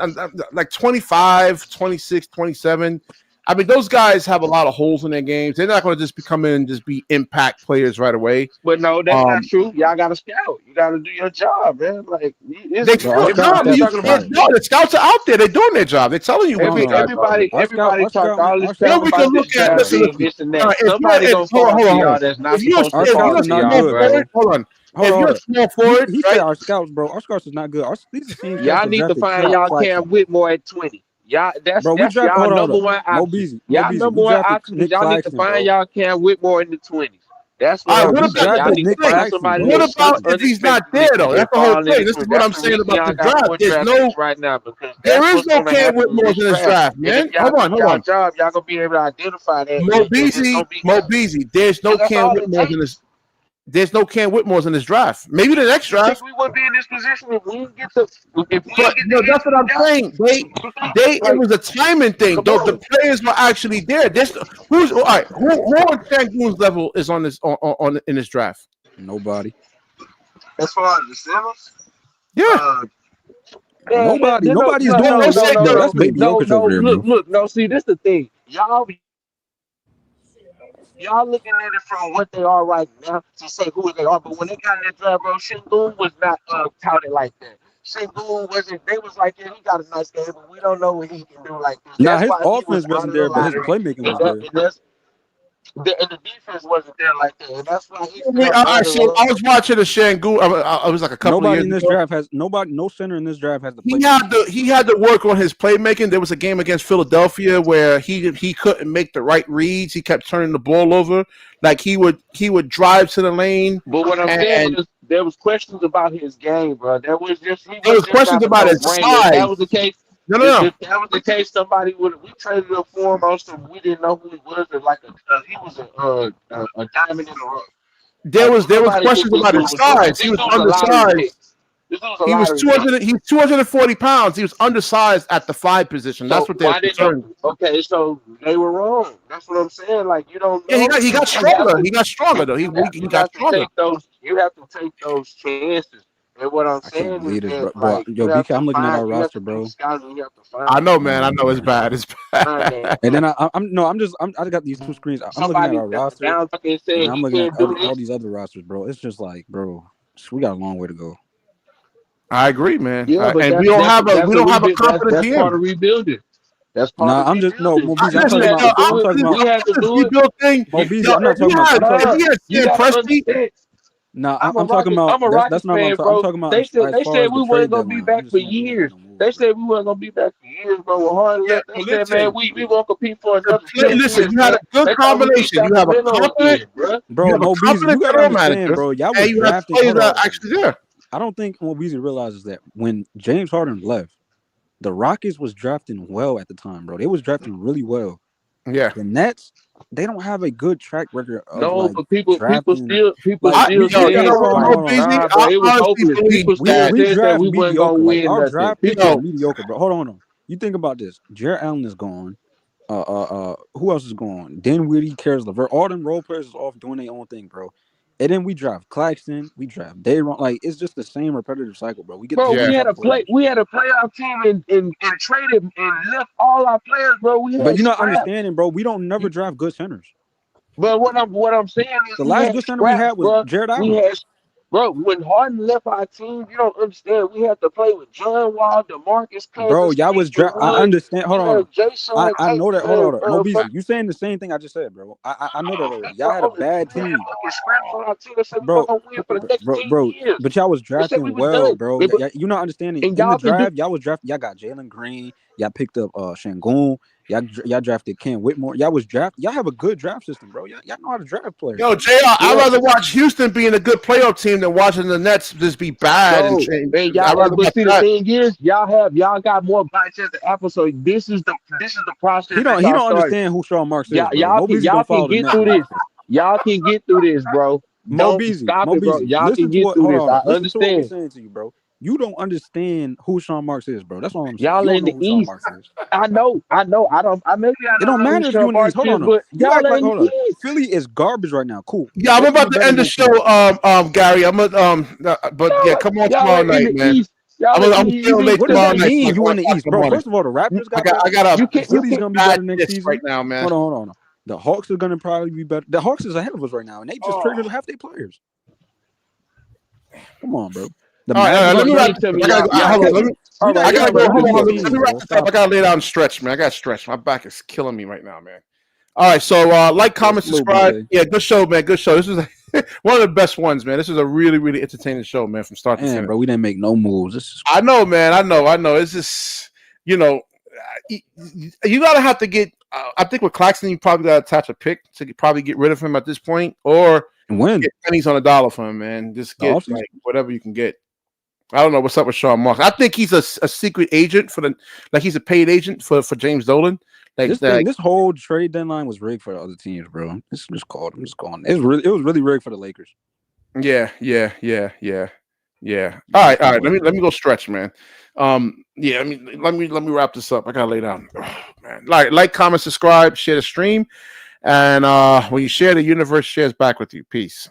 like 25, 26, 27. I mean, those guys have a lot of holes in their games. They're not going to just come in and just be impact players right away. But no, that's not true. Y'all got to scout. You got to do your job, man. Like the scouts are out there. They're doing their job. They're telling you what everybody talk all this stuff about this draft being this and that. Somebody gonna fall to y'all that's not supposed to fall to y'all, bro. Hold on. If you're a small forward, he said our scouts, bro. Our scouts is not good. These teams y'all need to find y'all Cam Whitmore at 20. Y'all, that's y'all number one option. Y'all number one option is y'all need to find y'all Cam Whitmore in the 20s. That's what I'm saying. Y'all need to find somebody. What about if he's not there though? That's the whole thing. This is what I'm saying about the draft. There's no right now because there is no Cam Whitmore in this draft, man. Hold on. Job, y'all gonna be able to identify that. Mo Beasley. There's no Cam Whitmore in this. There's no Cam Whitmores in this draft. Maybe the next draft. We wouldn't be in this position if we didn't get to. That's what I'm saying. It was a timing thing. The players were actually there. Who's all right? Who on Cancun's level is on this on in this draft? Nobody. As far as the Simmons, nobody's doing this. That's baby Jokic over there, bro. Look. No, see, this is the thing. Y'all looking at it from what they are right now to say who they are, but when they got in that draft, bro, Şengün was not touted like that. Şengün wasn't. They was like, yeah, he got a nice game, but we don't know what he can do like this. Nah, his offense wasn't there, but his playmaking was there. And the defense wasn't there like that, and that's why he I mean, felt so I was watching the Shangu. It was like a couple of Nobody years in this ago. draft has no center in this draft has the play. He had to work on his playmaking. There was a game against Philadelphia where he couldn't make the right reads. He kept turning the ball over. Like he would drive to the lane. But what I'm saying is, there was questions about his game, bro. There was just there was questions about his no-brainer. If size. that was the case, No. if that was the case, somebody would. We traded up for him on some. We didn't know who he was. He was a diamond in the rough. There was questions about his size. He was undersized. He was 200. He's 240 pounds. He was undersized at the 5 position. That's what they're concerned. Okay, so they were wrong. That's what I'm saying. Like, you don't know. Yeah, he got stronger. He got stronger though. He got stronger. You have to take those chances. And what I'm saying can't believe is this, that, bro. like, Yo, BK, I'm looking at our roster, bro. I know, man. I know it's bad. It's bad. And then I got these 2 screens. I'm looking at our roster. And I'm looking at all these other rosters, bro. It's just like, bro, we got a long way to go. I agree, man. Yeah, but and we don't have a confident that's GM. part of rebuilding. That's part of rebuilding. I'm talking about we have to do rebuild thing. Mobizi, I'm not talking about. If he had Presti, I'm talking about. I'm a Rockets fan, bro. I'm talking about. They said we weren't gonna be back for years. They said we weren't gonna be back for years, bro. With Harden, they said, man, we won't compete for another. Listen, you had a good combination. You have a confident, bro. Mobizi, you gotta understand, bro. Y'all was drafting players that actually there. I don't think Mobizi realizes that when James Harden left, the Rockets was drafting well at the time, bro. They was drafting really well. Yeah. The Nets, they don't have a good track record of but people still it was hopeless. People still said that we weren't gonna win. Our draft is mediocre, bro. Hold on. You think about this. Jarrett Allen is gone. Who else is gone? Dinwiddie, Caris LeVert, all them role players is off doing their own thing, bro. And then we draft Claxton, we draft Dayron. Like, it's just the same repetitive cycle, bro. We had a playoff team and traded and left all our players, bro. But you're not understanding, bro. We don't never draft good centers. But what I'm saying is the last good center we had was Jarrett Allen. Bro, when Harden left our team, you don't understand. We had to play with John Wall, DeMarcus Cousins. Bro, y'all was I understand. Hold on. I know that. Hold on. No, bro. You saying the same thing I just said, bro. I know that already. Y'all had a bad team. Bro. But y'all was drafting well, bro. You're not understanding. In the draft, y'all was drafting. Y'all got Jalen Green. Y'all picked up Şengün. Y'all drafted Ken Whitmore. Y'all have a good draft system, bro. Y'all know how to draft players. Yo, JR, I'd rather watch Houston being a good playoff team than watching the Nets just be bad and change. The thing is, y'all got more bites at the apple. So this is the process. He don't understand who Sean Marks is. Y'all can get through this. Y'all can get through this, bro. Stop it, bro. Y'all can get through this. I understand. What I'm saying to you, bro. You don't understand who Sean Marks is, bro. That's all I'm saying. Y'all in the East. I know. It don't matter if you're in the East. Hold on. But y'all in the East. Philly is garbage right now. Cool. Yeah, I'm about to end the show, Gary. But yeah, come on tomorrow night, man. I'm feeling late tomorrow night. You in the East, bro? First of all, the Raptors Philly's gonna be better next season right now, man. Hold on. The Hawks are gonna probably be better. The Hawks is ahead of us right now, and they just traded half their players. Come on, bro. Let me wrap this up. I gotta lay down and stretch, man. I gotta stretch. My back is killing me right now, man. All right, so like, comment, subscribe. Yeah, good show, man. Good show. This is one of the best ones, man. This is a really, really entertaining show, man, from start to finish. Bro, we didn't make no moves. I know, man. I know. It's just, you gotta have to get. I think with Claxton, you probably gotta attach a pick to probably get rid of him at this point, or get pennies on a dollar for him, man. Just get whatever you can get. I don't know what's up with Sean Marks. I think he's a secret agent he's a paid agent for James Dolan. This whole trade deadline was rigged for the other teams, bro. It's just called. I'm just calling. It was really rigged for the Lakers. Yeah. All right. Let me go stretch, man. Let me wrap this up. I gotta lay down. Oh, man. Like, comment, subscribe, share the stream, and when you share, the universe shares back with you. Peace.